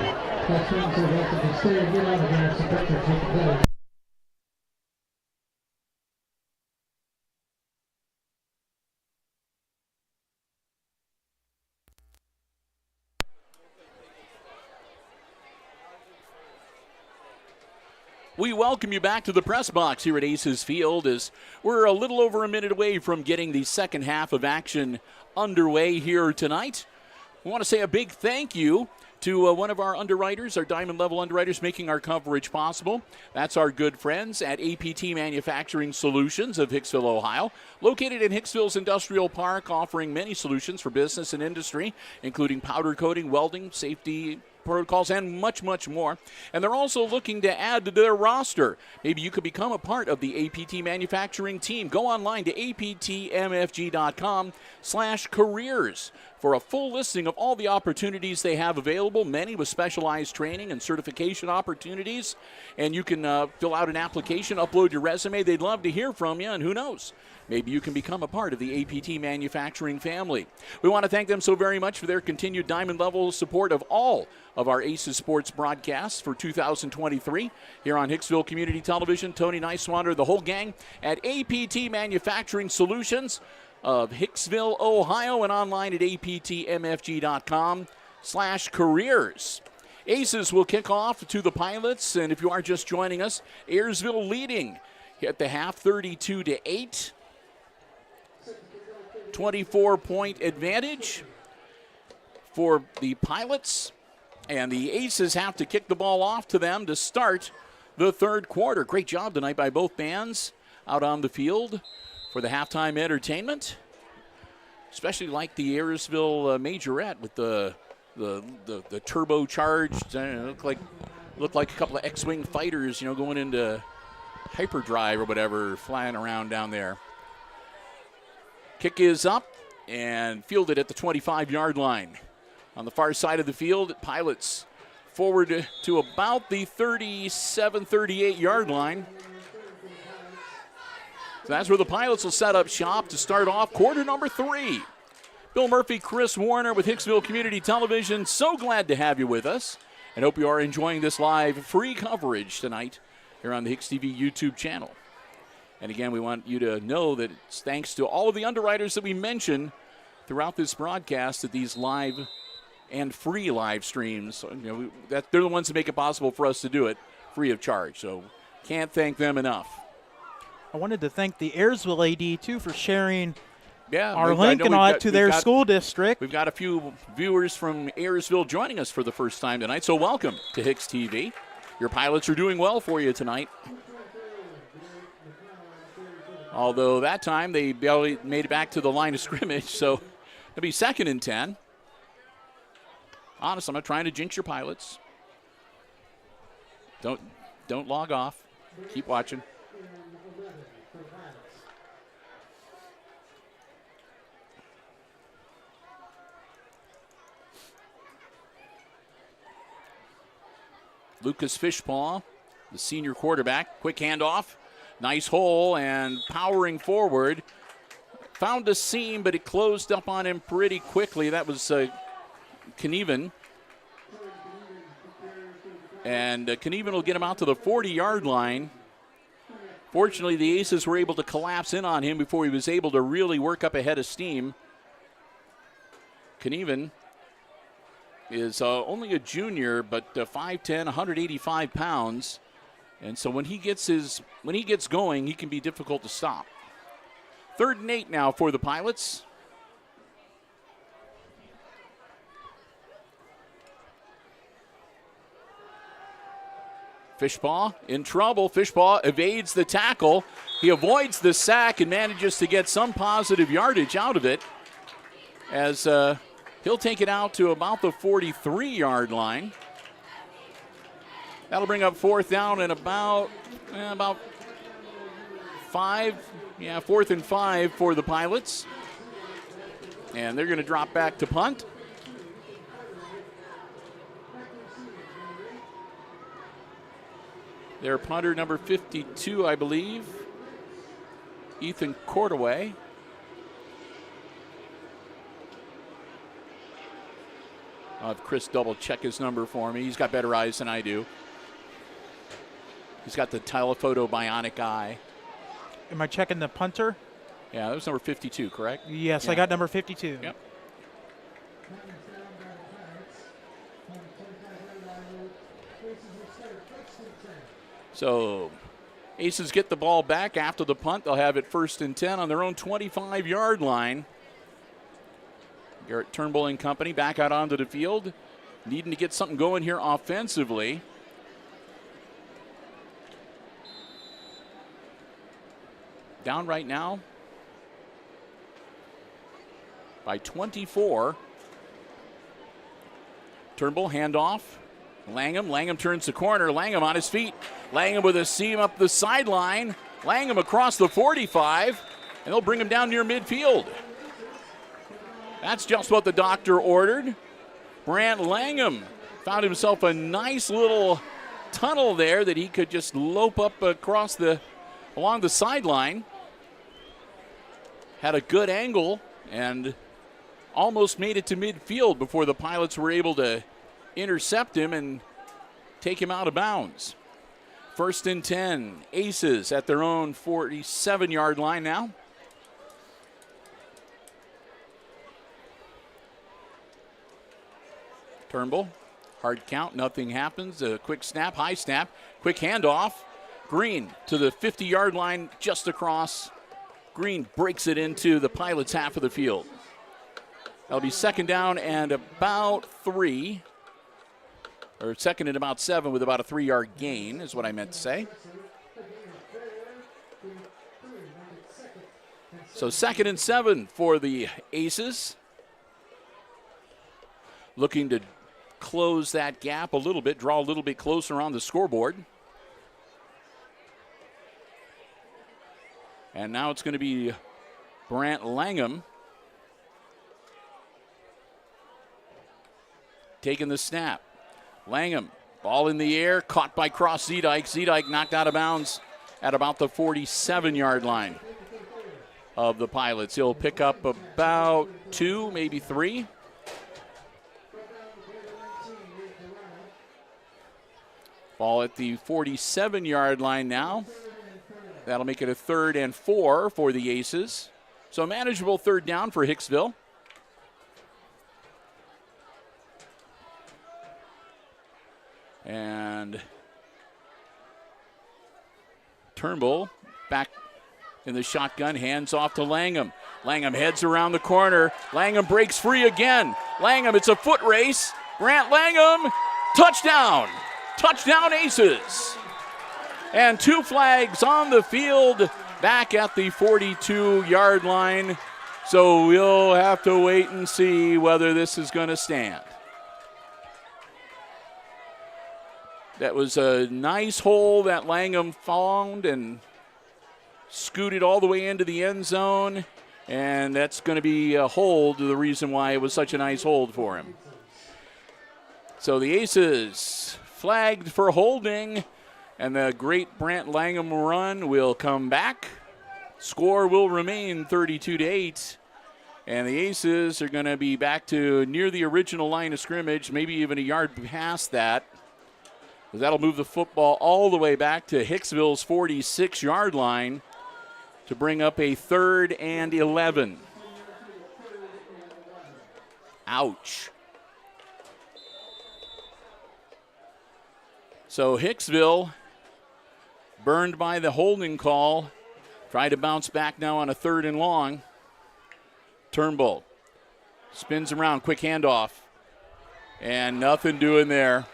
patrons are welcome to stay and get out of there and support their capability. We welcome you back to the press box here at Aces Field as we're a little over a minute away from getting the second half of action underway here tonight. We want to say a big thank you to one of our underwriters, our diamond level underwriters making our coverage possible. That's our good friends at APT Manufacturing Solutions of Hicksville, Ohio. Located in Hicksville's Industrial Park, offering many solutions for business and industry, including powder coating, welding, safety protocols, and much, much more. And they're also looking to add to their roster. Maybe you could become a part of the APT manufacturing team. Go online to aptmfg.com/careers for a full listing of all the opportunities they have available, many with specialized training and certification opportunities. And you can fill out an application, upload your resume. They'd love to hear from you, and who knows, maybe you can become a part of the APT manufacturing family. We want to thank them so very much for their continued diamond level support of all of our Aces Sports broadcasts for 2023 here on Hicksville Community Television. Tony Niswander, the whole gang at APT Manufacturing Solutions of Hicksville, Ohio, and online at aptmfg.com/careers. Aces will kick off to the Pilots, and if you are just joining us, Ayersville leading at the half 32-8. 24-point advantage for the Pilots, and the Aces have to kick the ball off to them to start the third quarter. Great job tonight by both bands out on the field for the halftime entertainment. Especially like the Ayersville Majorette with the turbocharged, looked like a couple of X-Wing fighters, going into hyperdrive or whatever, flying around down there. Kick is up and fielded at the 25-yard line. On the far side of the field, Pilots forward to about the 37, 38-yard line. So that's where the Pilots will set up shop to start off quarter number 3. Bill Murphy, Chris Warner with Hicksville Community Television. So glad to have you with us, and hope you are enjoying this live free coverage tonight here on the HIX-TV YouTube channel. And again, we want you to know that it's thanks to all of the underwriters that we mention throughout this broadcast that these live and free live streams, they're the ones that make it possible for us to do it free of charge. So can't thank them enough. I wanted to thank the Ayersville AD, too, for sharing our I link know and all that to their school district. We've got a few viewers from Ayersville joining us for the first time tonight, so welcome to HIX-TV. Your Pilots are doing well for you tonight. Although that time they barely made it back to the line of scrimmage, so it'll be 2nd and 10. Honest, I'm not trying to jinx your Pilots. Don't log off. Keep watching. Lucas Fishpaw, the senior quarterback. Quick handoff. Nice hole and powering forward. Found a seam, but it closed up on him pretty quickly. That was Knieven. And Knieven will get him out to the 40-yard line. Fortunately, the Aces were able to collapse in on him before he was able to really work up a head of steam. Knieven is only a junior, but 5'10", 185 pounds. And so when he gets going, he can be difficult to stop. 3rd and 8 now for the Pilots. Fishpaw in trouble. Fishpaw evades the tackle. He avoids the sack and manages to get some positive yardage out of it, as he'll take it out to about the 43-yard line. That'll bring up 4th down and about 5. Yeah, 4th and 5 for the Pilots. And they're going to drop back to punt. Their punter, number 52, I believe, Ethan Cordaway. I'll have Chris double check his number for me. He's got better eyes than I do. He's got the telephoto bionic eye. Am I checking the punter? Yeah, that was number 52, correct? Yes, yeah. I got number 52. Yep. So Aces get the ball back after the punt. They'll have it 1st and 10 on their own 25-yard line. Garrett Turnbull and company back out onto the field, needing to get something going here offensively. Down right now by 24. Turnbull handoff. Langham turns the corner. Langham on his feet. Langham with a seam up the sideline. Langham across the 45, and they'll bring him down near midfield. That's just what the doctor ordered. Brant Langham found himself a nice little tunnel there that he could just lope up along the sideline. Had a good angle and almost made it to midfield before the Pilots were able to intercept him and take him out of bounds. 1st and 10, Aces at their own 47-yard line now. Turnbull, hard count, nothing happens. A quick snap, high snap, quick handoff. Green to the 50-yard line, just across. Green breaks it into the Pilots' half of the field. That'll be 2nd down and about 3. Or 2nd and about 7 with about a 3-yard gain is what I meant to say. So 2nd and 7 for the Aces. Looking to close that gap a little bit, draw a little bit closer on the scoreboard. And now it's going to be Brant Langham taking the snap. Langham, ball in the air, caught by Cross Zedike. Zedike knocked out of bounds at about the 47-yard line. of the Pilots. He'll pick up about 2, maybe 3. Ball at the 47-yard line now. That'll make it a 3rd and 4 for the Aces. So a manageable 3rd down for Hicksville. And Turnbull back in the shotgun, hands off to Langham. Langham heads around the corner. Langham breaks free again. Langham, it's a foot race. Grant Langham, touchdown. Touchdown Aces. And 2 flags on the field back at the 42-yard line. So we'll have to wait and see whether this is going to stand. That was a nice hole that Langham found and scooted all the way into the end zone. And that's going to be a hold, the reason why it was such a nice hold for him. So the Aces flagged for holding, and the great Brant Langham run will come back. Score will remain 32-8, and the Aces are going to be back to near the original line of scrimmage, maybe even a yard past that. That'll move the football all the way back to Hicksville's 46-yard line to bring up a 3rd and 11. Ouch. So Hicksville, burned by the holding call, try to bounce back now on a 3rd and long. Turnbull spins around, quick handoff, and nothing doing there.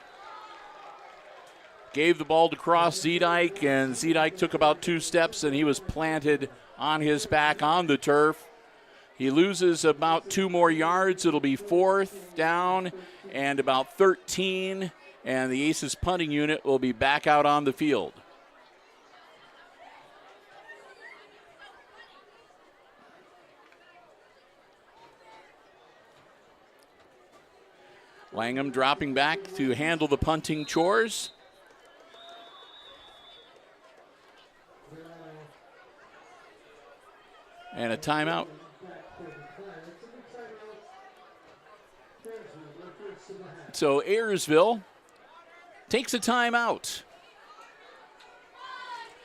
Gave the ball to Cross Zedike, and Zedike took about 2 steps, and he was planted on his back on the turf. He loses about 2 more yards. It'll be 4th down and about 13. And the Aces punting unit will be back out on the field. Langham dropping back to handle the punting chores. And a timeout. So Ayersville takes a timeout.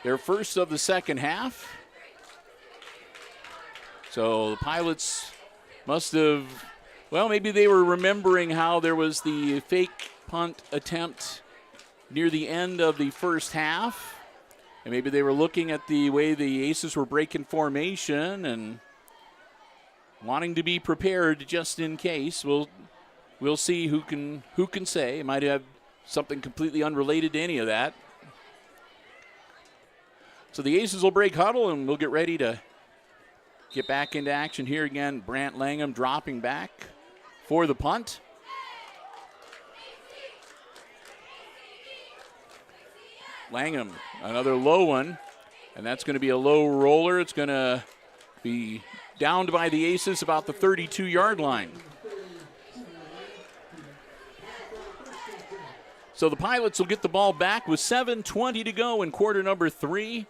Their first of the second half. So the Pilots must have, well, maybe they were remembering how there was the fake punt attempt near the end of the first half. And maybe they were looking at the way the Aces were breaking formation and wanting to be prepared just in case. We'll see who can say. It might have something completely unrelated to any of that. So the Aces will break huddle, and we'll get ready to get back into action here again. Brant Langham dropping back for the punt. Langham, another low one, and that's going to be a low roller. It's going to be downed by the Aces about the 32-yard line. So the Pilots will get the ball back with 7:20 to go in quarter number 3.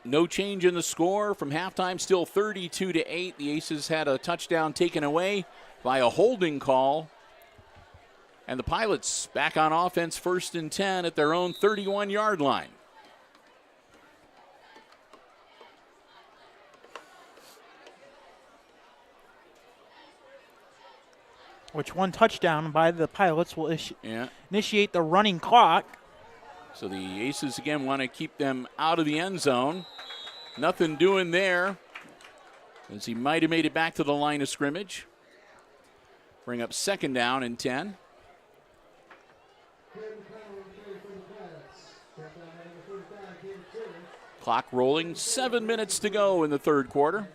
No change in the score from halftime, still 32-8. The Aces had a touchdown taken away by a holding call. And the Pilots back on offense, 1st and 10 at their own 31-yard line. Which one touchdown by the Pilots will initiate the running clock. So the Aces again want to keep them out of the end zone. Nothing doing there, as he might have made it back to the line of scrimmage. Bring up 2nd down and 10. Clock rolling, 7 minutes to go in the 3rd quarter.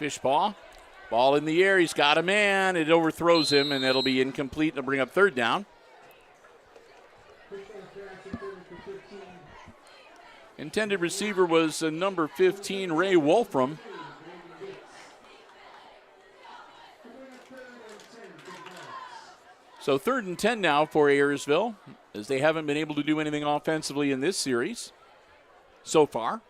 Fishpaw, ball in the air. He's got a man. It overthrows him, and it'll be incomplete. It'll bring up 3rd down. Intended receiver was number 15, Ray Wolfram. So 3rd and 10 now for Ayersville, as they haven't been able to do anything offensively in this series so far.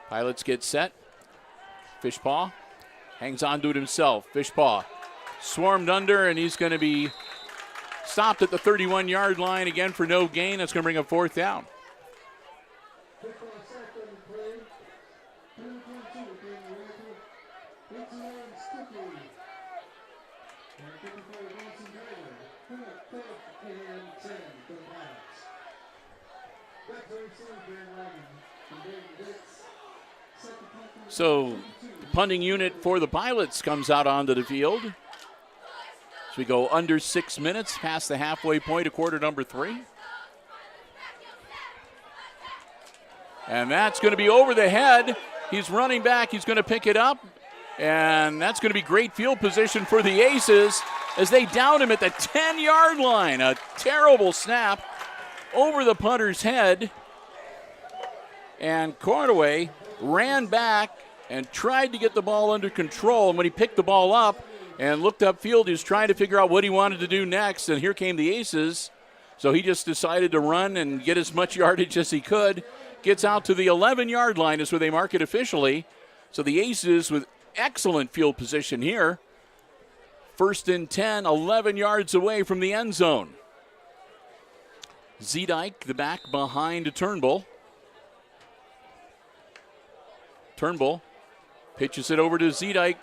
Pilots get set. Fishpaw hangs on to it himself. Fishpaw swarmed under, and he's going to be stopped at the 31-yard line again for no gain. That's going to bring up 4th down. So the punting unit for the Pilots comes out onto the field. As we go under 6 minutes, past the halfway point of quarter number 3. And that's going to be over the head. He's running back. He's going to pick it up. And that's going to be great field position for the Aces as they down him at the 10-yard line. A terrible snap over the punter's head. And Cordaway ran back and tried to get the ball under control. And when he picked the ball up and looked upfield, he was trying to figure out what he wanted to do next. And here came the Aces. So he just decided to run and get as much yardage as he could. Gets out to the 11-yard line is where they mark it officially. So the Aces with excellent field position here. 1st and 10, 11 yards away from the end zone. Zedike, the back behind Turnbull. Turnbull pitches it over to Zedike.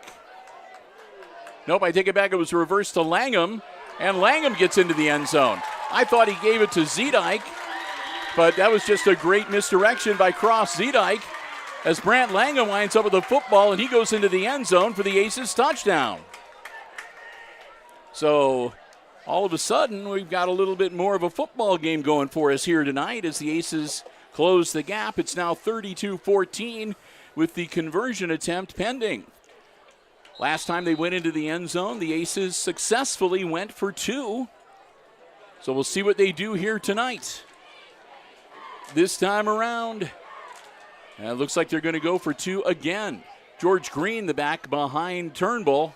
Nope, I take it back. It was reversed to Langham, and Langham gets into the end zone. I thought he gave it to Zedike, but that was just a great misdirection by Cross Zedike as Brant Langham winds up with the football, and he goes into the end zone for the Aces touchdown. So all of a sudden, we've got a little bit more of a football game going for us here tonight as the Aces close the gap. It's now 32-14. With the conversion attempt pending. Last time they went into the end zone, the Aces successfully went for 2. So we'll see what they do here tonight. This time around, and it looks like they're going to go for 2 again. George Green, the back behind Turnbull.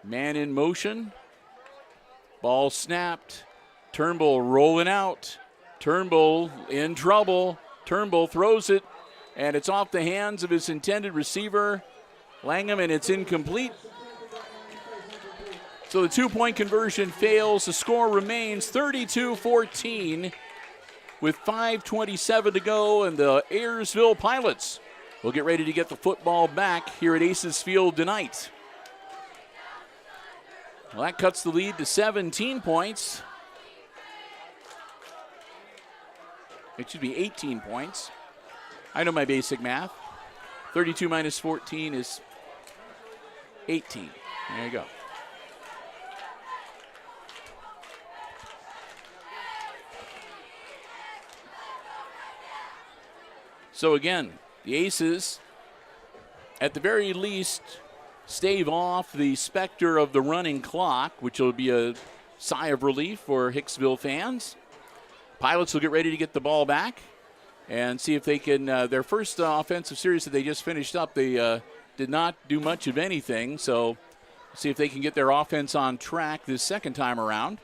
Man in motion. Ball snapped. Turnbull rolling out. Turnbull in trouble. Turnbull throws it, and it's off the hands of his intended receiver, Langham, and it's incomplete. So the 2-point conversion fails. The score remains 32-14 with 5:27 to go, and the Ayersville Pilots will get ready to get the football back here at Aces Field tonight. Well, that cuts the lead to 17 points. It should be 18 points. I know my basic math. 32 minus 14 is 18. There you go. So again, the Aces, at the very least, stave off the specter of the running clock, which will be a sigh of relief for Hicksville fans. Pilots will get ready to get the ball back and see if they can, their first offensive series that they just finished up, they did not do much of anything. So see if they can get their offense on track this second time around.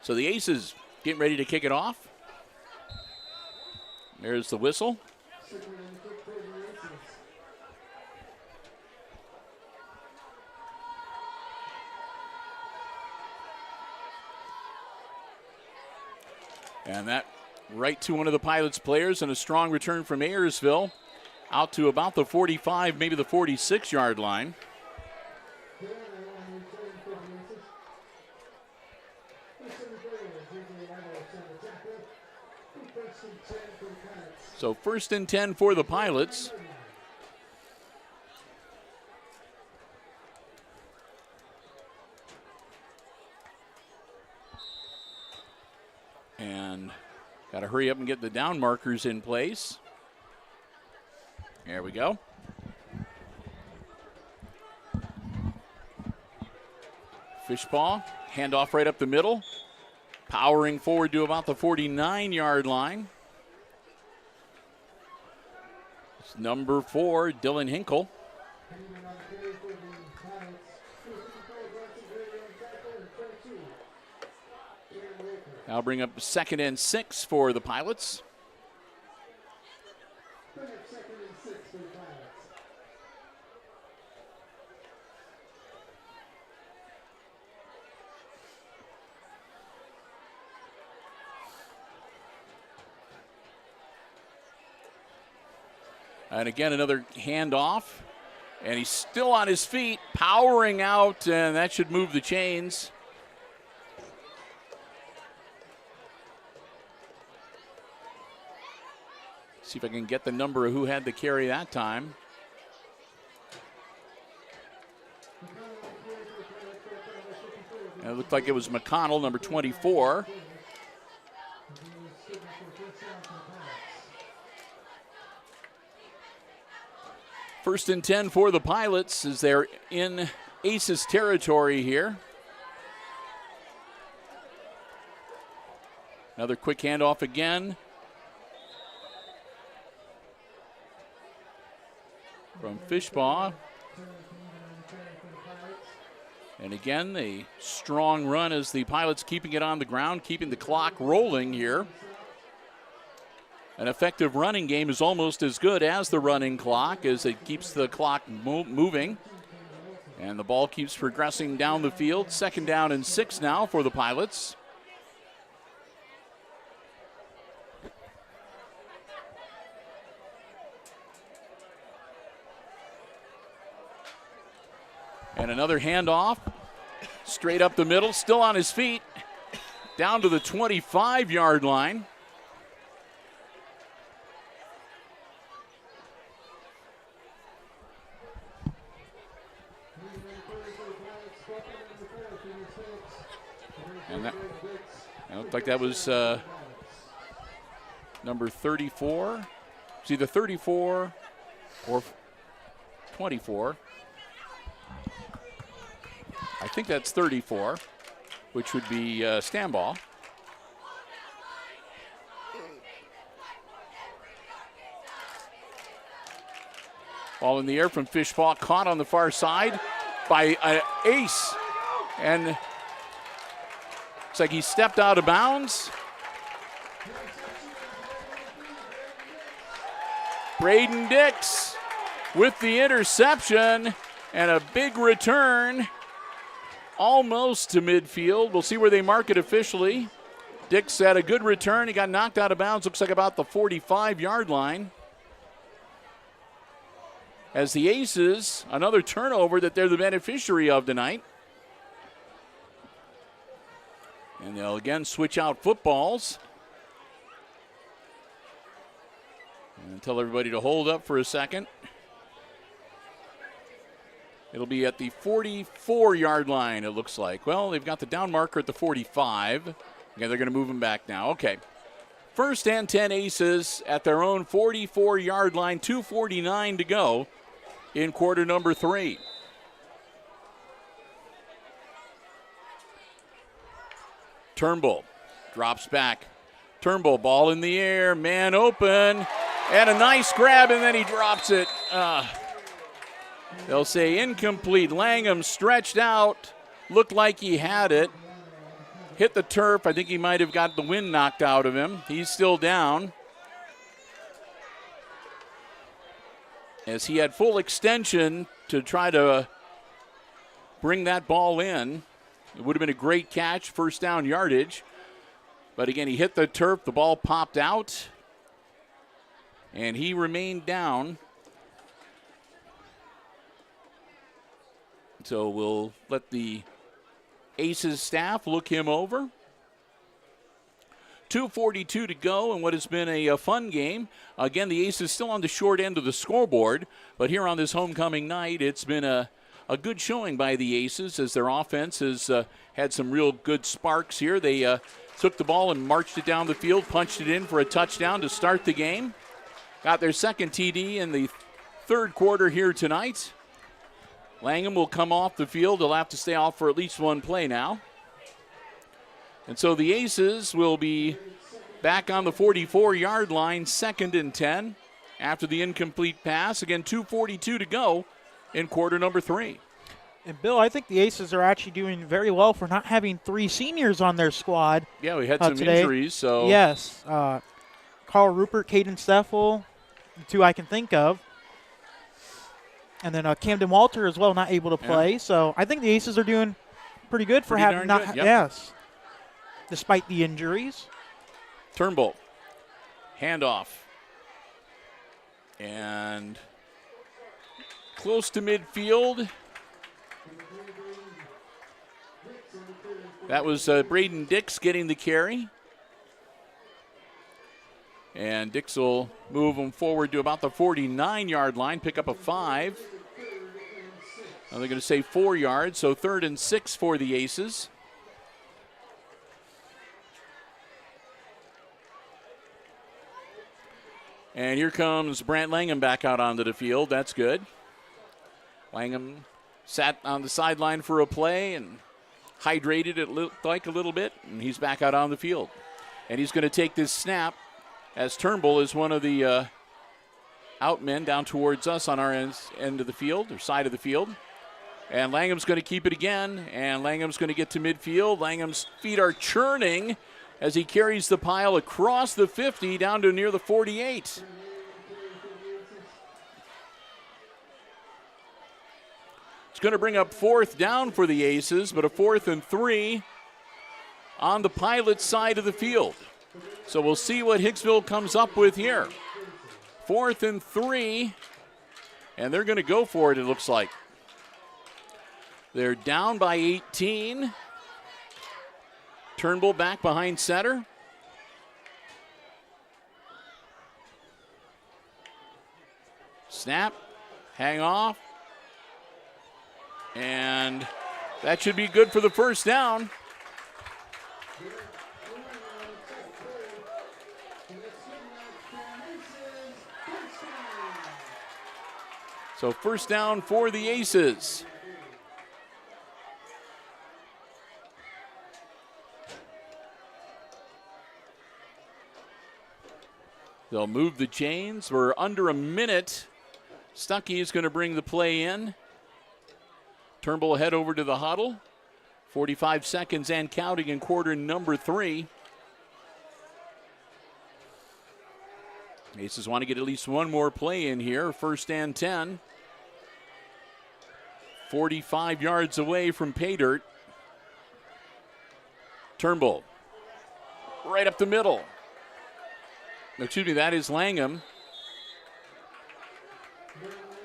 So the Aces getting ready to kick it off. There's the whistle. And that right to one of the Pilots players, and a strong return from Ayersville out to about the 45, maybe the 46-yard line. So 1st and 10 for the Pilots. And got to hurry up and get the down markers in place. There we go. Fishball, handoff right up the middle. Powering forward to about the 49-yard line. It's number 4, Dylan Hinkle. I'll bring up 2nd and 6 for the Pilots. And again, another handoff. And he's still on his feet, powering out, and that should move the chains. See if I can get the number of who had the carry that time. And it looked like it was McConnell, number 24. First and 10 for the Pilots as they're in Aces territory here. Another quick handoff again. From Fishbaugh. And again, a strong run as the Pilots keeping it on the ground, keeping the clock rolling here. An effective running game is almost as good as the running clock as it keeps the clock moving. And the ball keeps progressing down the field. 2nd down and 6 now for the Pilots. And another handoff, straight up the middle, still on his feet, down to the 25-yard line. And that looked like that was number 34. It's either 34 or 24. I think that's 34, which would be Stanball. Ball in the air from Fishbaugh, caught on the far side by an ace. And looks like he stepped out of bounds. Braden Dix with the interception and a big return almost to midfield. We'll see where they mark it officially. Dix had a good return. He got knocked out of bounds, looks like about the 45-yard line. As the Aces, another turnover that they're the beneficiary of tonight. And they'll again switch out footballs. And tell everybody to hold up for a second. It'll be at the 44-yard line, it looks like. Well, they've got the down marker at the 45. Okay, they're going to move them back now. Okay. 1st and 10 Aces at their own 44-yard line, 2:49 to go in quarter number 3. Turnbull drops back. Turnbull, ball in the air, man open, and a nice grab, and then he drops it. They'll say incomplete. Langham stretched out, looked like he had it. Hit the turf. I think he might have got the wind knocked out of him. He's still down. As he had full extension to try to bring that ball in. It would have been a great catch, 1st down yardage. But again, he hit the turf. The ball popped out. And he remained down. So we'll let the Aces staff look him over. 2:42 to go in what has been a fun game. Again, the Aces still on the short end of the scoreboard, but here on this homecoming night, it's been a good showing by the Aces as their offense has had some real good sparks here. They took the ball and marched it down the field, punched it in for a touchdown to start the game. Got their second TD in the third quarter here tonight. Langham will come off the field. He'll have to stay off for at least one play now. And so the Aces will be back on the 44-yard line, 2nd and 10 after the incomplete pass. Again, 2:42 to go in quarter number 3. And, Bill, I think the Aces are actually doing very well for not having 3 seniors on their squad. Yeah, we had some today. injuries. So yes. Carl Rupert, Caden Steffel, the 2 I can think of. And then Camden Walter as well, not able to play. Yeah. So I think the Aces are doing pretty good for having not. Good, yep. Yes. Despite the injuries. Turnbull. Handoff. And close to midfield. That was Braden Dix getting the carry. And Dix will move them forward to about the 49-yard line, pick up a 5. Now they're going to say 4 yards, so 3rd and 6 for the Aces. And here comes Brant Langham back out onto the field. That's good. Langham sat on the sideline for a play and hydrated, it looked like, a little bit, and he's back out on the field. And he's going to take this snap as Turnbull is one of the out men down towards us on our end of the field, or side of the field. And Langham's going to keep it again, and Langham's going to get to midfield. Langham's feet are churning as he carries the pile across the 50 down to near the 48. It's going to bring up 4th down for the Aces, but a 4th and 3 on the Pilot side of the field. So we'll see what Hicksville comes up with here. 4th and 3, and they're going to go for it, it looks like. They're down by 18. Turnbull back behind center. Snap, hang off, and that should be good for the first down. So first down for the Aces. They'll move the chains. We're under a minute. Stuckey is going to bring the play in. Turnbull head over to the huddle. 45 seconds and counting in quarter number 3. Aces want to get at least one more play in here. 1st and 10. 45 yards away from pay dirt. Turnbull. Right up the middle. Excuse me, that is Langham.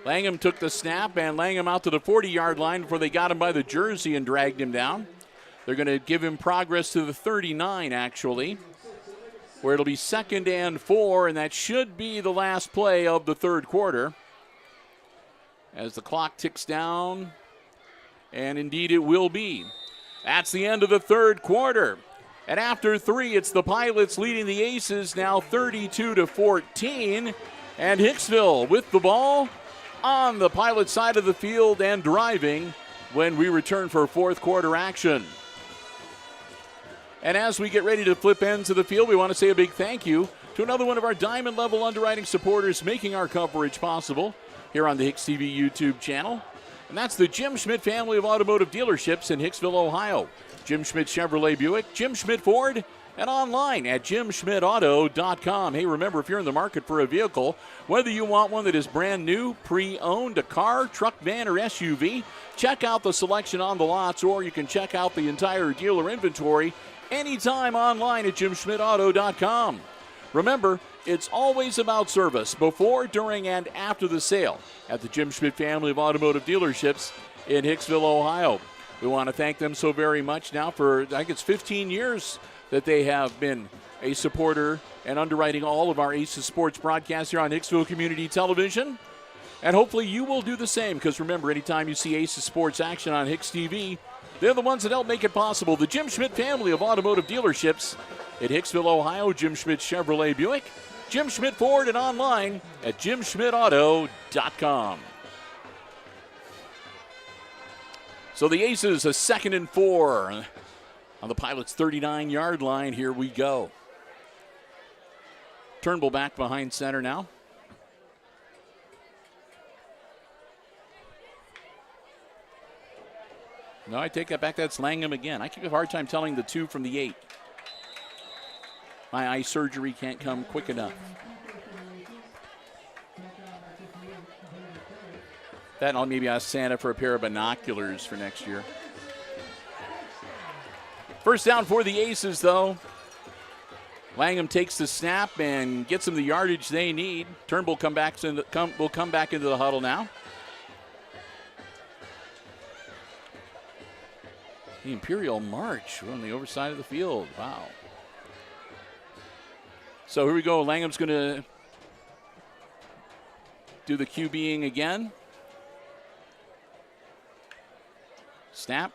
Langham took the snap, and Langham out to the 40-yard line before they got him by the jersey and dragged him down. They're going to give him progress to the 39, actually, where it'll be 2nd and 4, and that should be the last play of the third quarter. As the clock ticks down, and indeed it will be. That's the end of the third quarter. And after 3, it's the Pilots leading the Aces now 32-14. And Hicksville with the ball on the Pilot side of the field and driving when we return for fourth quarter action. And as we get ready to flip ends of the field, we want to say a big thank you to another one of our Diamond Level underwriting supporters making our coverage possible here on the HIX-TV YouTube channel. And that's the Jim Schmidt family of automotive dealerships in Hicksville, Ohio. Jim Schmidt Chevrolet Buick, Jim Schmidt Ford, and online at jimschmidtauto.com. Hey, remember, if you're in the market for a vehicle, whether you want one that is brand new, pre-owned, a car, truck, van, or SUV, check out the selection on the lots, or you can check out the entire dealer inventory anytime online at jimschmidtauto.com. Remember, it's always about service before, during, and after the sale at the Jim Schmidt family of automotive dealerships in Hicksville, Ohio. We want to thank them so very much now for, I think it's 15 years that they have been a supporter and underwriting all of our Aces sports broadcasts here on Hicksville Community Television. And hopefully you will do the same, because remember, anytime you see Aces sports action on HIX-TV, they're the ones that help make it possible. The Jim Schmidt family of automotive dealerships in Hicksville, Ohio, Jim Schmidt Chevrolet Buick, Jim Schmidt Ford, and online at jimschmidtauto.com. So the Aces, a 2nd and 4 on the Pilots' 39-yard line. Here we go. Turnbull back behind center now. No, I take that back. That's Langham again. I keep a hard time telling the 2 from the 8. My eye surgery can't come quick enough. That, I'll maybe ask Santa for a pair of binoculars for next year. First down for the Aces, though. Langham takes the snap and gets them the yardage they need. Turnbull will come back into the huddle now. The Imperial March on the overside of the field. Wow. So here we go. Langham's going to do the QBing again. Snap.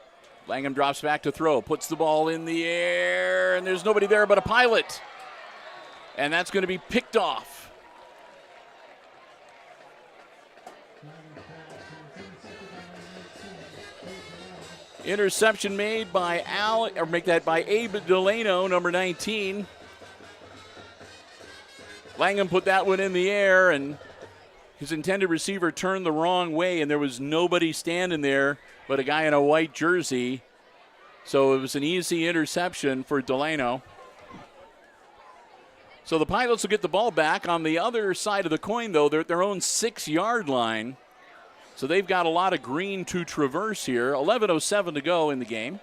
Langham drops back to throw. Puts the ball in the air, and there's nobody there but a Pilot. And that's going to be picked off. Interception made by Abe Delano, number 19. Langham put that one in the air, and his intended receiver turned the wrong way, and there was nobody standing there but a guy in a white jersey. So it was an easy interception for Delano. So the Pilots will get the ball back on the other side of the coin, though. They're at their own 6-yard line. So they've got a lot of green to traverse here. 11:07 to go in the game.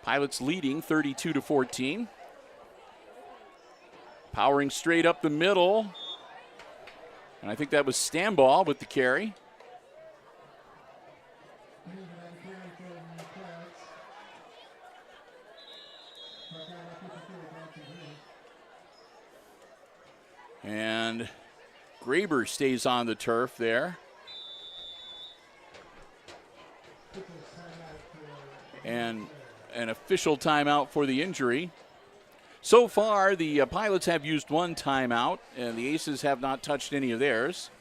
Pilots leading 32-14. Powering straight up the middle. And I think that was Stamball with the carry. And Graber stays on the turf there. And an official timeout for the injury. So far, the Pilots have used one timeout, and the Aces have not touched any of theirs.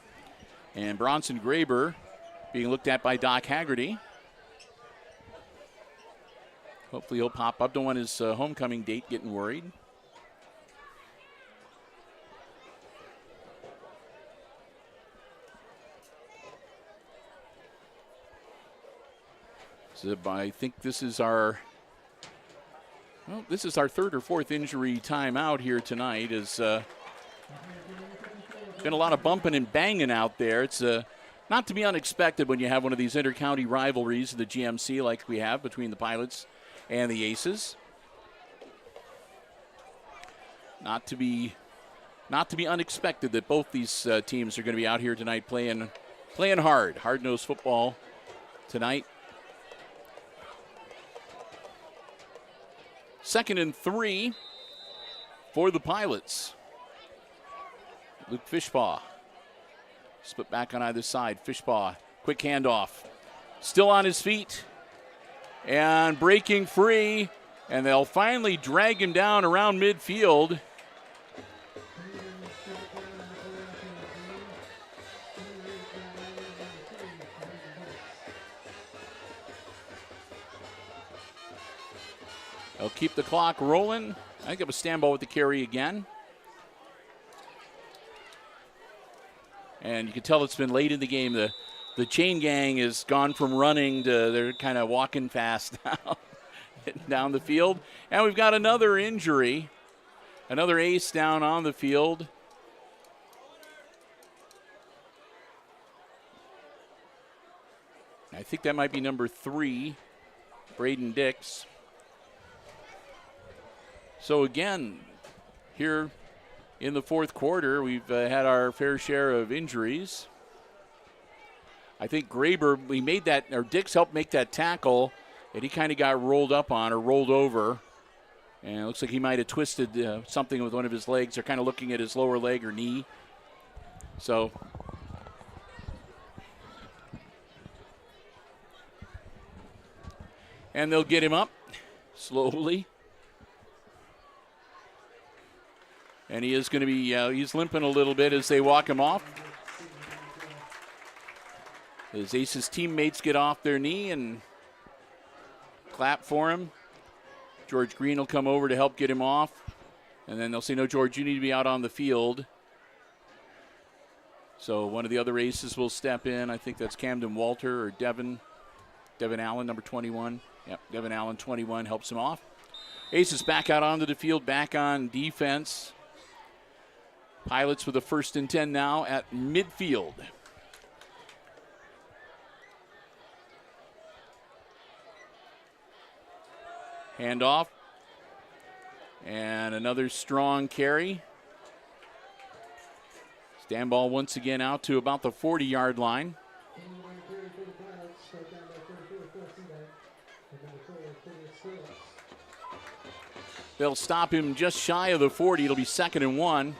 And Bronson Graber being looked at by Doc Haggerty. Hopefully he'll pop up. Don't want his homecoming date getting worried. So I think this is our third or fourth injury timeout here tonight. It's been a lot of bumping and banging out there. It's not to be unexpected when you have one of these inter-county rivalries in the GMC like we have between the Pilots and the Aces. Not to be unexpected that both these teams are going to be out here tonight playing hard-nosed football tonight. 2nd and 3 for the Pilots. Luke Fishbaugh. Split back on either side. Fishbaugh, quick handoff. Still on his feet. And breaking free. And they'll finally drag him down around midfield. They'll keep the clock rolling. I think it was Stamball with the carry again. And you can tell it's been late in the game. The chain gang has gone from running to they're kind of walking fast now, getting down the field. And we've got another injury. Another ace down on the field. I think that might be number 3, Braden Dix. So again, here in the fourth quarter, we've had our fair share of injuries. I think Graber, Dix helped make that tackle, and he kind of got rolled up on or rolled over. And it looks like he might have twisted something with one of his legs. They're kind of looking at his lower leg or knee. So and they'll get him up slowly. And he is going to be, he's limping a little bit as they walk him off. His Aces teammates get off their knee and clap for him. George Green will come over to help get him off. And then they'll say, no, George, you need to be out on the field. So one of the other Aces will step in. I think that's Camden Walter or Devin Allen, number 21. Yep, Devin Allen, 21, helps him off. Aces back out onto the field, back on defense. Pilots with a 1st and 10 now at midfield. Handoff. And another strong carry. Stand ball once again out to about the 40-yard line. They'll stop him just shy of the 40. It'll be 2nd and 1.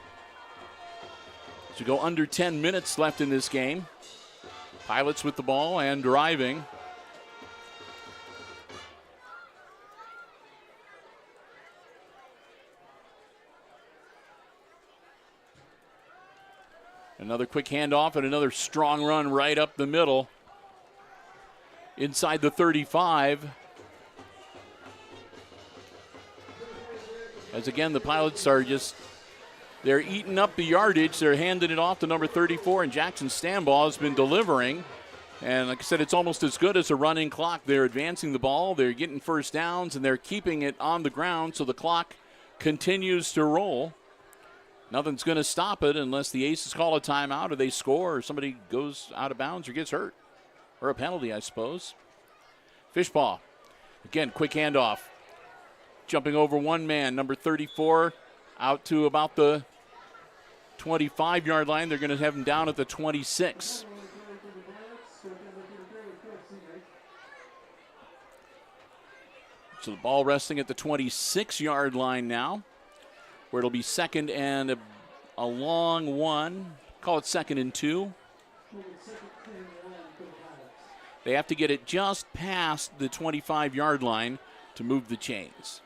To go under 10 minutes left in this game. Pilots with the ball and driving. Another quick handoff and another strong run right up the middle. Inside the 35. As again, the Pilots are just, they're eating up the yardage. They're handing it off to number 34, and Jackson Stanbaugh has been delivering. And like I said, it's almost as good as a running clock. They're advancing the ball, they're getting first downs, and they're keeping it on the ground so the clock continues to roll. Nothing's going to stop it unless the Aces call a timeout or they score or somebody goes out of bounds or gets hurt. Or a penalty, I suppose. Fishpaw. Again, quick handoff. Jumping over one man, number 34, out to about the 25-yard line. They're going to have him down at the 26. So the ball resting at the 26-yard line now, where it'll be 2nd and a long one. Call it 2nd and 2. They have to get it just past the 25-yard line to move the chains.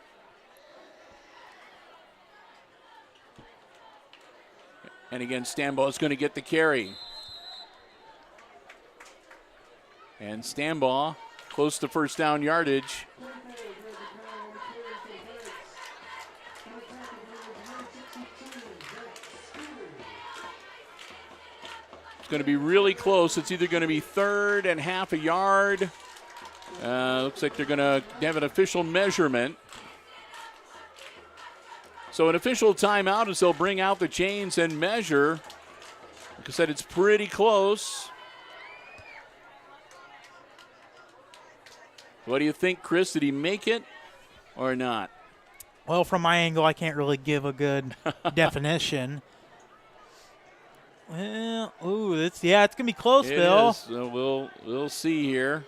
And again, Stanbaugh is going to get the carry. And Stanbaugh close to first down yardage. It's going to be really close. It's either going to be 3rd and half a yard. Looks like they're going to have an official measurement. So an official timeout as they'll bring out the chains and measure. Like I said, it's pretty close. What do you think, Chris? Did he make it or not? Well, from my angle, I can't really give a good definition. Well, it's going to be close, Bill. Is. So we'll see here.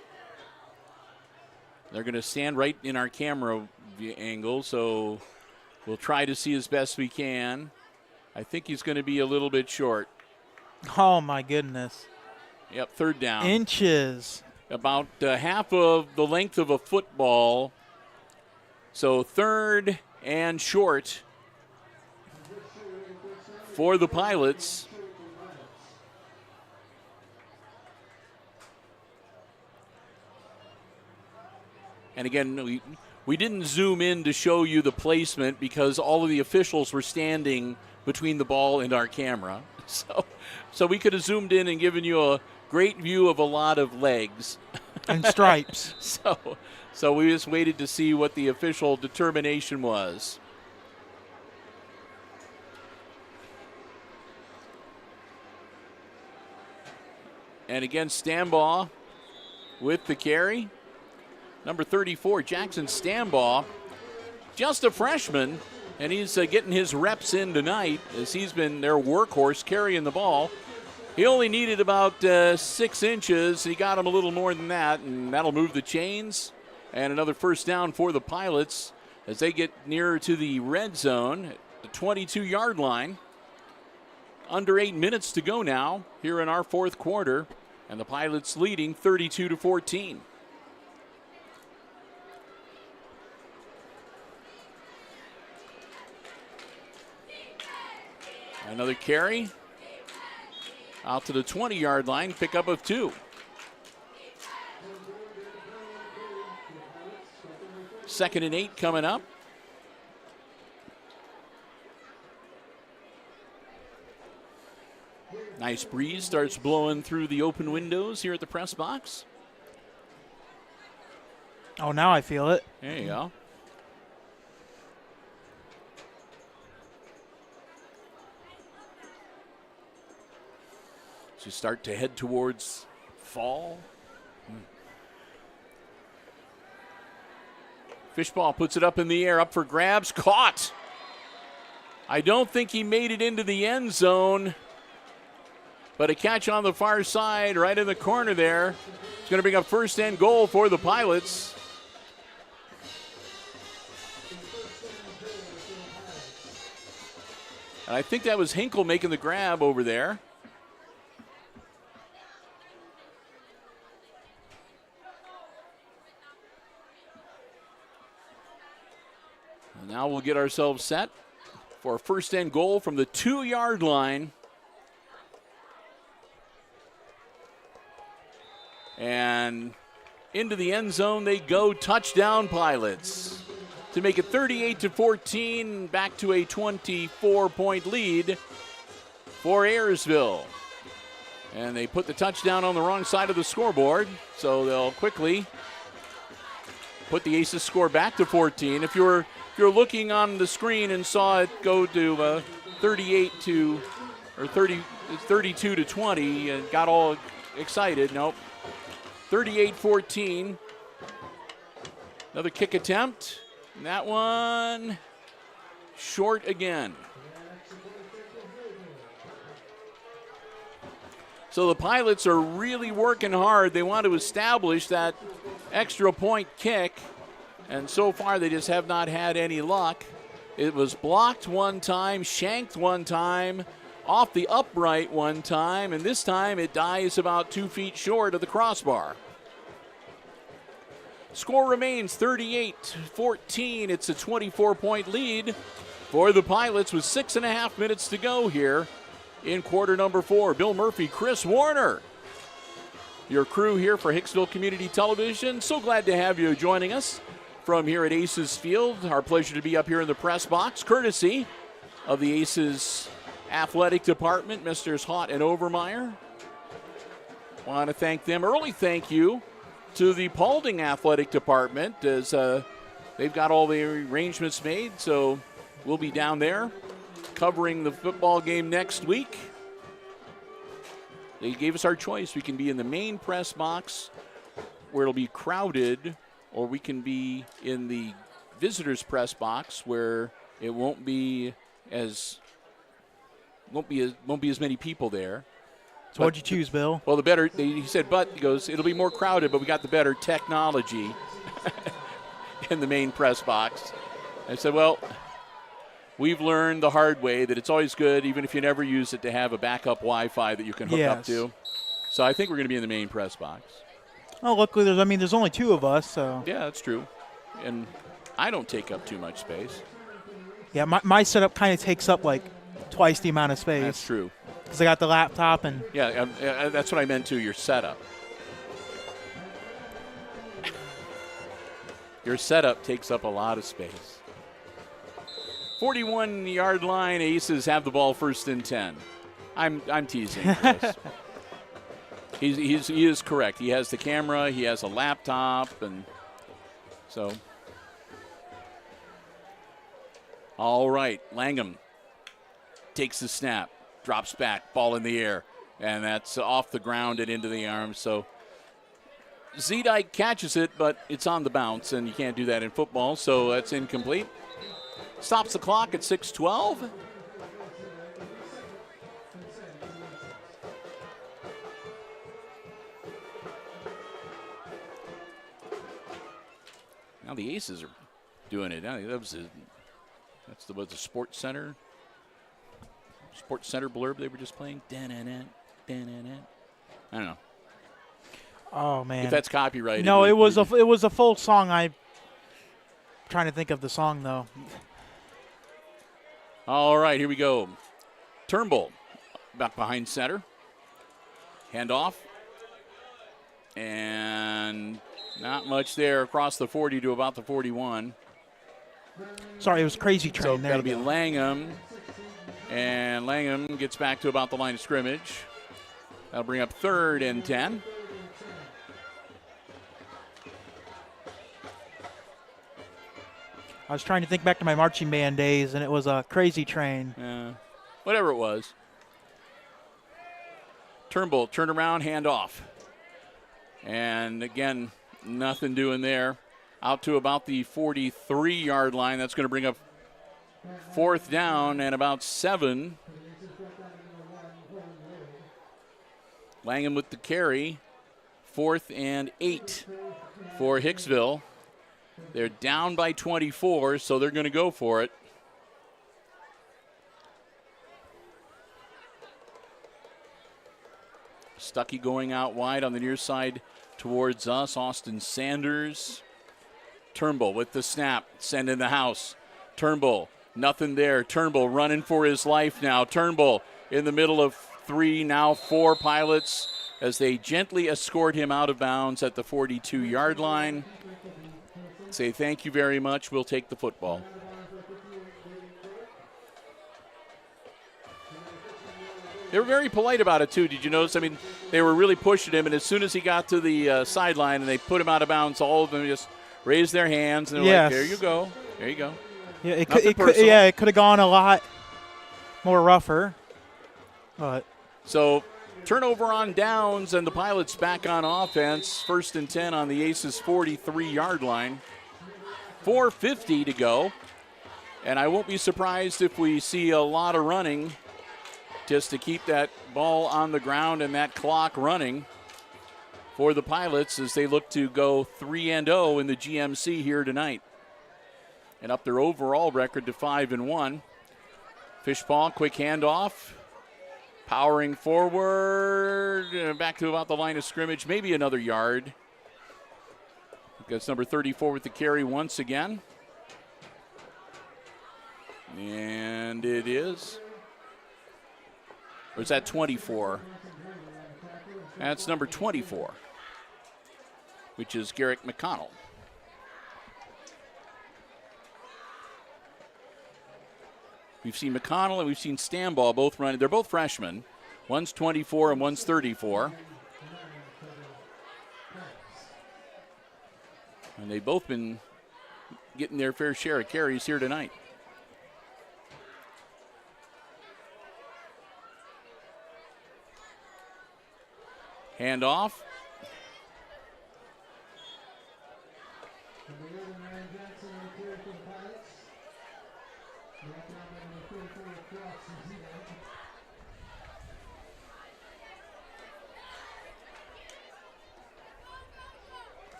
They're going to stand right in our camera angle, so we'll try to see as best we can. I think he's going to be a little bit short. Oh, my goodness. Yep, 3rd down. Inches. About half of the length of a football. So 3rd and short for the Pilots. And again, we didn't zoom in to show you the placement because all of the officials were standing between the ball and our camera. So we could have zoomed in and given you a great view of a lot of legs. And stripes. So we just waited to see what the official determination was. And again, Stanbaugh with the carry. Number 34, Jackson Stanbaugh, just a freshman, and he's getting his reps in tonight as he's been their workhorse carrying the ball. He only needed about 6 inches. He got him a little more than that, and that'll move the chains. And another first down for the Pilots as they get nearer to the red zone at the 22-yard line. Under 8 minutes to go now here in our fourth quarter, and the Pilots leading 32-14. Another carry out to the 20-yard line, pickup of 2. Second and 8 coming up. Nice breeze starts blowing through the open windows here at the press box. Oh, now I feel it. There you go. So you start to head towards fall. Fishball puts it up in the air, up for grabs, caught. I don't think he made it into the end zone, but a catch on the far side, right in the corner there. It's going to bring up first and goal for the Pilots. And I think that was Hinkle making the grab over there. And now we'll get ourselves set for a first and goal from the 2-yard line. And into the end zone they go. Touchdown, Pilots, to make it 38-14, back to a 24-point lead for Ayersville. And they put the touchdown on the wrong side of the scoreboard, so they'll quickly put the Aces score back to 14. If you're looking on the screen and saw it go to 32 to 20 and got all excited, nope. 38-14. Another kick attempt. And that one short again. So the Pilots are really working hard. They want to establish that extra point kick, and so far they just have not had any luck. It was blocked one time, shanked one time, off the upright one time, and this time it dies about 2 feet short of the crossbar. Score remains 38-14. It's a 24-point lead for the Pilots with 6.5 minutes to go here in quarter number 4. Bill Murphy, Chris Warner, your crew here for Hicksville Community Television. So glad to have you joining us from here at Aces Field. Our pleasure to be up here in the press box, courtesy of the Aces Athletic Department, Messrs. Hott and Overmeyer. Want to thank them. Early thank you to the Paulding Athletic Department, as they've got all the arrangements made, so we'll be down there covering the football game next week. They gave us our choice. We can be in the main press box where it'll be crowded, or we can be in the visitors press box where it won't be as many people there. So what'd you choose, Bill? Well, he said, he goes, it'll be more crowded, but we got the better technology in the main press box. I said, well, we've learned the hard way that it's always good, even if you never use it, to have a backup Wi-Fi that you can hook up to. So I think we're going to be in the main press box. Oh, luckily, there's only 2 of us, so. Yeah, that's true. And I don't take up too much space. Yeah, my setup kind of takes up like twice the amount of space. That's true. Because I got the laptop and. Yeah, that's what I meant too, your setup. Your setup takes up a lot of space. 41-yard line, Aces have the ball first and 10. I'm teasing, Chris. He is correct. He has the camera, he has a laptop, and so. All right, Langham takes the snap, drops back, ball in the air, and that's off the ground and into the arms. So Zedike catches it, but it's on the bounce, and you can't do that in football, so that's incomplete. Stops the clock at 6:12. Now the Aces are doing it. I think that was that's the Sports Center blurb they were just playing. I don't know. Oh man. If that's copyrighted. No, it was a full song. I'm trying to think of the song though. All right, here we go. Turnbull back behind center. Handoff. And not much there across the 40 to about the 41. Sorry, it was Crazy Train. So There that'll be you go. Langham. And Langham gets back to about the line of scrimmage. That'll bring up 3rd and 10. I was trying to think back to my marching band days, and it was a Crazy Train. Whatever it was. Turnbull, turn around, hand off. And again, nothing doing there. Out to about the 43-yard line. That's going to bring up 4th down and about 7. Langham with the carry. 4th and 8 for Hicksville. They're down by 24, so they're going to go for it. Stuckey going out wide on the near side towards us. Austin Sanders. Turnbull with the snap. Send in the house. Turnbull, nothing there. Turnbull running for his life now. Turnbull in the middle of 3, now 4 Pilots as they gently escort him out of bounds at the 42-yard line. Say thank you very much. We'll take the football. They were very polite about it, too. Did you notice? I mean, they were really pushing him, and as soon as he got to the sideline and they put him out of bounds, all of them just raised their hands, and they're like, there you go. There you go. Yeah, it could have gone a lot more rougher. But so turnover on downs, and the Pilots back on offense. 1st and 10 on the Aces' 43-yard line. 4:50 to go. And I won't be surprised if we see a lot of running just to keep that ball on the ground and that clock running for the Pilots as they look to go 3-0 in the GMC here tonight and up their overall record to 5-1. Fishball, quick handoff. Powering forward, back to about the line of scrimmage, maybe another yard. That's number 34 with the carry once again. And it is. Or is that 24? That's number 24, which is Garrick McConnell. We've seen McConnell and we've seen Stambaugh both running. They're both freshmen. One's 24 and one's 34. And they've both been getting their fair share of carries here tonight. Handoff.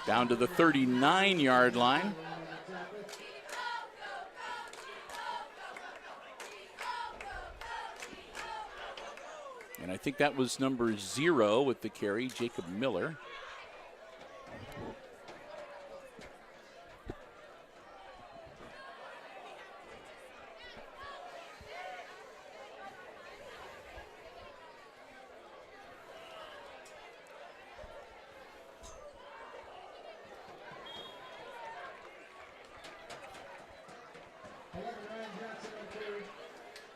Down to the 39-yard line. And I think that was number 0 with the carry, Jacob Miller.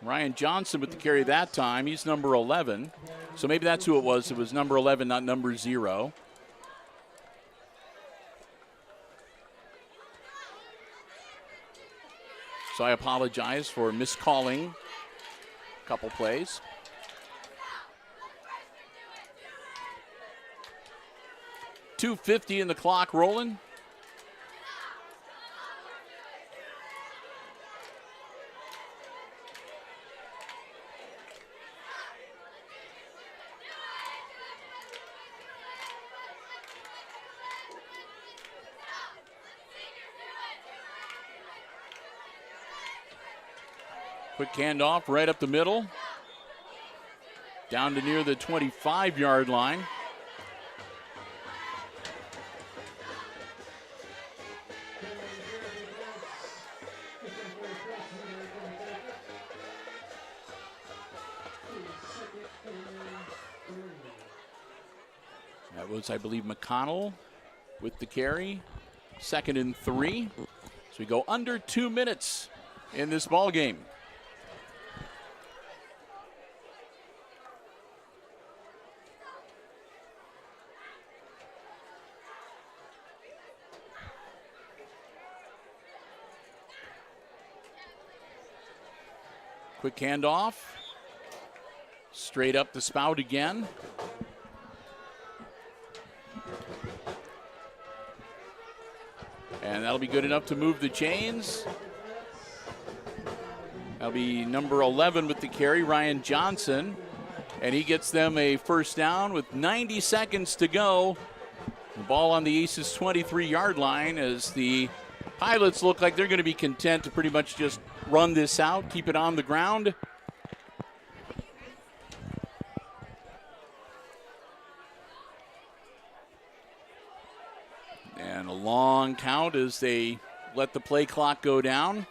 Ryan Johnson with the carry that time. He's number 11. So maybe that's who it was. It was number 11, not number 0. So I apologize for miscalling a couple plays. .250 in the clock rolling. Quick handoff right up the middle. Down to near the 25-yard line. That was, I believe, McConnell with the carry. 2nd and 3. So we go under 2 minutes in this ball game. Quick handoff. Straight up the spout again. And that'll be good enough to move the chains. That'll be number 11 with the carry, Ryan Johnson. And he gets them a first down with 90 seconds to go. The ball on the Aces' 23-yard line as the Pilots look like they're going to be content to pretty much just run this out, keep it on the ground. And a long count as they let the play clock go down.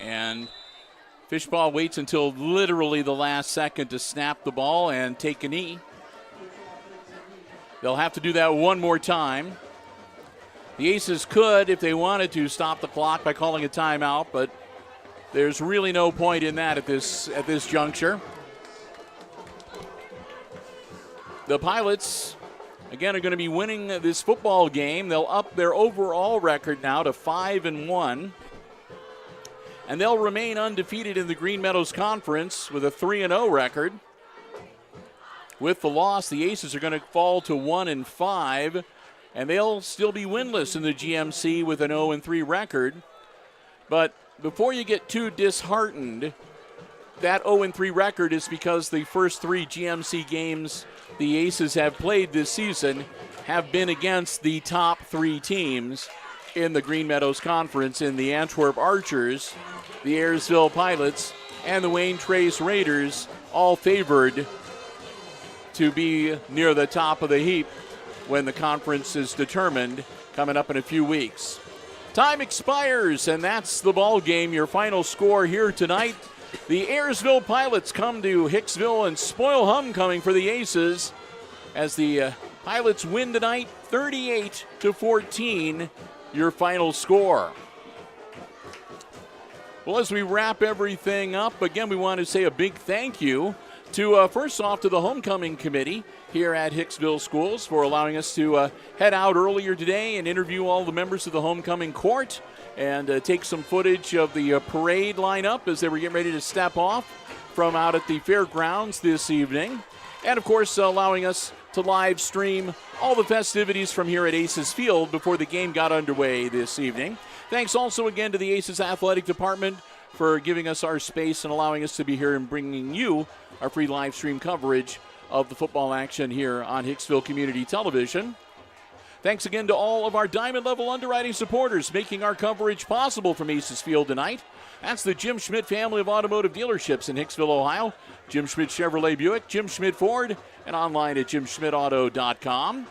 And Fishball waits until literally the last second to snap the ball and take a knee. They'll have to do that one more time. The Aces could, if they wanted to, stop the clock by calling a timeout, but there's really no point in that at this juncture. The Pilots, again, are going to be winning this football game. They'll up their overall record now to 5-1. And they'll remain undefeated in the Green Meadows Conference with a 3-0 record. With the loss, the Aces are going to fall to 1-5, and they'll still be winless in the GMC with an 0-3 record. But before you get too disheartened, that 0-3 record is because the first 3 GMC games the Aces have played this season have been against the top 3 teams in the Green Meadows Conference in the Antwerp Archers, the Ayersville Pilots, and the Wayne Trace Raiders, all favored to be near the top of the heap when the conference is determined coming up in a few weeks. Time expires, and that's the ball game. Your final score here tonight. The Ayersville Pilots come to Hicksville and spoil homecoming for the Aces as the Pilots win tonight 38-14, your final score. Well, as we wrap everything up, again, we want to say a big thank you to, first off, to the homecoming committee here at Hicksville Schools for allowing us to head out earlier today and interview all the members of the homecoming court and take some footage of the parade lineup as they were getting ready to step off from out at the fairgrounds this evening. And, of course, allowing us to live stream all the festivities from here at Aces Field before the game got underway this evening. Thanks also again to the Aces Athletic Department for giving us our space and allowing us to be here and bringing you our free live stream coverage of the football action here on Hicksville Community Television. Thanks again to all of our Diamond Level underwriting supporters making our coverage possible from Aces Field tonight. That's the Jim Schmidt family of automotive dealerships in Hicksville, Ohio. Jim Schmidt Chevrolet Buick, Jim Schmidt Ford, and online at jimschmidtauto.com.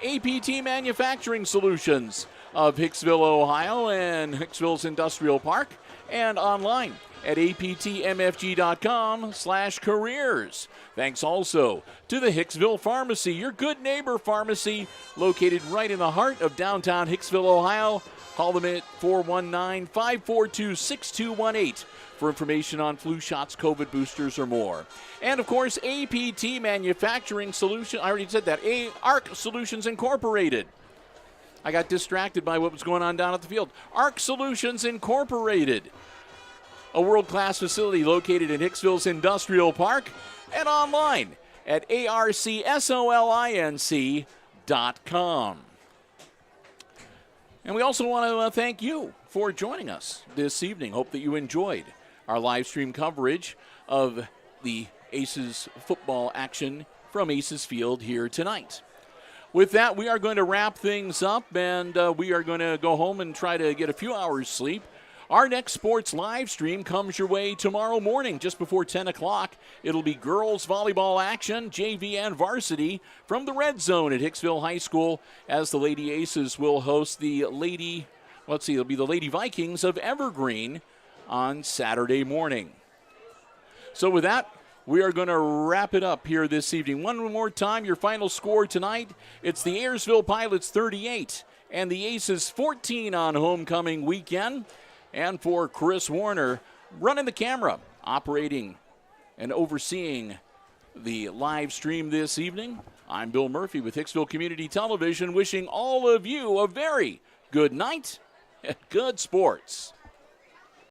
APT Manufacturing Solutions of Hicksville, Ohio, and Hicksville's Industrial Park, and online at aptmfg.com/careers. Thanks also to the Hicksville Pharmacy, your good neighbor pharmacy located right in the heart of downtown Hicksville, Ohio. Call them at 419-542-6218 for information on flu shots, COVID boosters, or more. And, of course, APT Manufacturing Solutions. I already said that. ARC Solutions Incorporated. I got distracted by what was going on down at the field. ARC Solutions Incorporated, a world-class facility located in Hicksville's Industrial Park and online at arcsolinc.com. And we also want to thank you for joining us this evening. Hope that you enjoyed our live stream coverage of the Aces football action from Aces Field here tonight. with that, we are going to wrap things up, and we are going to go home and try to get a few hours sleep. Our next sports live stream comes your way tomorrow morning, just before 10 o'clock. It'll be girls volleyball action, JV and varsity, from the Red Zone at Hicksville High School, as the Lady Aces will host the it'll be the Lady Vikings of Evergreen on Saturday morning. So with that, we are going to wrap it up here this evening. One more time, your final score tonight. It's the Ayersville Pilots 38 and the Aces 14 on homecoming weekend. And for Chris Warner, running the camera, operating and overseeing the live stream this evening, I'm Bill Murphy with Hicksville Community Television, wishing all of you a very good night and good sports.